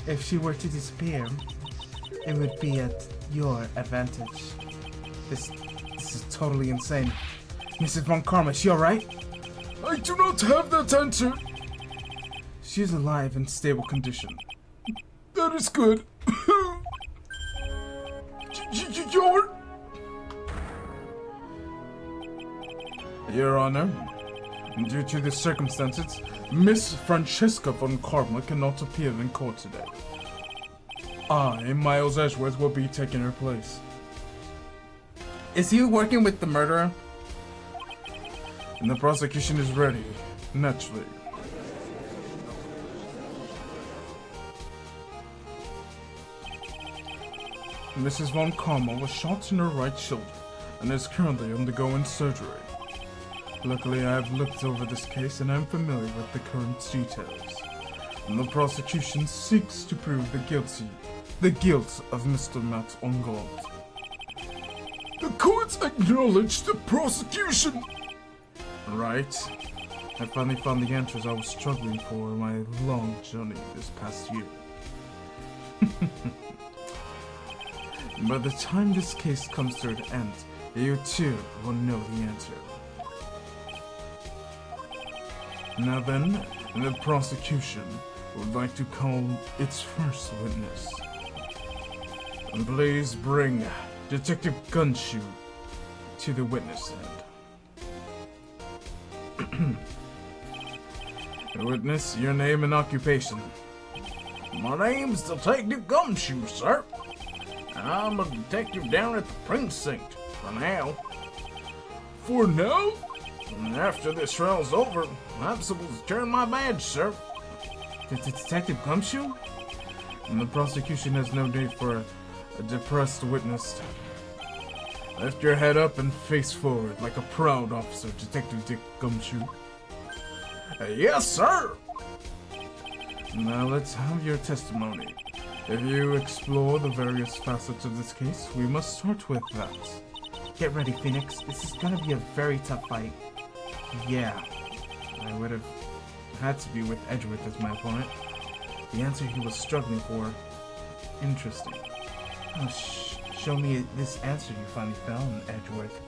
If she were to disappear, it would be at your advantage. This is totally insane. Mrs. Von Karma, is she alright? I do not have that answer. She's alive in stable condition. That is good. Your Honor, due to the circumstances, Miss Francesca Von Karma cannot appear in court today. I, Miles Edgeworth, will be taking her place. Is he working with the murderer? And the prosecution is ready, naturally. Mrs. Von Karma was shot in her right shoulder and is currently undergoing surgery. Luckily, I have looked over this case and I'm familiar with the current details. And the prosecution seeks to prove the guilt of Mr. Matt Ongold. The courts acknowledge the prosecution! Right. I finally found the answers I was struggling for in my long journey this past year. By the time this case comes to an end, you too will know the answer. Now then, the prosecution would like to call its first witness. And please bring Detective Gunshoe to the witness stand. Witness, your name and occupation. My name's Detective Gumshoe, sir. I'm a detective down at the precinct, for now. For now? And after this trial's over, I'm supposed to turn my badge, sir. Detective Gumshoe? And the prosecution has no need for a depressed witness. Lift your head up and face forward like a proud officer, Detective Dick Gumshoe. Yes, sir! Now let's have your testimony. If you explore the various facets of this case, we must start with that. Get ready, Phoenix. This is gonna be a very tough fight. Yeah, I would have had to be with Edgeworth as my opponent. The answer he was struggling for. Interesting. Oh, show me this answer you finally found, Edgeworth.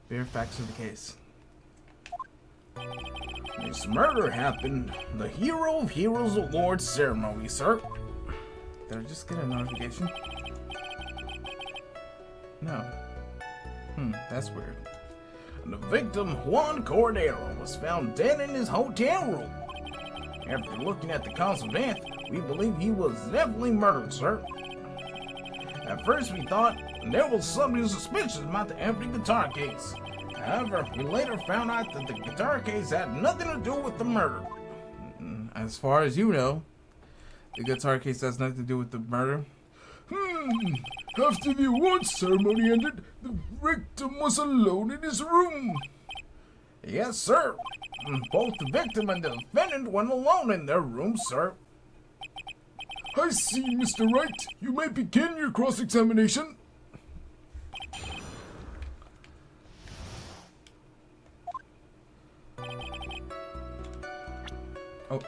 Bare facts of the case. This murder happened the Hero of Heroes Award ceremony, sir. Did I just get a notification? No. That's weird. The victim, Juan Cordero, was found dead in his hotel room. After looking at the cause of death, we believe he was definitely murdered, sir. At first we thought there was something suspicious about the empty guitar case. However, we later found out that the guitar case had nothing to do with the murder. As far as you know, the guitar case has nothing to do with the murder. After the awards ceremony ended, the victim was alone in his room. Yes, sir. Both the victim and the defendant went alone in their room, sir. I see, Mr. Wright. You may begin your cross-examination. Oh.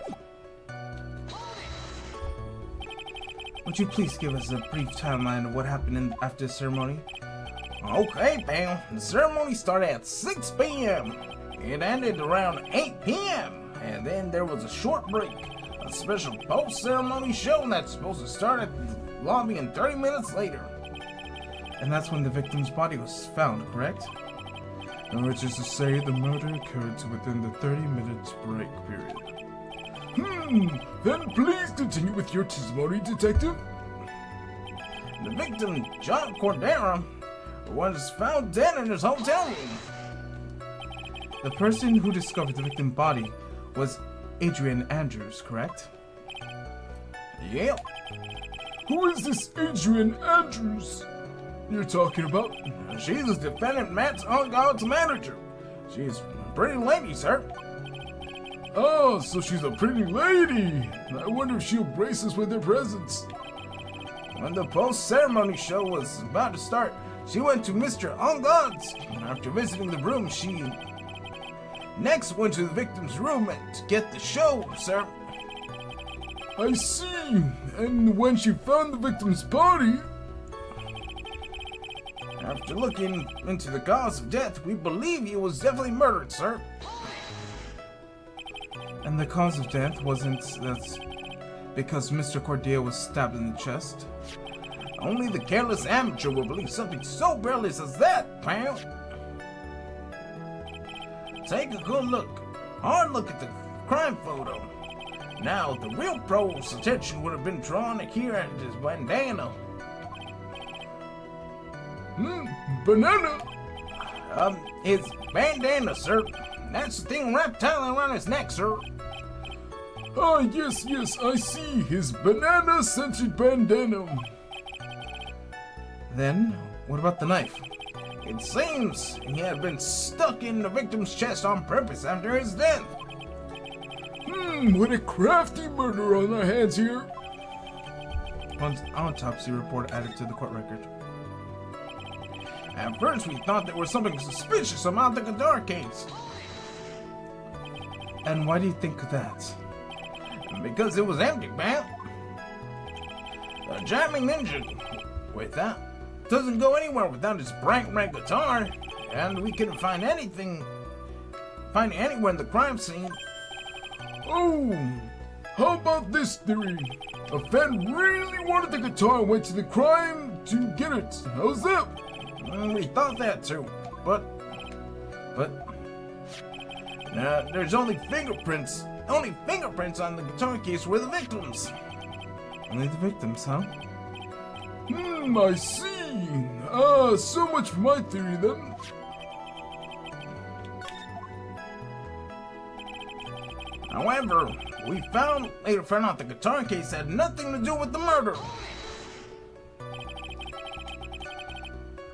Would you please give us a brief timeline of what happened after the ceremony? Okay, pal. The ceremony started at 6 p.m. It ended around 8 p.m. And then there was a short break. A special post-ceremony show that's supposed to start at the lobby in 30 minutes later. And that's when the victim's body was found, correct? Which is to say, the murder occurred within the 30 minutes break period. Then please continue with your testimony, detective. The victim, John Cordero, was found dead in his hotel room. The person who discovered the victim's body was Adrian Andrews, correct? Yep. Who is this Adrian Andrews you're talking about? She's the defendant Matt's on-guard's manager. She's a pretty lady, sir. Oh, so she's a pretty lady. I wonder if she'll brace us with her presence. When the post-ceremony show was about to start, she went to Mr. On-Guard's. After visiting the room, she next went to the victim's room to get the show, sir. I see. And when she found the victim's body... After looking into the cause of death, we believe he was definitely murdered, sir. And the cause of death that's because Mr. Cordia was stabbed in the chest? Only the careless amateur will believe something so perilous as that, pal. Take a good look, hard look at the crime photo. Now, the real pro's attention would have been drawn here at his bandana. Banana? His bandana, sir. That's the thing wrapped tightly around his neck, sir. Ah, yes, I see. His banana-scented bandana. Then, what about the knife? It seems he had been stuck in the victim's chest on purpose after his death. What a crafty murder on our hands here. Autopsy report added to the court record. At first, we thought there was something suspicious about the guitar case. And why do you think that? Because it was empty, man. A jamming ninja doesn't go anywhere without his bright red guitar, and we couldn't find anything anywhere in the crime scene. Oh, how about this theory? A fan really wanted the guitar and went to the crime to get it. How's that? We thought that too, but there's only fingerprints on the guitar case were the victims. Only the victims, huh? I see. So much for my theory then. However, we later found out the guitar case had nothing to do with the murder.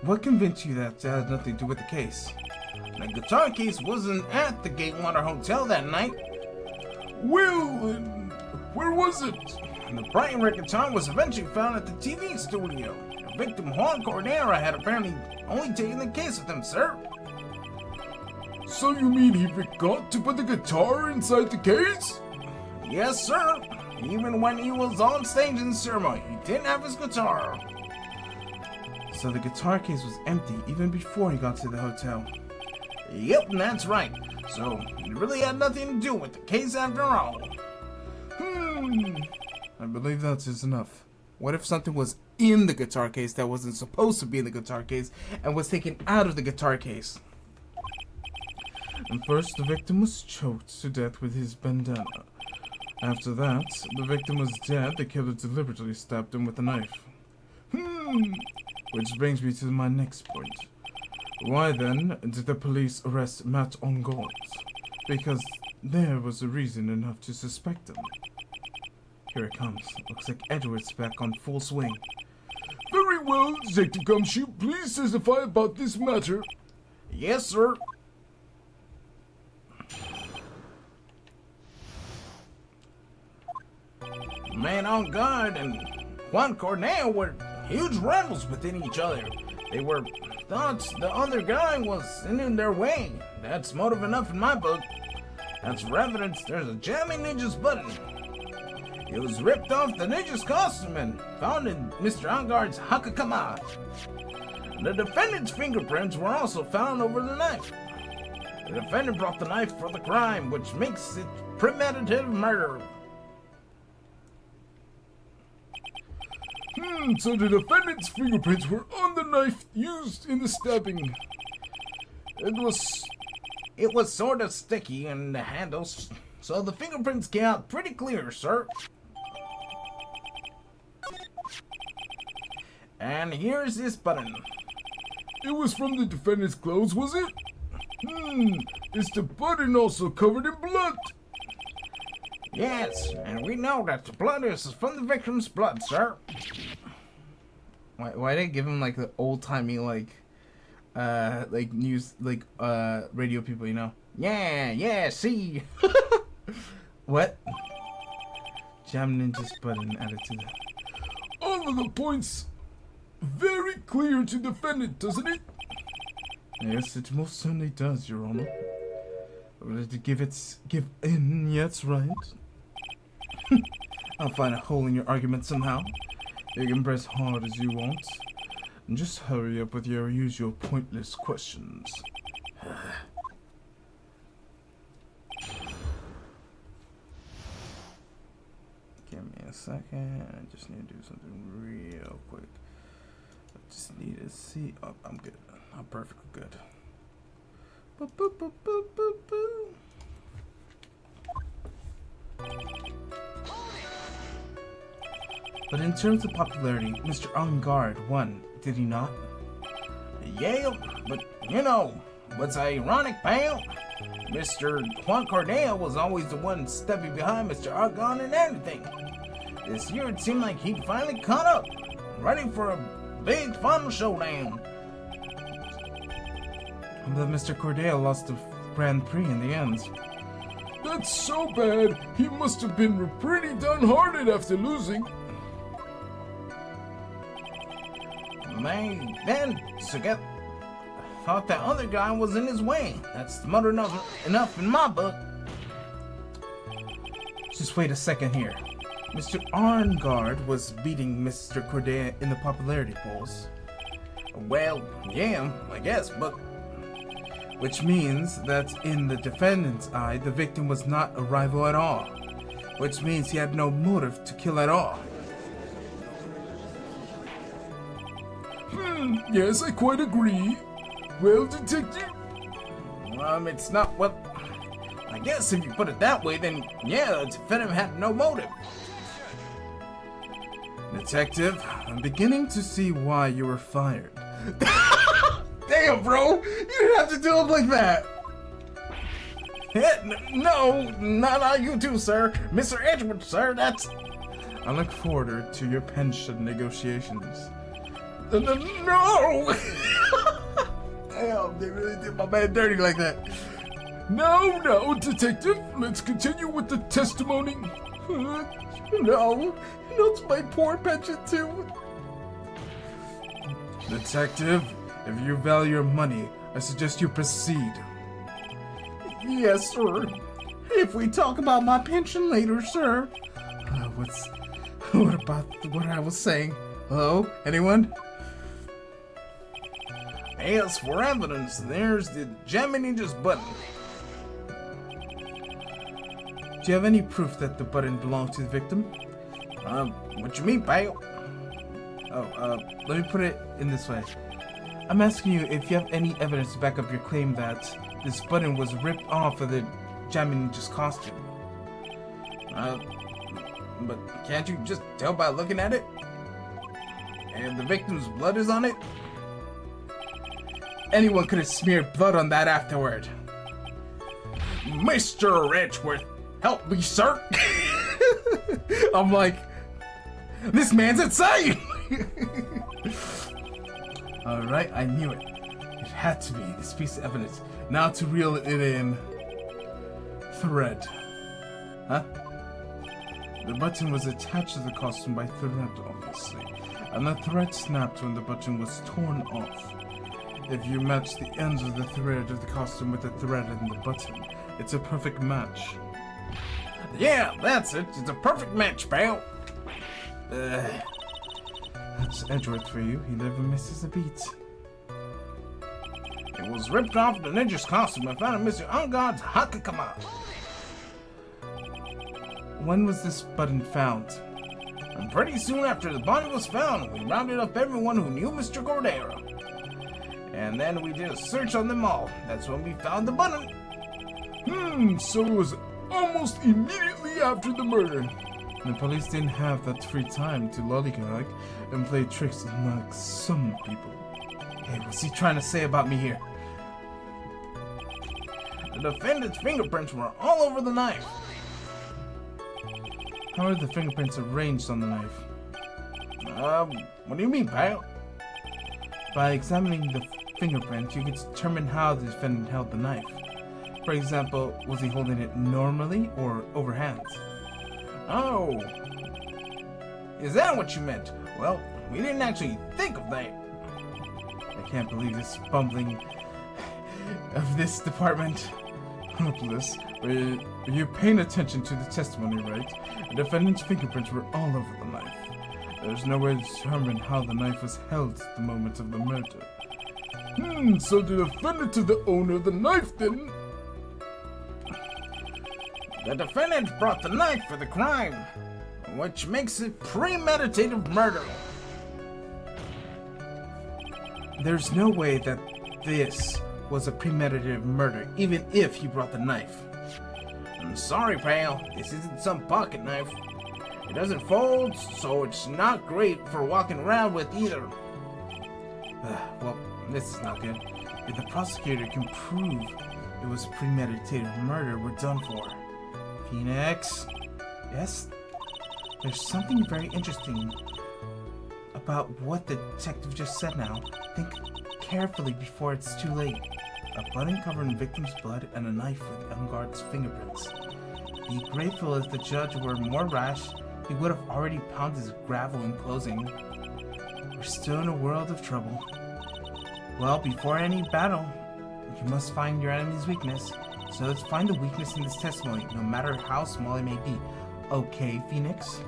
What convinced you that it had nothing to do with the case? The guitar case wasn't at the Gatewater Hotel that night. Well, where was it? The bright red guitar was eventually found at the TV studio. The victim, Juan Cordero, had apparently only taken the case with him, sir. So you mean he forgot to put the guitar inside the case? Yes, sir. Even when he was on stage in the ceremony, he didn't have his guitar. So the guitar case was empty even before he got to the hotel. Yep, that's right. So, it really had nothing to do with the case after all. I believe that is enough. What if something was in the guitar case that wasn't supposed to be in the guitar case and was taken out of the guitar case? And first, the victim was choked to death with his bandana. After that, the victim was dead. The killer deliberately stabbed him with a knife. Which brings me to my next point. Why then did the police arrest Matt on guard? Because there was a reason enough to suspect him. Here it comes. Looks like Edward's back on full swing. Very well, Detective Gumshoe, please testify about this matter. Yes, sir. Man on guard and Juan Cornell were huge rivals within each other. They were thought the other guy was in their way. That's motive enough in my book. That's for evidence there's a Jammy Ninja's button. It was ripped off the ninja's costume and found in Mr. Onguard's Hakakama. The defendant's fingerprints were also found over the knife. The defendant brought the knife for the crime, which makes it premeditated murder. So the defendant's fingerprints were on the knife used in the stabbing. It was sort of sticky in the handles, so the fingerprints came out pretty clear, sir. And here's this button. It was from the defendant's clothes, was it? Is the button also covered in blood? Yes, and we know that the blood is from the victim's blood, sir. Why did I give him like the old timey like news radio people, you know? Yeah, see. What? Jam Ninja's button added to that. All of the points very clear to defendant, doesn't it? Yes, it most certainly does, Your Honor. Ready to give in, yes, right? I'll find a hole in your argument somehow. You can press hard as you want. And just hurry up with your usual pointless questions. Give me a second. I just need to do something real quick. I just need to see. Oh, I'm good. I'm perfectly good. Boop, boop, boop, boop, boop, boop. But in terms of popularity, Mr. Onguard won, did he not? Yeah, but you know, what's ironic, pal? Mr. Juan Cornell was always the one stepping behind Mr. Argon and everything. This year it seemed like he'd finally caught up, ready for a big final showdown. But Mr. Cornell lost the Grand Prix in the end. That's so bad. He must have been pretty downhearted after losing. They then thought that other guy was in his way. That's smart enough in my book. Just wait a second here. Mr. Arngard was beating Mr. Corday in the popularity polls. Well, yeah, I guess, but... Which means that in the defendant's eye, the victim was not a rival at all. Which means he had no motive to kill at all. Yes, I quite agree. Well, Detective? It's not, well... I guess if you put it that way, then yeah, the defendant had no motive. Detective, I'm beginning to see why you were fired. Damn, bro! You didn't have to do it like that! No, not on you too, sir. Mr. Edward, sir, that's... I look forward to your pension negotiations. No! Damn, they really did my man dirty like that. No, Detective. Let's continue with the testimony. No, not my poor pension too. Detective, if you value your money, I suggest you proceed. Yes, sir. If we talk about my pension later, sir. What about what I was saying? Hello? Anyone? As for evidence, there's the Gemmy Ninja's button. Do you have any proof that the button belonged to the victim? What you mean, pal? Let me put it in this way. I'm asking you if you have any evidence to back up your claim that this button was ripped off of the Gemmy Ninja's costume. But can't you just tell by looking at it? And the victim's blood is on it? Anyone could have smeared blood on that afterward. Mr. Edgeworth, help me, sir! I'm like, this man's insane! Alright, I knew it. It had to be this piece of evidence. Now to reel it in. Thread. Huh? The button was attached to the costume by thread, obviously. And the thread snapped when the button was torn off. If you match the ends of the thread of the costume with the thread and the button, it's a perfect match. Yeah, that's it. It's a perfect match, pal. That's Edgeworth for you. He never misses a beat. It was ripped off the ninja's costume and found in Mr. Ungod's Hakakama. When was this button found? And pretty soon after the body was found, we rounded up everyone who knew Mr. Cordero. And then we did a search on them all. That's when we found the button. So it was almost immediately after the murder. The police didn't have that free time to lollygag and play tricks like some people. Hey, what's he trying to say about me here? The defendant's fingerprints were all over the knife. How are the fingerprints arranged on the knife? What do you mean, pal? By examining the fingerprint, you can determine how the defendant held the knife. For example, was he holding it normally or overhand? Oh, is that what you meant? Well, we didn't actually think of that. I can't believe this bumbling of this department. Hopeless. You're paying attention to the testimony, right? The defendant's fingerprints were all over the knife. There's no way to determine how the knife was held at the moment of the murder. So the defendant is the owner of the knife, then? The defendant brought the knife for the crime, which makes it premeditated murder. There's no way that this was a premeditated murder, even if he brought the knife. I'm sorry, pal. This isn't some pocket knife. It doesn't fold, so it's not great for walking around with either. Well, this is not good. If the prosecutor can prove it was premeditated murder, we're done for. Phoenix? Yes? There's something very interesting about what the detective just said now. Think carefully before it's too late. A button covered in victim's blood and a knife with Elmgard's fingerprints. Be grateful if the judge were more rash, he would have already pounded his gravel in closing. We're still in a world of trouble. Well, before any battle, you must find your enemy's weakness. So let's find the weakness in this testimony, no matter how small it may be. Okay, Phoenix?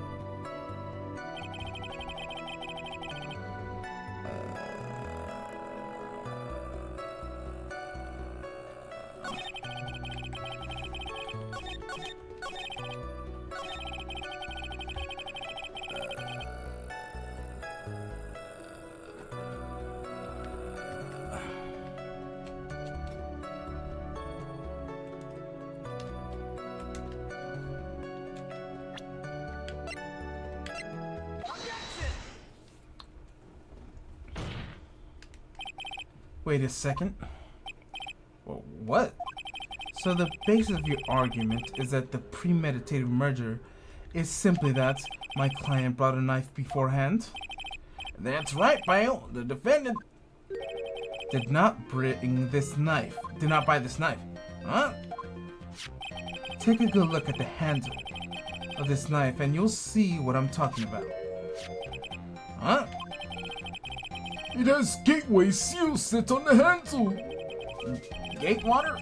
Wait a second. Well, what? So the basis of your argument is that the premeditated murder is simply that my client brought a knife beforehand? That's right, pal. The defendant Did not bring this knife. Did not buy this knife. Huh? Take a good look at the handle of this knife and you'll see what I'm talking about. Huh? It has Gateway seal set on the handle. Gatewater?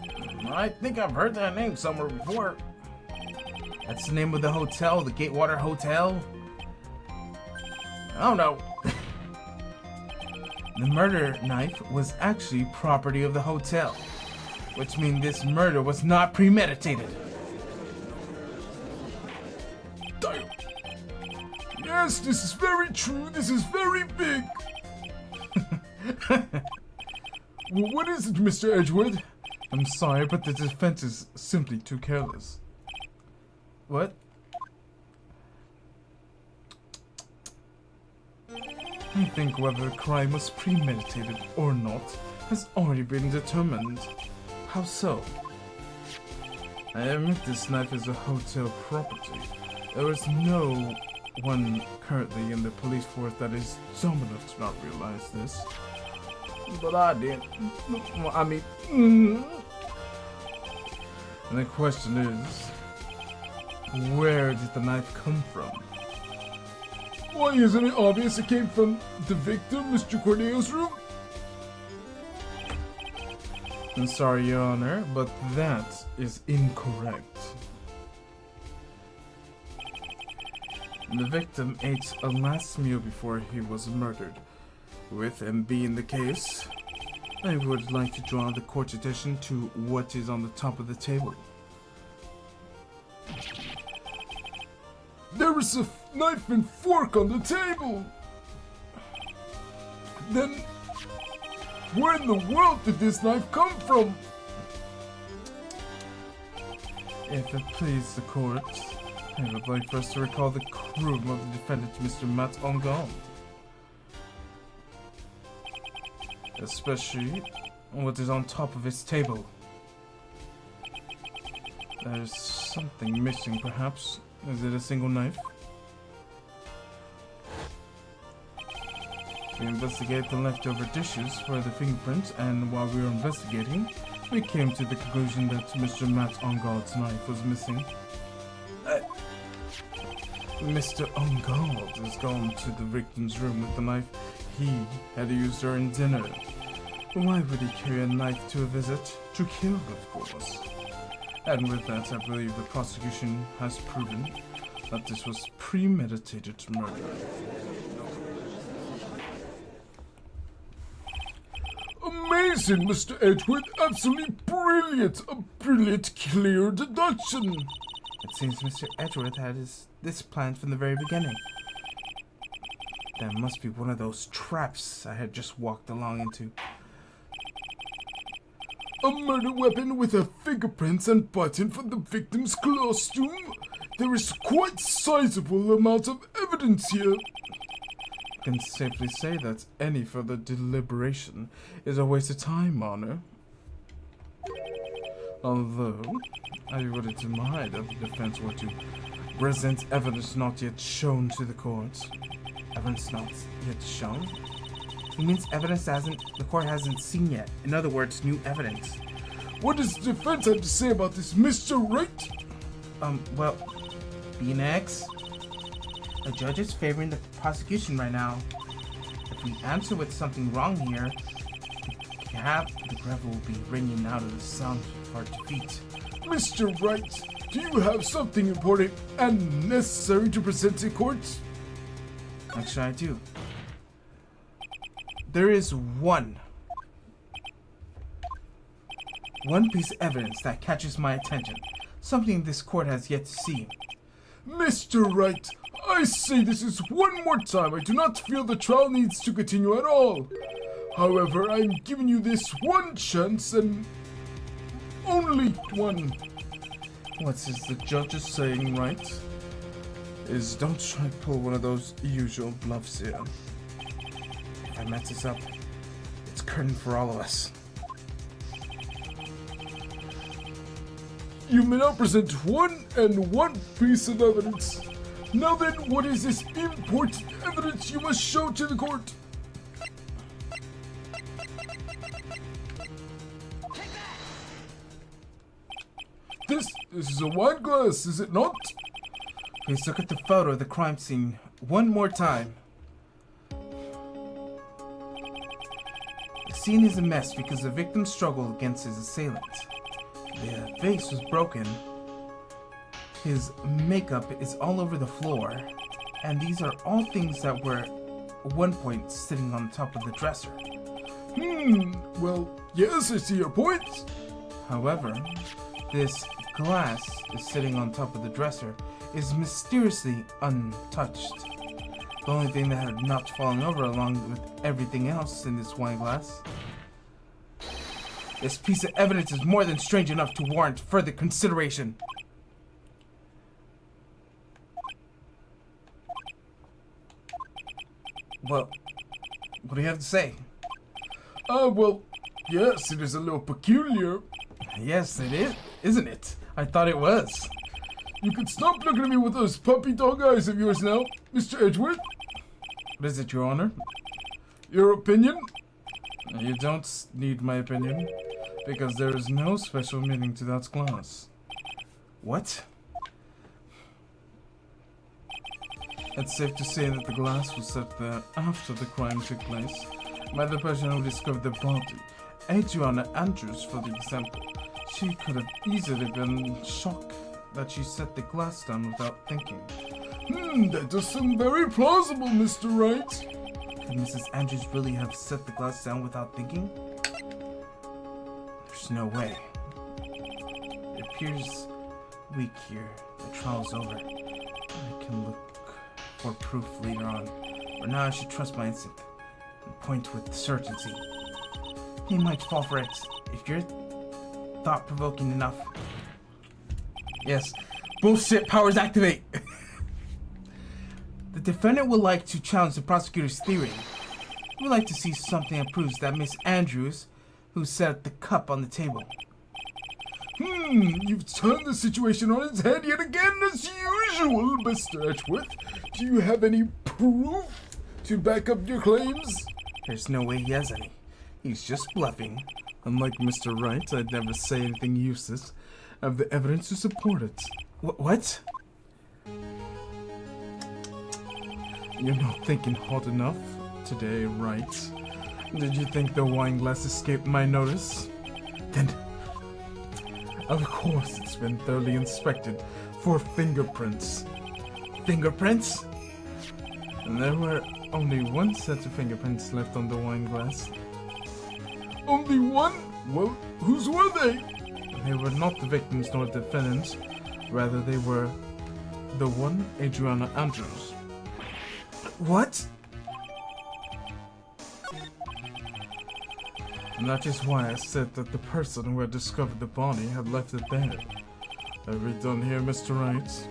I think I've heard that name somewhere before. That's the name of the hotel, the Gatewater Hotel? I don't know. The murder knife was actually property of the hotel, which means this murder was not premeditated. Damn. Yes, this is very true. This is very big. Well, what is it, Mr. Edgewood? I'm sorry, but the defense is simply too careless. What? I think whether the crime was premeditated or not has already been determined. How so? I admit this knife is a hotel property. There is no one currently in the police force that is dumb enough to not realize this. But I did. I mean, And the question is, where did the knife come from? Why, isn't it obvious it came from the victim, Mr. Corneo's room? I'm sorry, Your Honor, but that is incorrect. The victim ate a last meal before he was murdered. With him being the case, I would like to draw the court's attention to what is on the top of the table. There is a knife and fork on the table. Then, where in the world did this knife come from? If it please the court, I would like for us to recall the room of the defendant, Mr. Matt Ongal. Especially what is on top of his table. There's something missing, perhaps. Is it a single knife? We investigated the leftover dishes for the fingerprints, and while we were investigating, we came to the conclusion that Mr. Matt Ongal's knife was missing. Mr. Ongald has gone to the victim's room with the knife he had used during dinner. Why would he carry a knife to a visit? To kill, of course. And with that, I believe the prosecution has proven that this was premeditated murder. Amazing, Mr. Edgewood. Absolutely brilliant. A brilliant, clear deduction. It seems Mr. Edgeworth had this planned from the very beginning. That must be one of those traps I had just walked along into. A murder weapon with a fingerprints and button from the victim's costume. There is quite sizable amount of evidence here. I can safely say that any further deliberation is a waste of time, Honor. Although, I wouldn't mind if the defense were to present evidence not yet shown to the court. Evidence not yet shown? He means evidence the court hasn't seen yet. In other words, new evidence. What does the defense have to say about this, Mr. Wright? Well, B-Nex, the judge is favoring the prosecution right now. If we answer with something wrong here, the gravel will be ringing out of the sound of our defeat. Mr. Wright, do you have something important and necessary to present to court? Actually, I do. There is one piece of evidence that catches my attention. Something this court has yet to see. Mr. Wright, I say this is one more time. I do not feel the trial needs to continue at all. However, I'm giving you this one chance and only one. What is the judge is saying, right? Is don't try to pull one of those usual bluffs here. If I mess this up, it's curtain for all of us. You may now present one piece of evidence. Now then, what is this important evidence you must show to the court? This is a wine glass, is it not? Please look at the photo of the crime scene one more time. The scene is a mess because the victim struggled against his assailant. The vase was broken. His makeup is all over the floor, and these are all things that were at one point sitting on top of the dresser. Well, yes, I see your point. However, this glass is sitting on top of the dresser is mysteriously untouched. The only thing that had not fallen over along with everything else in this wine glass. This piece of evidence is more than strange enough to warrant further consideration. Well, what do you have to say? Well, yes, it is a little peculiar. Yes, it is, isn't it? I thought it was. You could stop looking at me with those puppy dog eyes of yours now, Mr. Edgeworth. What is it, Your Honor? Your opinion? You don't need my opinion, because there is no special meaning to that glass. What? It's safe to say that the glass was set there after the crime took place by the person who discovered the body. Adriana Andrews, for the example. She could have easily been shocked that she set the glass down without thinking. That does sound very plausible, Mr. Wright. Could Mrs. Andrews really have set the glass down without thinking? There's no way. It appears weak here. The trial's over. I can look for proof later on. For now, I should trust my instinct and point with certainty. He might fall for it if you're thought-provoking enough. Yes, bullshit powers activate. The defendant would like to challenge the prosecutor's theory. He would like to see something that proves that Miss Andrews, who set the cup on the table. You've turned the situation on its head yet again, as usual, Mr. Edgeworth. Do you have any proof to back up your claims? There's no way he has any. He's just bluffing. Unlike Mr. Wright, I'd never say anything useless. I have the evidence to support it. What? You're not thinking hard enough today, right? Did you think the wine glass escaped my notice? Then, of course, it's been thoroughly inspected for fingerprints. Fingerprints? And there were only one set of fingerprints left on the wine glass. Only one? Well, whose were they? They were not the victims nor the defendants. Rather, they were the one Adriana Andrews. What? And that is why I said that the person who had discovered the body had left it there. Have we done here, Mr. Wright?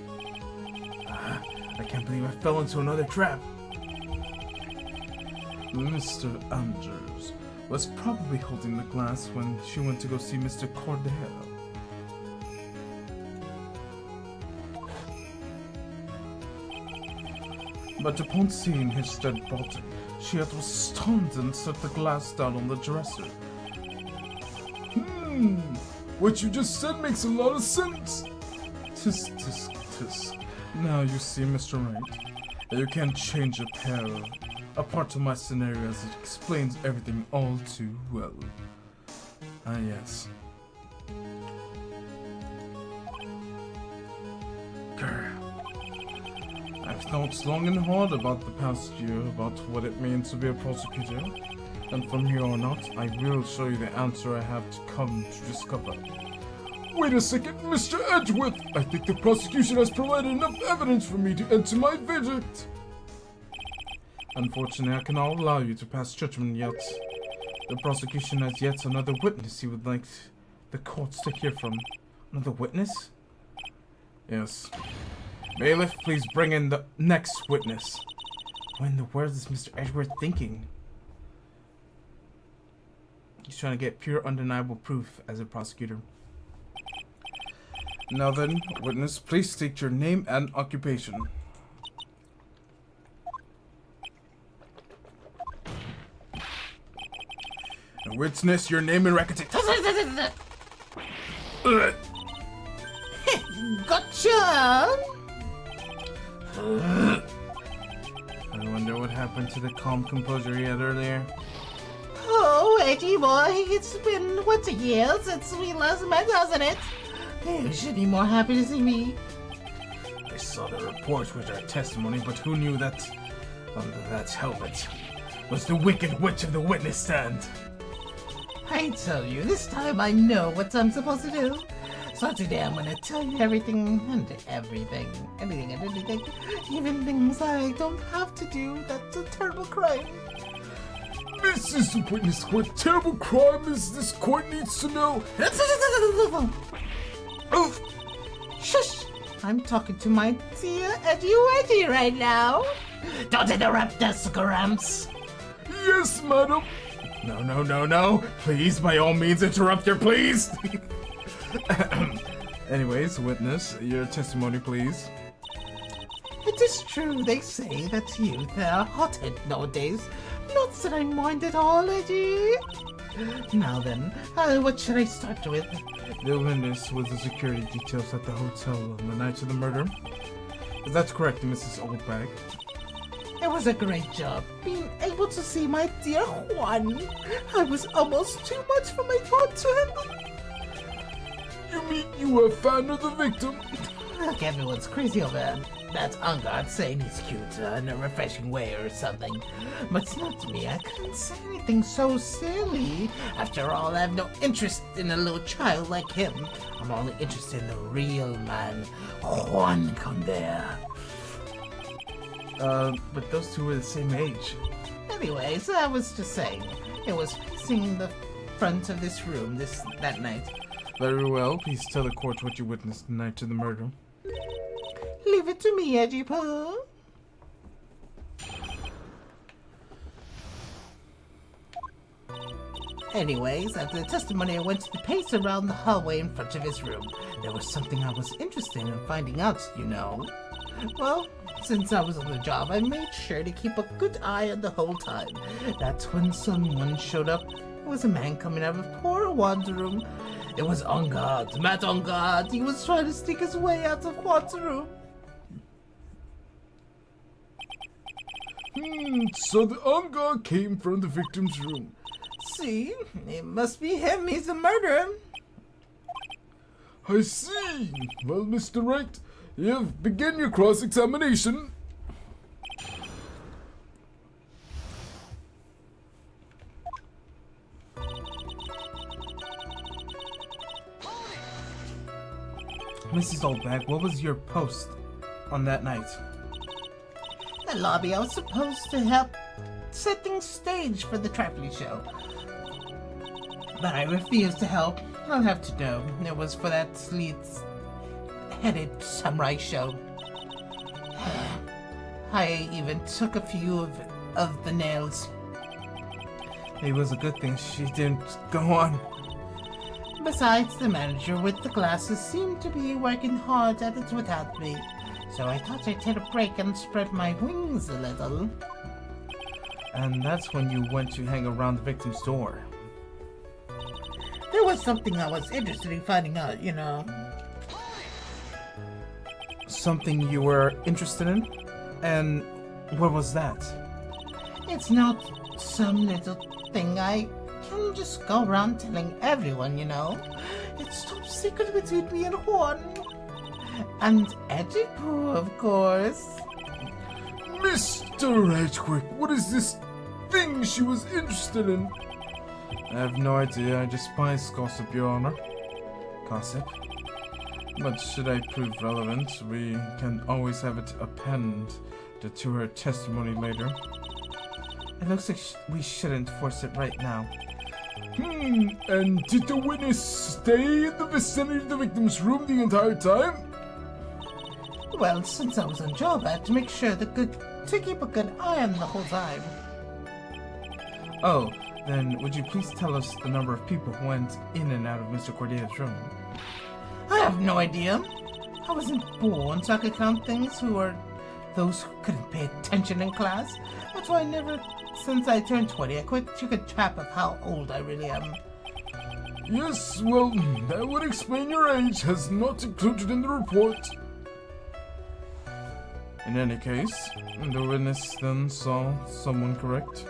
I can't believe I fell into another trap. Mr. Andrews was probably holding the glass when she went to go see Mr. Cordell. But upon seeing his dead body, she was stunned and set the glass down on the dresser. What you just said makes a lot of sense. Tisk, tisk, tisk. Now you see, Mr. Wright, you can't change a part of my scenario as it explains everything all too well. Ah, yes. Grr. I've thought long and hard about the past year, about what it means to be a prosecutor, and from here on out, I will show you the answer I have to come to discover. Wait a second, Mr. Edgeworth! I think the prosecution has provided enough evidence for me to enter my verdict. Unfortunately, I cannot allow you to pass judgment yet. The prosecution has yet another witness he would like the courts to hear from. Another witness? Yes. Bailiff, please bring in the next witness. What in the world is Mr. Edgeworth thinking? He's trying to get pure, undeniable proof as a prosecutor. Now then, witness, please state your name and occupation. Witness, your name and record. Gotcha! I wonder what happened to the calm composure he had earlier. Oh, Edgy boy, it's been, what, a year since we last met, hasn't it? You should be more happy to see me. I saw the report with our testimony, but who knew that under that helmet was the Wicked Witch of the witness stand? I tell you, this time I know what I'm supposed to do. So today I'm gonna tell you everything and everything. Anything and anything. Even things I don't have to do. That's a terrible crime. Mrs. Witness, what terrible crime is this court needs to know? Oof! Shush! I'm talking to my dear Eddie right now. Don't interrupt us, Gramps. Yes, madam. No. Please, by all means, interrupt her, please. Anyways, witness, your testimony, please. It is true they say that youth are hothead nowadays. Not that I mind at all, Eddie. Now then, what should I start with? The witness was the security details at the hotel on the night of the murder. Is that correct, Mrs. Oldbag? It was a great job being able to see my dear Juan. I was almost too much for my thought to handle. You mean you were a fan of the victim? Look, everyone's crazy over that on guard saying he's cute in a refreshing way or something. But it's not me. I couldn't say anything so silly. After all, I have no interest in a little child like him. I'm only interested in the real man, Juan Condea. But those two were the same age. Anyways, I was just saying, it was facing the front of this room that night. Very well. Please tell the court what you witnessed the night of the murder. Leave it to me, Edgy Poo. Anyways, after the testimony, I went to the pace around the hallway in front of his room. There was something I was interested in finding out, you know. Well, since I was on the job, I made sure to keep a good eye on the whole time. That's when someone showed up. It was a man coming out of poor Juan's room. It was on guard, Matt on guard. He was trying to sneak his way out of Juan's room. So the on-guard came from the victim's room. See, it must be him. He's the murderer. I see. Well, Mr. Wright, you've begun your cross-examination. Mrs. Oldbag, what was your post on that night? The lobby, I was supposed to help setting stage for the traveling show. But I refused to help. I'll have to know. It was for that sleet-headed samurai show. I even took a few of the nails. It was a good thing she didn't go on. Besides, the manager with the glasses seemed to be working hard at it without me. So I thought I'd take a break and spread my wings a little. And that's when you went to hang around the victim's door. There was something I was interested in finding out, you know. Something you were interested in? And what was that? It's not some little thing I can just go around telling everyone, you know. It's top secret between me and Juan. And Edgy Poo, of course. Mr. Edgewick, what is this thing she was interested in? I have no idea. I despise gossip, Your Honor. Gossip? But should I prove relevant, we can always have it append to her testimony later. It looks like we shouldn't force it right now. And did the witness stay in the vicinity of the victim's room the entire time? Well, since I was on job, I had to make sure to keep a good eye on the whole time. Oh, then would you please tell us the number of people who went in and out of Mr. Cordea's room? I have no idea. I wasn't born so I could count things those who couldn't pay attention in class. That's why since I turned 20, I quit took a track of how old I really am. Yes, well, that would explain your age, as not included in the report. In any case, the witness then saw someone, correct?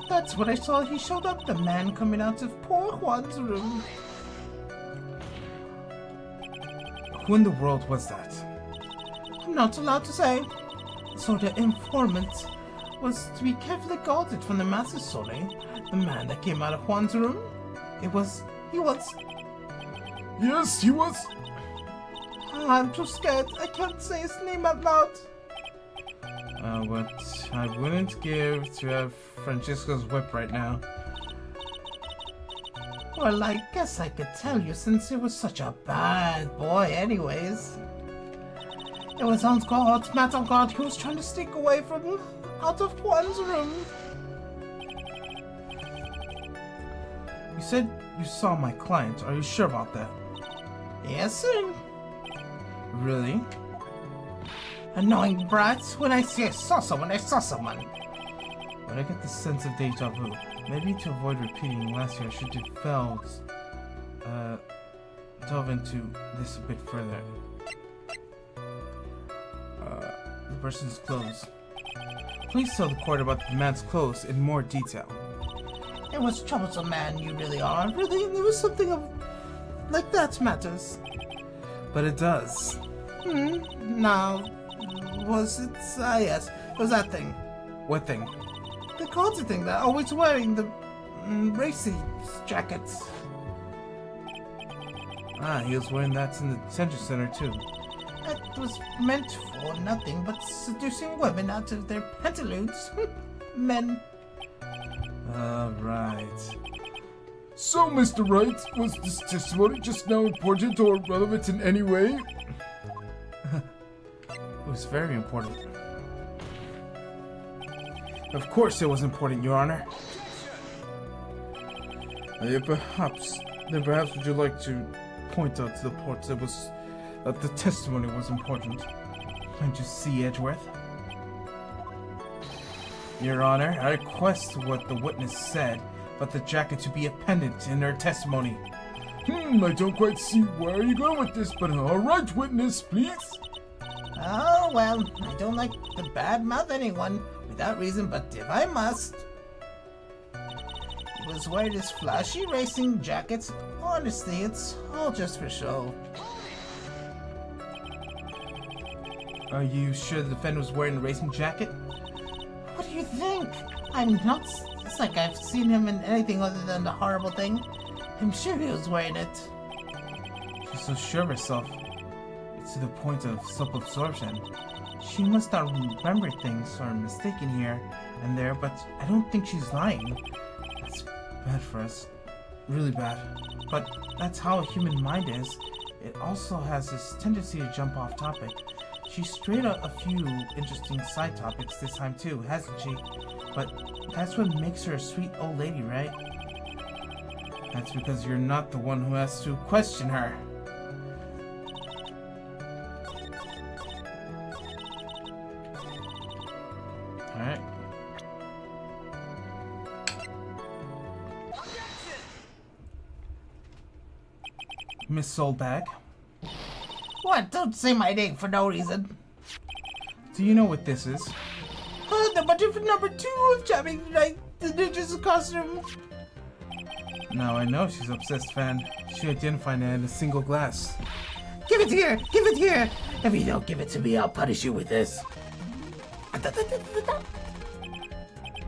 That's what I saw. He showed up, the man coming out of poor Juan's room. Who in the world was that? I'm not allowed to say. So the informant was to be carefully guarded from the Master Sole, the man that came out of Juan's room? He was... Yes, he was. I'm too scared. I can't say his name out loud. But I wouldn't give to have Francisco's whip right now. Well, I guess I could tell you since he was such a bad boy anyways. It was on guard, Matt on guard, he was trying to sneak away from out of Juan's room. You said you saw my client. Are you sure about that? Yes, sir. Really? Annoying brats. When I say I saw someone, I saw someone. But I get the sense of deja vu. Maybe to avoid repeating last year, I should delve into this a bit further. The person's clothes. Please tell the court about the man's clothes in more detail. It was a troublesome man, you really are. Really, there was something of... like that matters. But it does. Now, was it... yes, it was that thing. What thing? The culty thing that always wearing the racy jackets. Ah, he was wearing that in the detention center too. It was meant for nothing but seducing women out of their pantaloons. Men. Right. So, Mr. Wright, was this testimony just now important or relevant in any way? It was very important. Of course it was important, Your Honor. Perhaps would you like to point out to the court that the testimony was important? Can't you see, Edgeworth? Your Honor, I request what the witness said, but the jacket to be appended in her testimony. I don't quite see where you're going with this, but alright, witness, please. Oh, well, I don't like to badmouth anyone without reason, but if I must... He was wearing his flashy racing jackets. Honestly, it's all just for show. Are you sure the defendant was wearing a racing jacket? What do you think? I'm not... It's like I've seen him in anything other than the horrible thing. I'm sure he was wearing it. She's so sure of herself. It's to the point of self-absorption. She must not remember things or mistaken here and there, but I don't think she's lying. That's bad for us. Really bad. But that's how a human mind is. It also has this tendency to jump off topic. She strayed out a few interesting side topics this time too, hasn't she? But that's what makes her a sweet old lady, right? That's because you're not the one who has to question her. Alright. Miss Soulbag. What? Don't say my name for no reason. Do you know what this is? The budget for number 2 of jamming like the ninja's costume. Now I know she's an obsessed fan. She identified it in a single glass. Give it here! Give it here! If you don't give it to me, I'll punish you with this.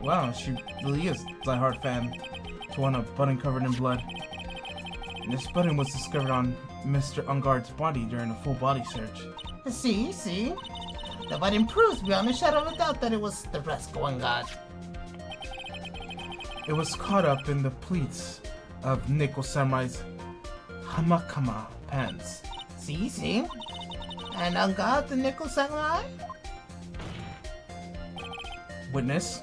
Wow, she really is a diehard fan. To want a button covered in blood. And this button was discovered on Mr. Ungard's body during a full body search. See? The button proves beyond a shadow of a doubt that it was the Rakuen god. It was caught up in the pleats of Nickel Samurai's Hamakama pants. See? And Ungard the Nickel Samurai? Witness.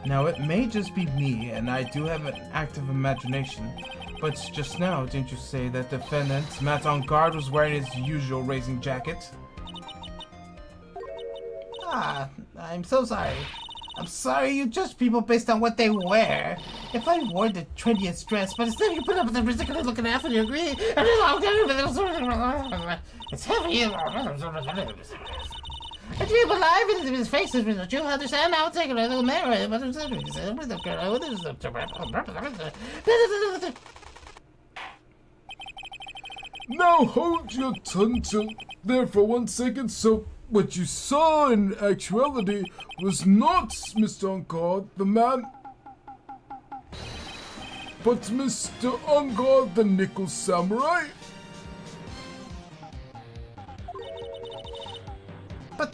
Now it may just be me, and I do have an active imagination, but just now, didn't you say that defendant Matt Ungard was wearing his usual racing jacket? Ah, I'm so sorry. I'm sorry you judge people based on what they wear. If I wore the trendiest dress, but instead you put up with the ridiculous looking half and you agree, it's heavy. I dream alive in his faces, but you understand now. Take a little mirror. Now hold your tongue there for 1 second. So what you saw in actuality was not Mr. Encore, the man, but Mr. Encore, the Nickel Samurai. But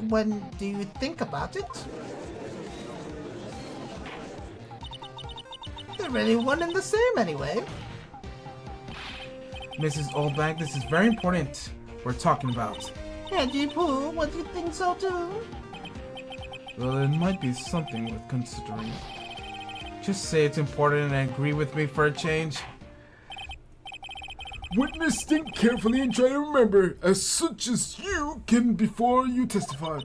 when do you think about it, they're really one and the same anyway. Mrs. Oldbag, this is very important we're talking about. Eddie Pooh, what do you think so too? Well, it might be something worth considering. Just say it's important and agree with me for a change. Witness, think carefully and try to remember as such as you can before you testify.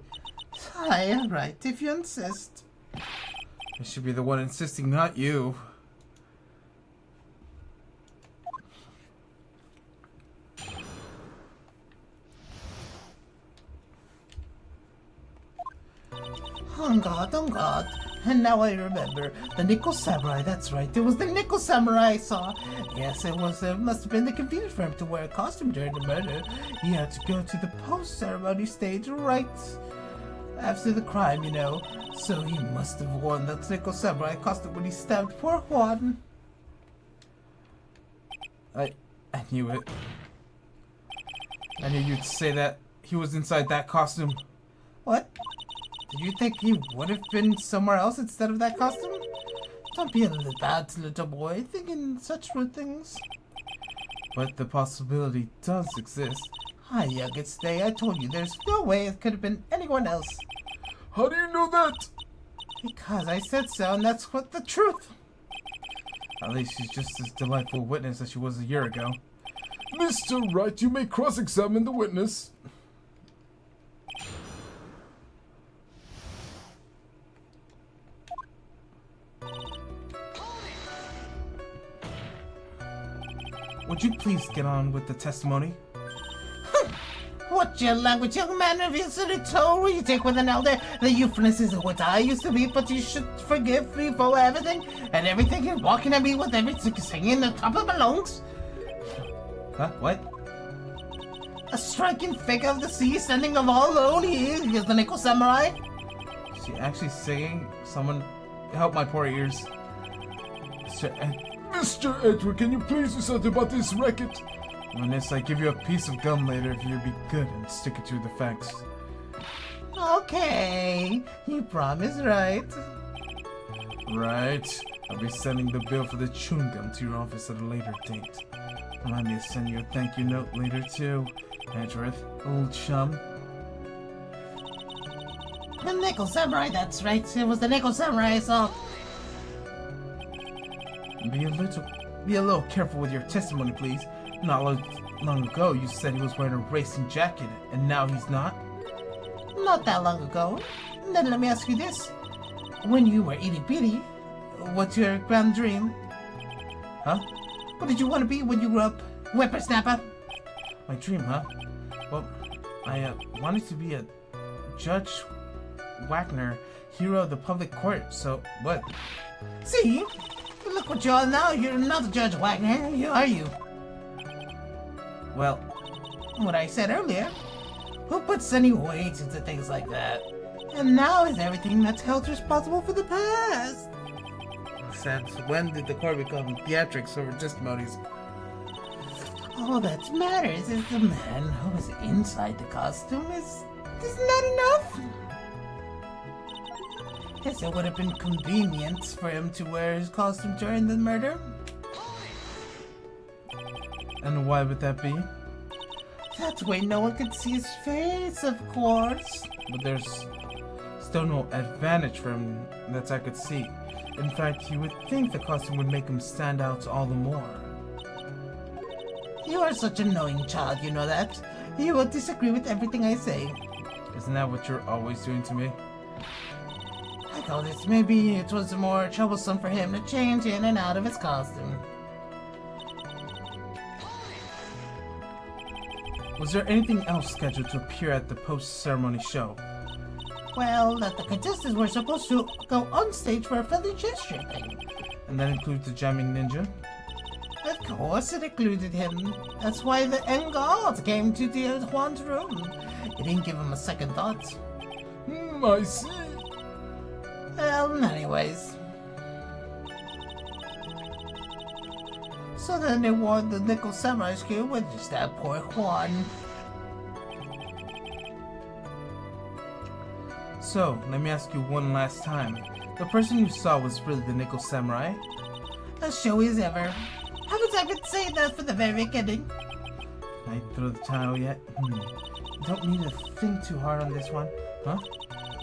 Aye, right, if you insist. I should be the one insisting, not you. Oh God. And now I remember. The Nickel Samurai, that's right. It was the Nickel Samurai I saw. Yes, it was. Must have been the convenience for him to wear a costume during the murder. He had to go to the post-ceremony stage right after the crime, you know. So he must have worn that Nickel Samurai costume when he stabbed poor Juan. I knew it. I knew you'd say that he was inside that costume. What? Did you think he would have been somewhere else instead of that costume? Don't be a little bad, little boy, thinking such rude things. But the possibility does exist. Hi, youngest day. I told you there's no way it could have been anyone else. How do you know that? Because I said so, and that's what the truth. At least she's just as delightful a witness as she was a year ago. Mr. Wright, you may cross-examine the witness. Would you please get on with the testimony? What's your language, young man? Have you said it tone where you take with an elder? The euphemism isn't what I used to be, but you should forgive me for everything and everything. You're walking at me with everything singing the top of my lungs. Huh? What? A striking figure of the sea, standing of all alone. He is the Nickel Samurai. Is she actually singing? Someone help my poor ears. Mr. Edward, can you please do something about this racket? Witness, I give you a piece of gum later if you'd be good and stick it to the facts. Okay, you promise, right? Right. I'll be sending the bill for the chewing gum to your office at a later date. Remind me to send you a thank you note later too, Edgeworth, old chum. The Nickel Samurai, that's right. It was the Nickel Samurai I saw. Be a little careful with your testimony, please. Not long ago, you said he was wearing a racing jacket, and now he's not? Not that long ago. Then let me ask you this. When you were itty bitty, what's your grand dream? Huh? What did you want to be when you grew up? Whippersnapper? My dream, huh? Well, I wanted to be a Judge Wagner, hero of the public court, so what? See? Look what you are now. You're not Judge Wagner, are you? Well, what I said earlier. Who puts any weight into things like that? And now is everything that's held responsible for the past. since when did the court become theatrics over testimonies? All that matters is the man who was inside the costume. Isn't that enough? Yes, it would have been convenient for him to wear his costume during the murder. And why would that be? That way no one could see his face, of course. But there's still no advantage for him that I could see. In fact, you would think the costume would make him stand out all the more. You are such an annoying child, you know that. You will disagree with everything I say. Isn't that what you're always doing to me? I call this maybe it was more troublesome for him to change in and out of his costume. Was there anything else scheduled to appear at the post-ceremony show? Well, that the contestants were supposed to go on stage for a friendly gesture thing. And that includes the jamming ninja? Of course it included him. That's why the guard came to the Juan's room. It didn't give him a second thought. I see. Well, anyways. So then they warned the Nickel Samurai's crew with just that poor Juan. So, let me ask you one last time. The person you saw was really the Nickel Samurai? As showy as ever. Haven't I been saying that from the very beginning? I throw the towel yet? Don't need to think too hard on this one, huh?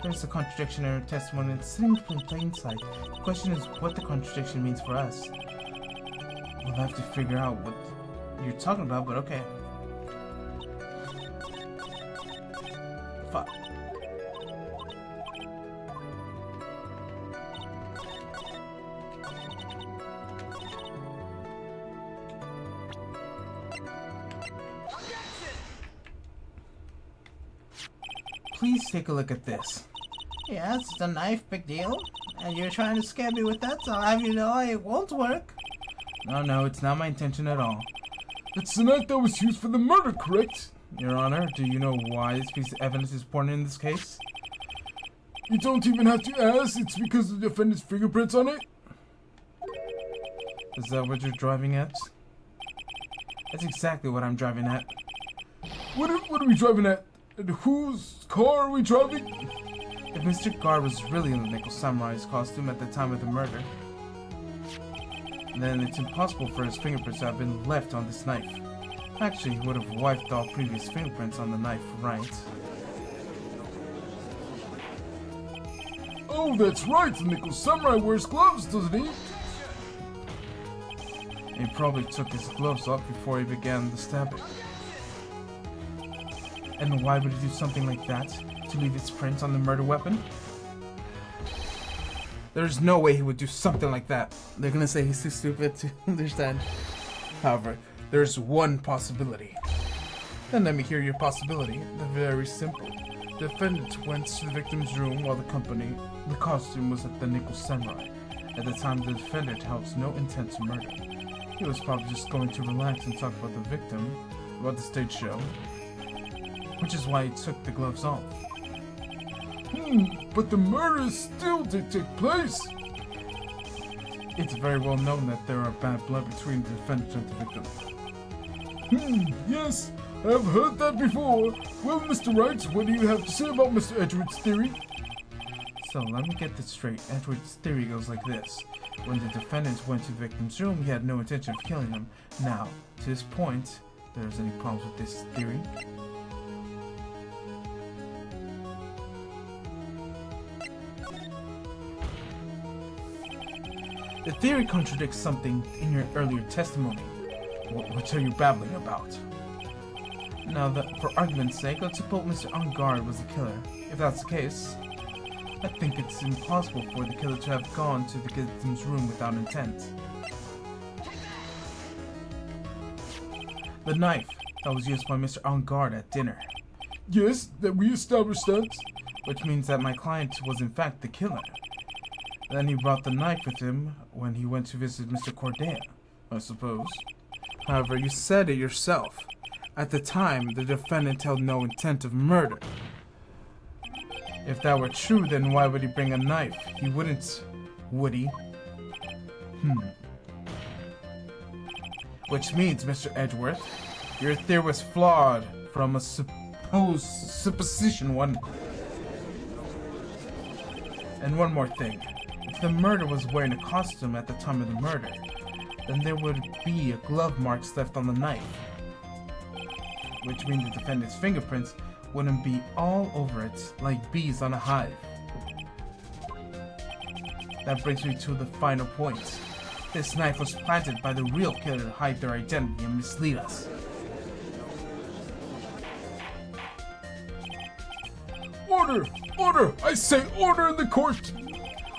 There's a contradiction in her testimony. It's sitting in plain sight. The question is what the contradiction means for us. We'll have to figure out what you're talking about, but okay. Fuck. Please take a look at this. Yeah, it's a knife, big deal. And you're trying to scare me with that, so I'll have you know it won't work. No, it's not my intention at all. It's the knife that was used for the murder, correct? Your Honor, do you know why this piece of evidence is important in this case? You don't even have to ask. It's because of the defendant's fingerprints on it. Is that what you're driving at? That's exactly what I'm driving at. What are we driving at? And whose car are we driving? If Mr. Guard was really in the Nickel Samurai's costume at the time of the murder, then it's impossible for his fingerprints to have been left on this knife. Actually, he would have wiped all previous fingerprints on the knife, right? Oh, that's right. The Nickel Samurai wears gloves, doesn't he? He probably took his gloves off before he began the stabbing. And why would he do something like that? To leave its print on the murder weapon? There's no way he would do something like that. They're gonna say he's too stupid to understand. However, there's one possibility. Then let me hear your possibility. They're very simple. The defendant went to the victim's room while the costume was at the Nickel Samurai. At the time, the defendant held no intent to murder. He was probably just going to relax and talk about the victim, about the stage show, which is why he took the gloves off. But the murder still did take place. It's very well known that there are bad blood between the defendant and the victim. Yes, I've heard that before. Well, Mr. Wright, what do you have to say about Mr. Edgeworth's theory? So, let me get this straight. Edgeworth's theory goes like this. When the defendant went to the victim's room, he had no intention of killing him. Now, to this point, there's any problems with this theory? The theory contradicts something in your earlier testimony. What are you babbling about? Now, for argument's sake, let's suppose Mr. Angard was the killer. If that's the case, I think it's impossible for the killer to have gone to the victim's room without intent. The knife that was used by Mr. Angard at dinner. Yes, that we established that. Which means that my client was in fact the killer. Then he brought the knife with him when he went to visit Mr. Corday, I suppose. However, you said it yourself. At the time, the defendant held no intent of murder. If that were true, then why would he bring a knife? He wouldn't, would he? Which means, Mr. Edgeworth, your theory was flawed from a supposition one. And one more thing. If the murderer was wearing a costume at the time of the murder, then there would be glove marks left on the knife. Which means the defendant's fingerprints wouldn't be all over it like bees on a hive. That brings me to the final point. This knife was planted by the real killer to hide their identity and mislead us. Order! Order! I say order in the court!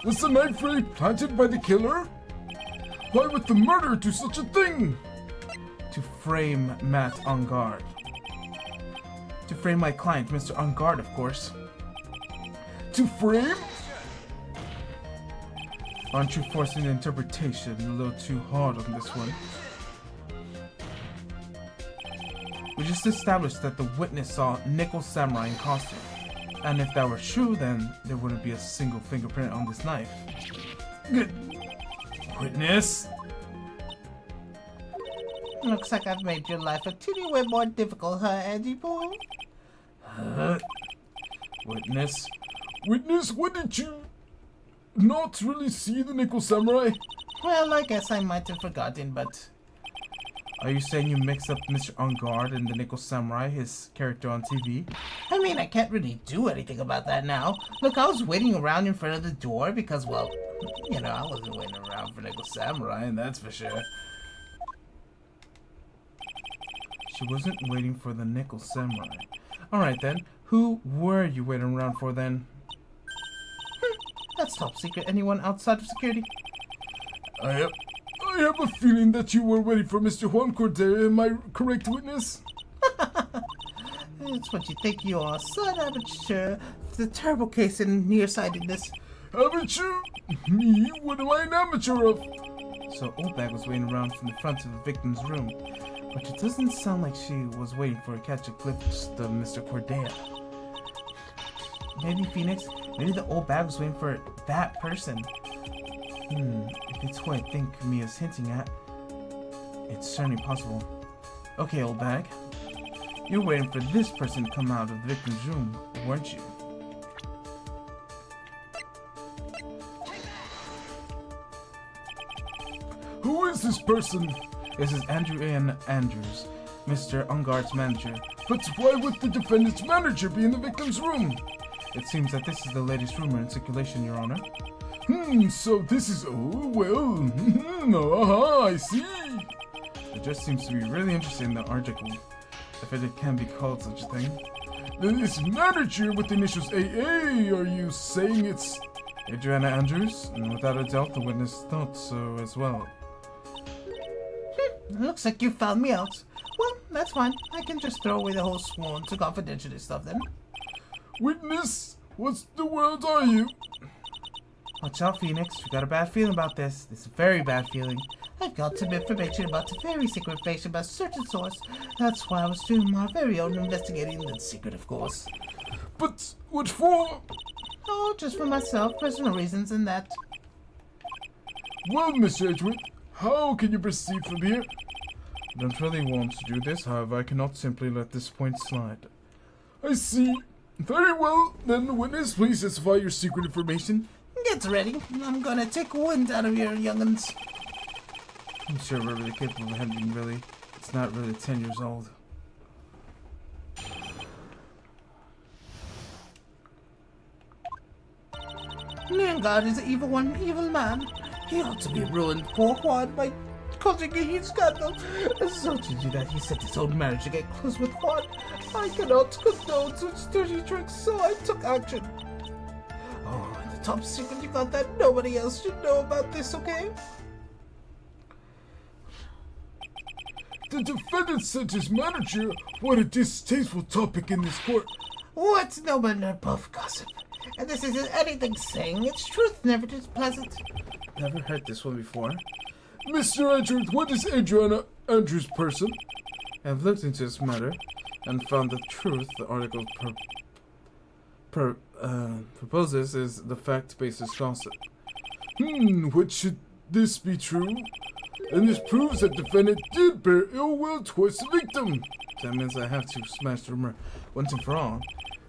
Was the knife really planted by the killer? Why would the murderer do such a thing? To frame Matt Angard. To frame my client, Mr. Angard, of course. To frame? Aren't you forcing the interpretation a little too hard on this one? We just established that the witness saw Nickel Samurai in costume. And if that were true, then there wouldn't be a single fingerprint on this knife. Witness? Looks like I've made your life a teeny bit more difficult, huh, Andy boy? Witness? Witness, what did you not really see the Nickel Samurai? Well, I guess I might have forgotten, but... Are you saying you mixed up Mr. Ungard and the Nickel Samurai, his character on TV? I mean, I can't really do anything about that now. Look, I was waiting around in front of the door because, well, you know, I wasn't waiting around for Nickel Samurai, and that's for sure. She wasn't waiting for the Nickel Samurai. Alright then, who were you waiting around for then? That's top secret. Anyone outside of security? I have a feeling that you were waiting for Mr. Juan Cordero. Am I correct, Witness? It's what you think you are, son, amateur. The terrible case in nearsightedness. Haven't you? Me? What am I an amateur of? So Oldbag was waiting around from the front of the victim's room. But it doesn't sound like she was waiting for a catch a glimpse of Mr. Cordea. Maybe Phoenix? Maybe the old bag was waiting for that person. If it's who I think Mia's hinting at, it's certainly possible. Okay, old bag. You're waiting for this person to come out of the victim's room, weren't you? Who is this person? This is Andrew Ian Andrews, Mr. Ungard's manager. But why would the defendant's manager be in the victim's room? It seems that this is the latest rumor in circulation, Your Honor. So this is... Oh, well... I see. It just seems to be really interested in the article, if it can be called such a thing. Then this manager with the initials AA, are you saying it's... Adriana Andrews? And without a doubt, the witness thought so as well. Looks like you found me out. Well, that's fine. I can just throw away the whole sworn to confidentiality stuff then. Witness, what the world are you? Watch out, Phoenix. We got a bad feeling about this. This is a very bad feeling. I've got some information about a very secret information about a certain source. That's why I was doing my very own investigating. That's secret, of course. But what for? Oh, just for myself. Personal reasons and that. Well, Mr. Edgewood, how can you proceed from here? I don't really want to do this, however, I cannot simply let this point slide. I see. Very well, then, witness, please specify your secret information. Get ready. I'm gonna take wind out of your young'uns. I'm sure we're really capable of handling really. It's not really 10 years old. Niangard is an evil one, evil man. He ought to be ruined, poor Juan, by causing a huge scandal. So to do that, he set his own marriage to get close with Juan. I cannot condone such dirty tricks, so I took action. Oh, and the top secret you got that nobody else should know about this, okay? The defendant sent his manager. What a distasteful topic in this court. What's no but above gossip? And this isn't anything saying its truth, never is pleasant. Never heard this one before. Mr. Edgeworth, what is Adriana Andrews' person? I've looked into this matter and found the truth the article proposes is the fact-basis gossip. What should this be true? And this proves that defendant did bear ill will towards the victim. That means I have to smash the rumor once and for all.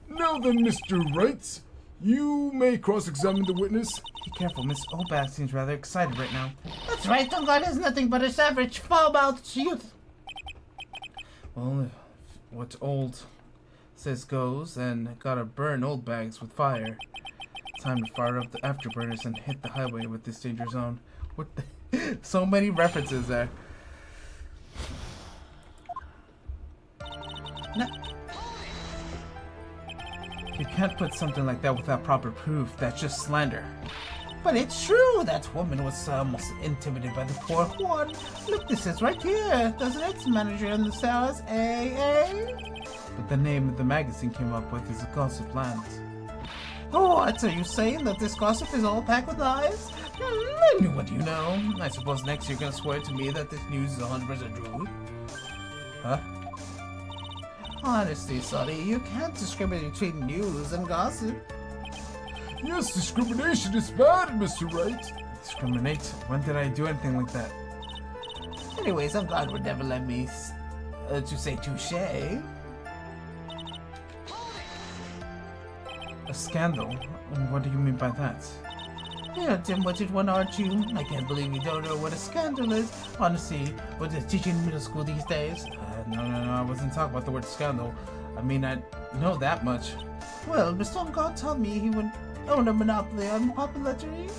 Now then, Mr. Wright, you may cross-examine the witness. Be careful, Miss Obat seems rather excited right now. That's right, Ungard is nothing but a savage, foul-mouthed youth. Well, what old says goes, and gotta burn old bags with fire. Time to fire up the afterburners and hit the highway with this danger zone. What the... So many references there. No. You can't put something like that without proper proof. That's just slander. But it's true. That woman was almost intimidated by the poor Juan. Look, this is right here, doesn't it? Manager in the stars, AA. But the name of the magazine came up with is Gossip Land. Oh, what are you saying? That this gossip is all packed with lies? What do you know? I suppose next you're gonna swear to me that this news is 100% true. Huh? Honestly, Sonny, you can't discriminate between news and gossip. Yes, discrimination is bad, Mr. Wright. Discriminate? When did I do anything like that? Anyways, I'm glad would never let me to say touche. A scandal? What do you mean by that? You're a dim-witted one, aren't you? I can't believe you don't know what a scandal is. Honestly, what they're teaching in middle school these days? No, I wasn't talking about the word scandal. I mean, I know that much. Well, Mr. God told me he would own a monopoly on popularity.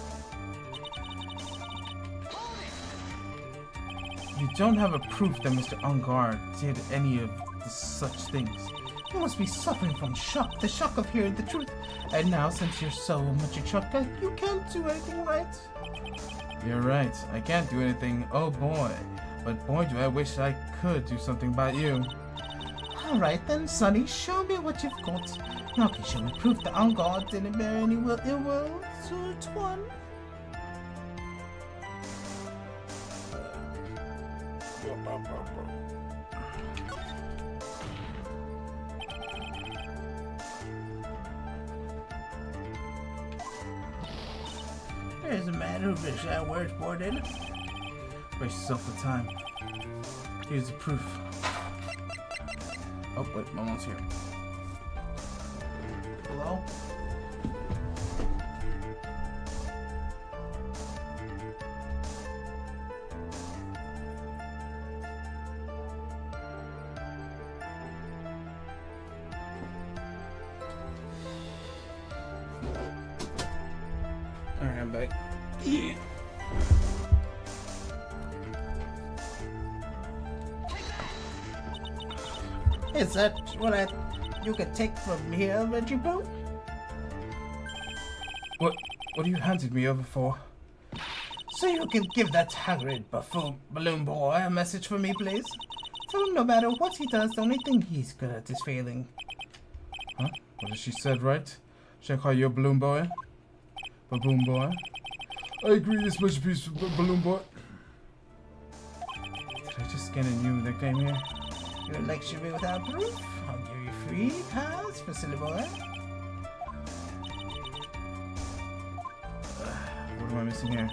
You don't have a proof that Mr. Ungar did any of such things. You must be suffering from shock, the shock of hearing the truth. And now, since you're so much in shock, you can't do anything right. You're right. I can't do anything. Oh boy. But boy, do I wish I could do something about you. Alright then, Sonny, show me what you've got. Now can you show me proof that Ungar didn't bear any ill will to one? There's a man who wishes that words more than Waste yourself the time. Here's the proof. Oh wait, Momo's here. Hello? Alright, I'm back. Is that what you could take from here, Reggie Boo? What are you handing me over for? So you can give that haggard buffoon balloon boy a message for me, please? Tell him no matter what he does, the only thing he's good at is failing. Huh? What has she said, right? Should I call you a balloon boy? Baboon boy? I agree, this much piece of balloon boy. Did I just get a new nickname here? You lecture me without proof? I'll give you free pass for silly boy. What am I missing here?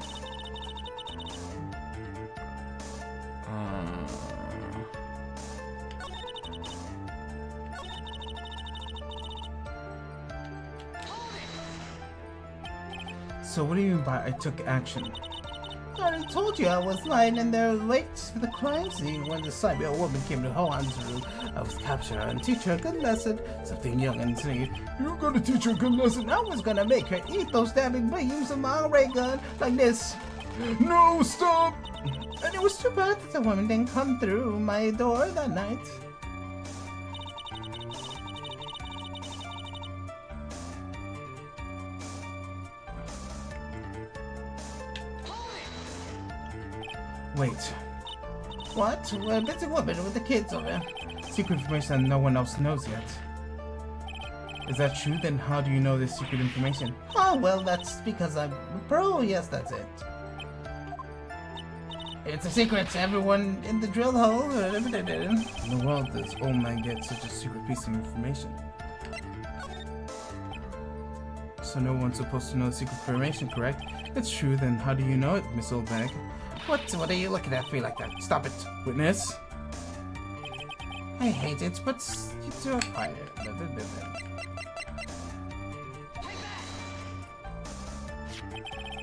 So what do you mean by I took action? I already told you I was lying in there late for the crime scene when the cyber woman came to Hoan's room. I was capture her and teach her a good lesson, something young and sweet. You're gonna teach her a good lesson. I was gonna make her eat those damning beams of my ray gun like this. No, stop! And it was too bad that the woman didn't come through my door that night. Wait. What? Well, it's a woman with the kids over. Secret information that no one else knows yet. Is that true? Then how do you know this secret information? Oh, well, that's because I'm a pro. Yes, that's it. It's a secret to everyone in the drill hole. In the world does old man get such a secret piece of information? So no one's supposed to know the secret information, correct? It's true, then how do you know it, Miss Oldbag? What are you looking at me like that? Stop it. Witness? I hate it, but you're quiet.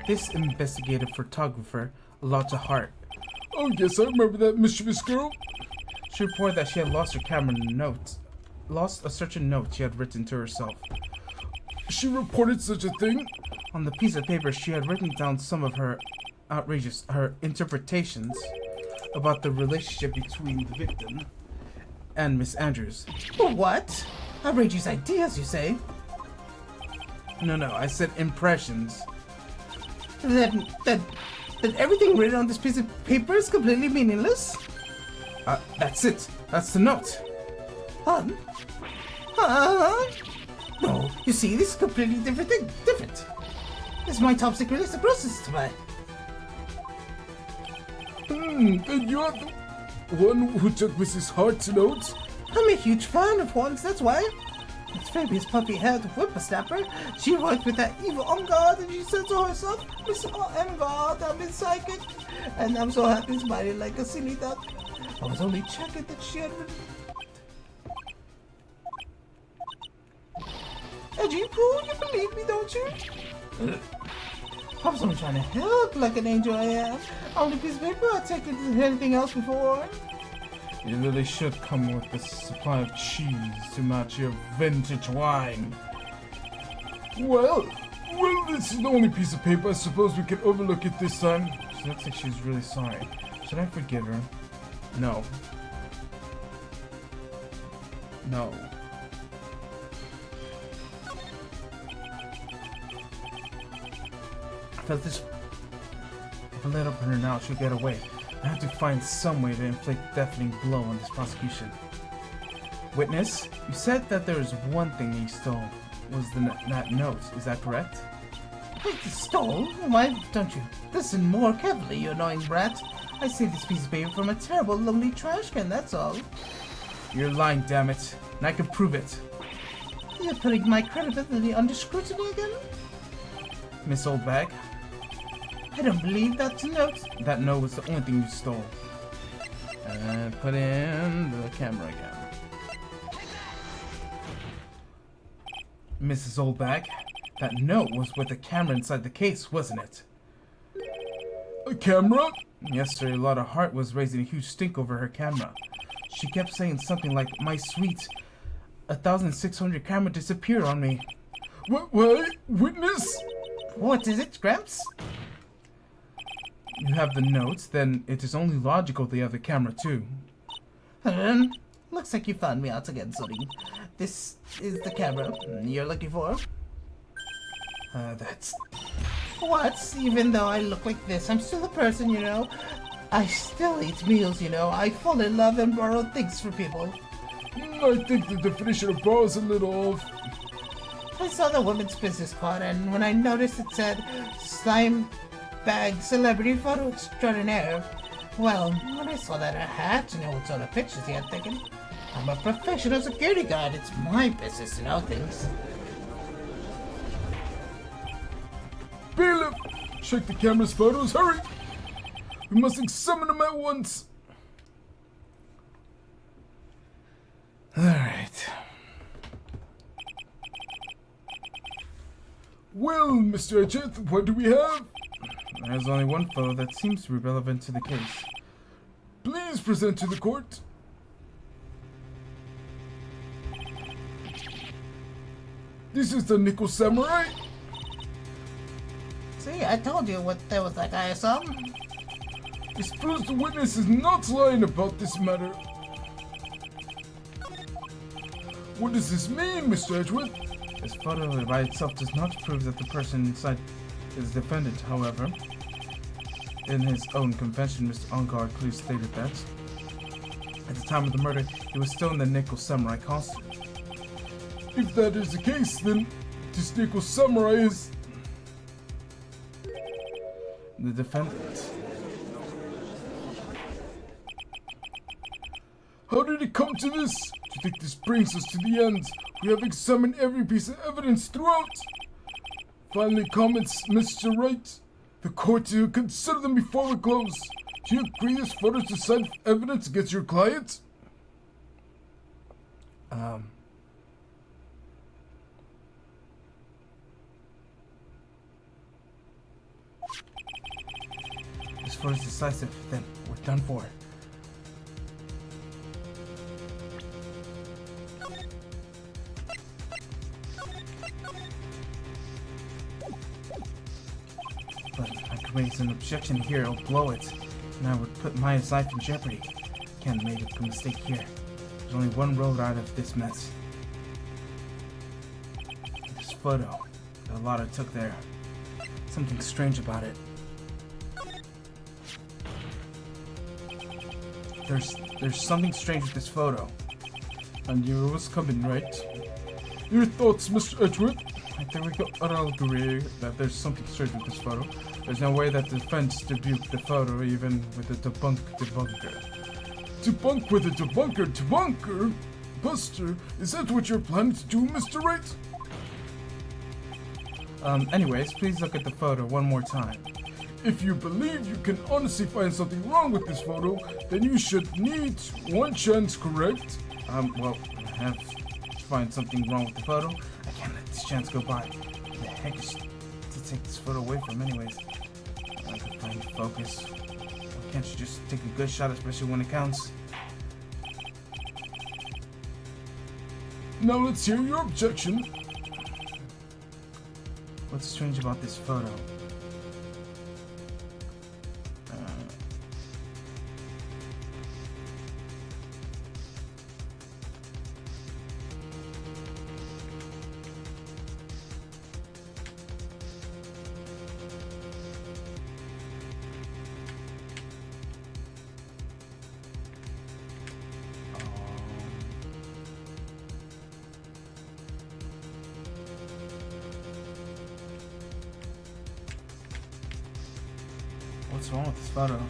This investigative photographer, a lot to heart. Oh yes, I remember that mischievous girl. She reported that she had lost her camera note. Lost a certain note she had written to herself. She reported such a thing? On the piece of paper, she had written down some of her her interpretations about the relationship between the victim and Miss Andrews. What? Outrageous ideas, you say? No, I said impressions. That everything written on this piece of paper is completely meaningless? That's it. That's the note. No, you see, this is completely different thing. Different. This is my top secret list of groceries to buy. Then you're the one who took Mrs. Hart's notes? I'm a huge fan of Horns, that's why. It's Fabia's puffy-haired whippersnapper. She worked with that evil Engard, and she said to herself, Miss Engard, I'm his psychic. And I'm so happy smiling like a silly duck. I was only checking that she had... Edgy Pooh, you believe me, don't you? I was only trying to help like an angel I am. Only piece of paper I've taken anything else before. You really should come with a supply of cheese to match your vintage wine. Well, this is the only piece of paper. I suppose we can overlook it this time. She looks like she's really sorry. Should I forgive her? No. No. I felt this. If I let up on her now, she'll get away. I have to find some way to inflict a deafening blow on this prosecution. Witness, you said that there was one thing you stole. Was that note? Is that correct? Stole? Why don't you listen more carefully, you annoying brat? I saved this piece of paper from a terrible, lonely trash can, that's all. You're lying, damn it. And I can prove it. You're putting my credibility under scrutiny again? Miss Oldbag, I don't believe that's a note. that note was the only thing you stole. And put in the camera again. Mrs. Oldbag, that note was with the camera inside the case, wasn't it? A camera? Yesterday, Lotta Hart was raising a huge stink over her camera. She kept saying something like, "My sweet, 1,600 camera disappeared on me." What? Witness? What is it, Gramps? You have the notes, then it is only logical they have the camera too. Looks like you found me out again, Sonny. This is the camera you're looking for. That's... What? Even though I look like this, I'm still a person, you know. I still eat meals, you know. I fall in love and borrow things for people. I think the definition of borrow is a little off. I saw the woman's business card, and when I noticed it said Slime Bag Celebrity Photo Extraordinaire, well, when I saw that I had to know what sort of pictures he had taken. I'm a professional security guard. It's my business to know things. Bailiff! Check the camera's photos, hurry! We must examine them at once! Alright. Well, Mr. Edgeth, what do we have? There's only one photo that seems to be relevant to the case. Please present to the court. This is the Nickel Samurai. See, I told you what there was that guy I saw. This proves the witness is not lying about this matter. What does this mean, Mr. Edgeworth? This photo by itself does not prove that the person inside is defendant, however. In his own confession, Mr. Ongar clearly stated that at the time of the murder, he was still in the Nickel Samurai costume. If that is the case, then this Nickel Samurai is the defendant. How did it come to this? Do you think this brings us to the end? We have examined every piece of evidence throughout. Finally comments Mr. Wright. The court to consider them before we close. Do you agree this photo is decisive evidence against your client? This photo is decisive, then we're done for. But I could raise an objection here, I'll blow it, and I would put Maya's life in jeopardy. Can't make a mistake here. There's only one road out of this mess. This photo that Lotta took there. Something strange about it. There's something strange with this photo. I knew it was coming, right? Your thoughts, Mr. Edgeworth? Right, there we go. I'll agree that there's something strange with this photo. There's no way that the defense debuked the photo even with a debunker. Debunk with a debunker? imposter? Is that what you're planning to do, Mr. Wright? Anyways, please look at the photo one more time. If you believe you can honestly find something wrong with this photo, then you should need one chance, correct? Well, I have to find something wrong with the photo. I can't let this chance go by. Who the heck is to take this photo away from anyways? I can find focus. Why can't you just take a good shot, especially when it counts? Now let's hear your objection. What's strange about this photo? What's wrong with this photo?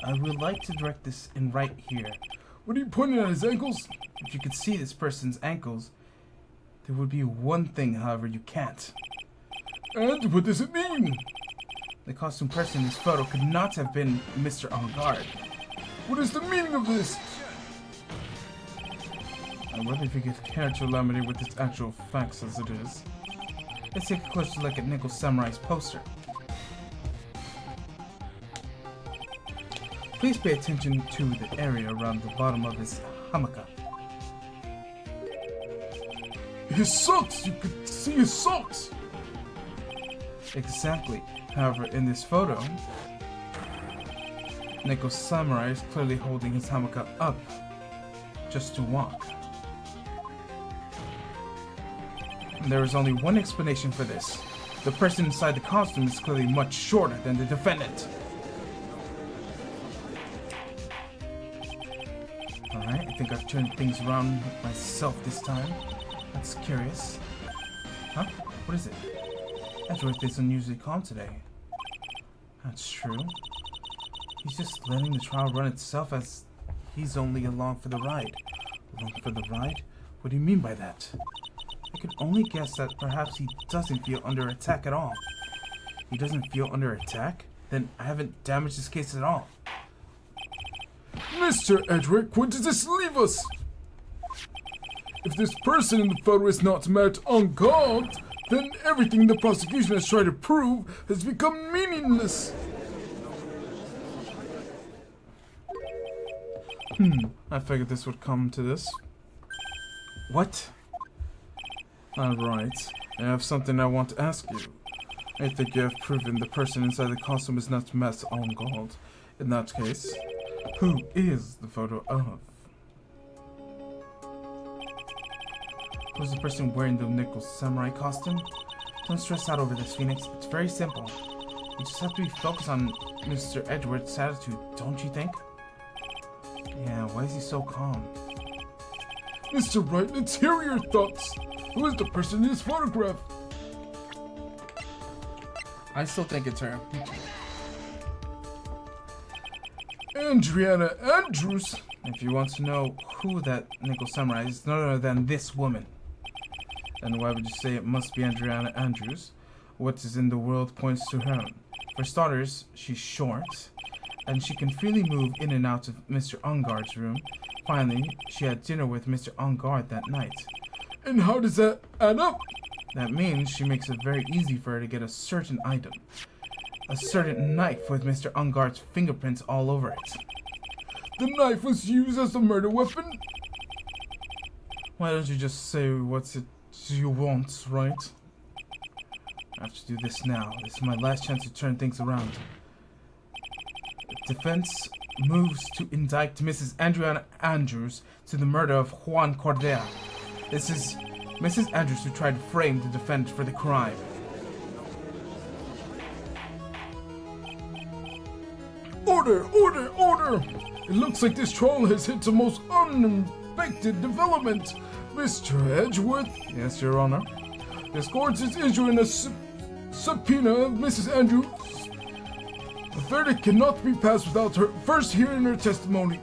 I would like to direct this in right here. What are you pointing at, his ankles? If you could see this person's ankles, there would be one thing, however, you can't. And what does it mean? The costume person in this photo could not have been Mr. On Guard. What is the meaning of this? I wonder if you could care to laminate with its actual facts as it is. Let's take a closer look at Nickel Samurai's poster. Please pay attention to the area around the bottom of his hamaka. His socks! You could see his socks! Exactly. However, in this photo, Nickel Samurai is clearly holding his hamaka up just to walk. And there is only one explanation for this. The person inside the costume is clearly much shorter than the defendant. Alright, I think I've turned things around myself this time. That's curious. Huh? What is it? Edgeworth is unusually calm today. That's true. He's just letting the trial run itself as he's only along for the ride. Along for the ride? What do you mean by that? I can only guess that perhaps he doesn't feel under attack at all. He doesn't feel under attack? Then I haven't damaged his case at all. Mr. Edric, when does this leave us? If this person in the photo is not met on guard, then everything the prosecution has tried to prove has become meaningless. I figured this would come to this. What? Alright, I have something I want to ask you. I think you have proven the person inside the costume is not met on guard. In that case, who is the photo of? Who's the person wearing the Nickel Samurai costume? Don't stress out over this, Phoenix. It's very simple. You just have to be focused on Mr. Edward's attitude, don't you think? Yeah, why is he so calm? Mr. Wright, let's hear your thoughts. Who is the person in this photograph? I still think it's her. Adriana Andrews? If you want to know who that Nickel Samurai is, none other than this woman. And why would you say it must be Adriana Andrews? What is in the world points to her. For starters, she's short, and she can freely move in and out of Mr. Ungard's room. Finally, she had dinner with Mr. Ungard that night. And how does that add up? That means she makes it very easy for her to get a certain item. A certain knife with Mr. Ungard's fingerprints all over it. The knife was used as a murder weapon? Why don't you just say what it you want, right? I have to do this now. This is my last chance to turn things around. Defense moves to indict Mrs. Adriana Andrews to the murder of Juan Cordea. This is Mrs. Andrews who tried to frame the defendant for the crime. Order! Order! Order! It looks like this trial has hit the most unexpected development. Mr. Edgeworth. Yes, Your Honor. This court is issuing a subpoena of Mrs. Andrews. The verdict cannot be passed without her first hearing her testimony.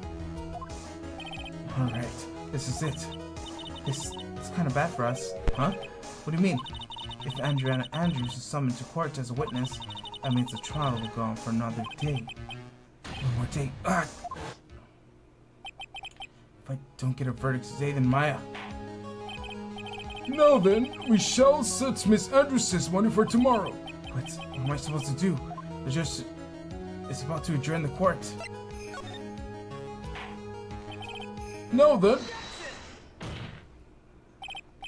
Alright, this is it. It's kind of bad for us. Huh? What do you mean? If Adriana Andrews is summoned to court as a witness, that means the trial will go on for another day. One more day. Ah! If I don't get a verdict today, then Maya. Now then, we shall set Miss Andrews' testimony for tomorrow. What am I supposed to do? The judge is about to adjourn the court. Now then,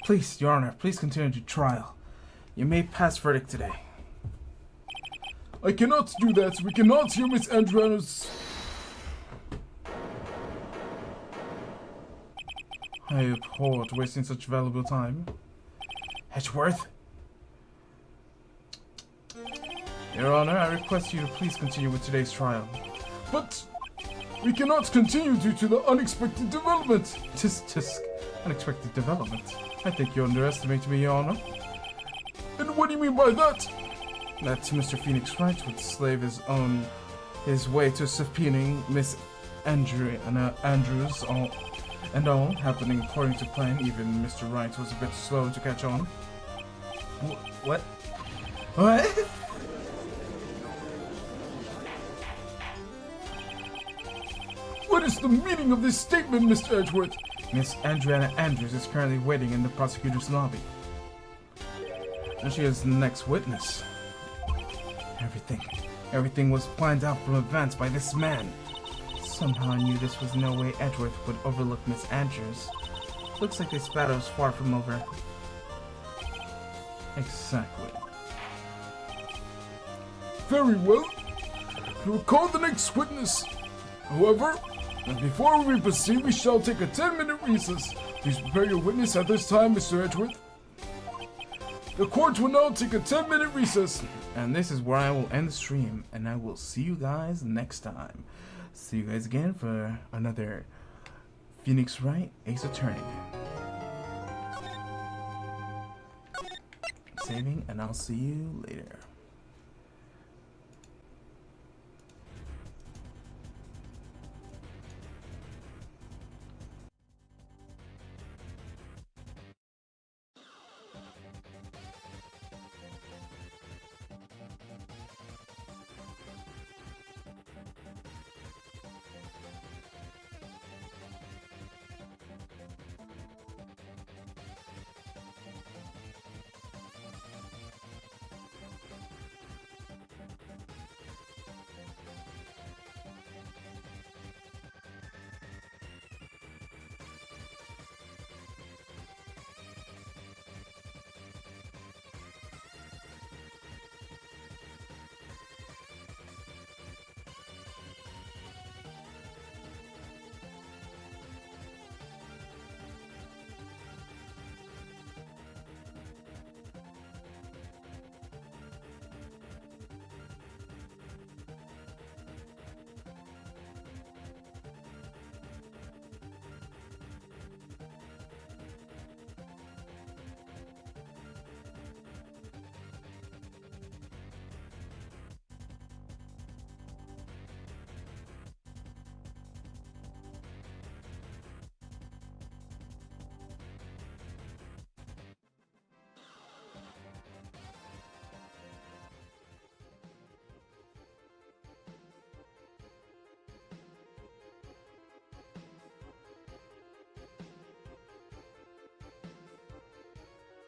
Please, Your Honor, please continue the trial. You may pass verdict today. I cannot do that. We cannot hear Miss Andrews. I abhor wasting such valuable time. Edgeworth? Your Honor, I request you to please continue with today's trial. But we cannot continue due to the unexpected development. Just unexpected development. I think you underestimate me, Your Honor. And what do you mean by that? That Mr. Phoenix Wright would slave his way to subpoenaing Miss Andrews all happening according to plan. Even Mr. Wright was a bit slow to catch on. What? What? What is the meaning of this statement, Mr. Edgeworth? Miss Adriana Andrews is currently waiting in the prosecutor's lobby. And she is the next witness. Everything was planned out from advance by this man. Somehow I knew this was no way Edgeworth would overlook Miss Andrews. Looks like this battle is far from over. Exactly. Very well. We will call the next witness. However, before we proceed, we shall take a 10-minute recess. Please prepare your witness at this time, Mr. Edgeworth. The court will now take a 10-minute recess. And this is where I will end the stream, and I will see you guys next time. See you guys again for another Phoenix Wright Ace Attorney. Saving, and I'll see you later.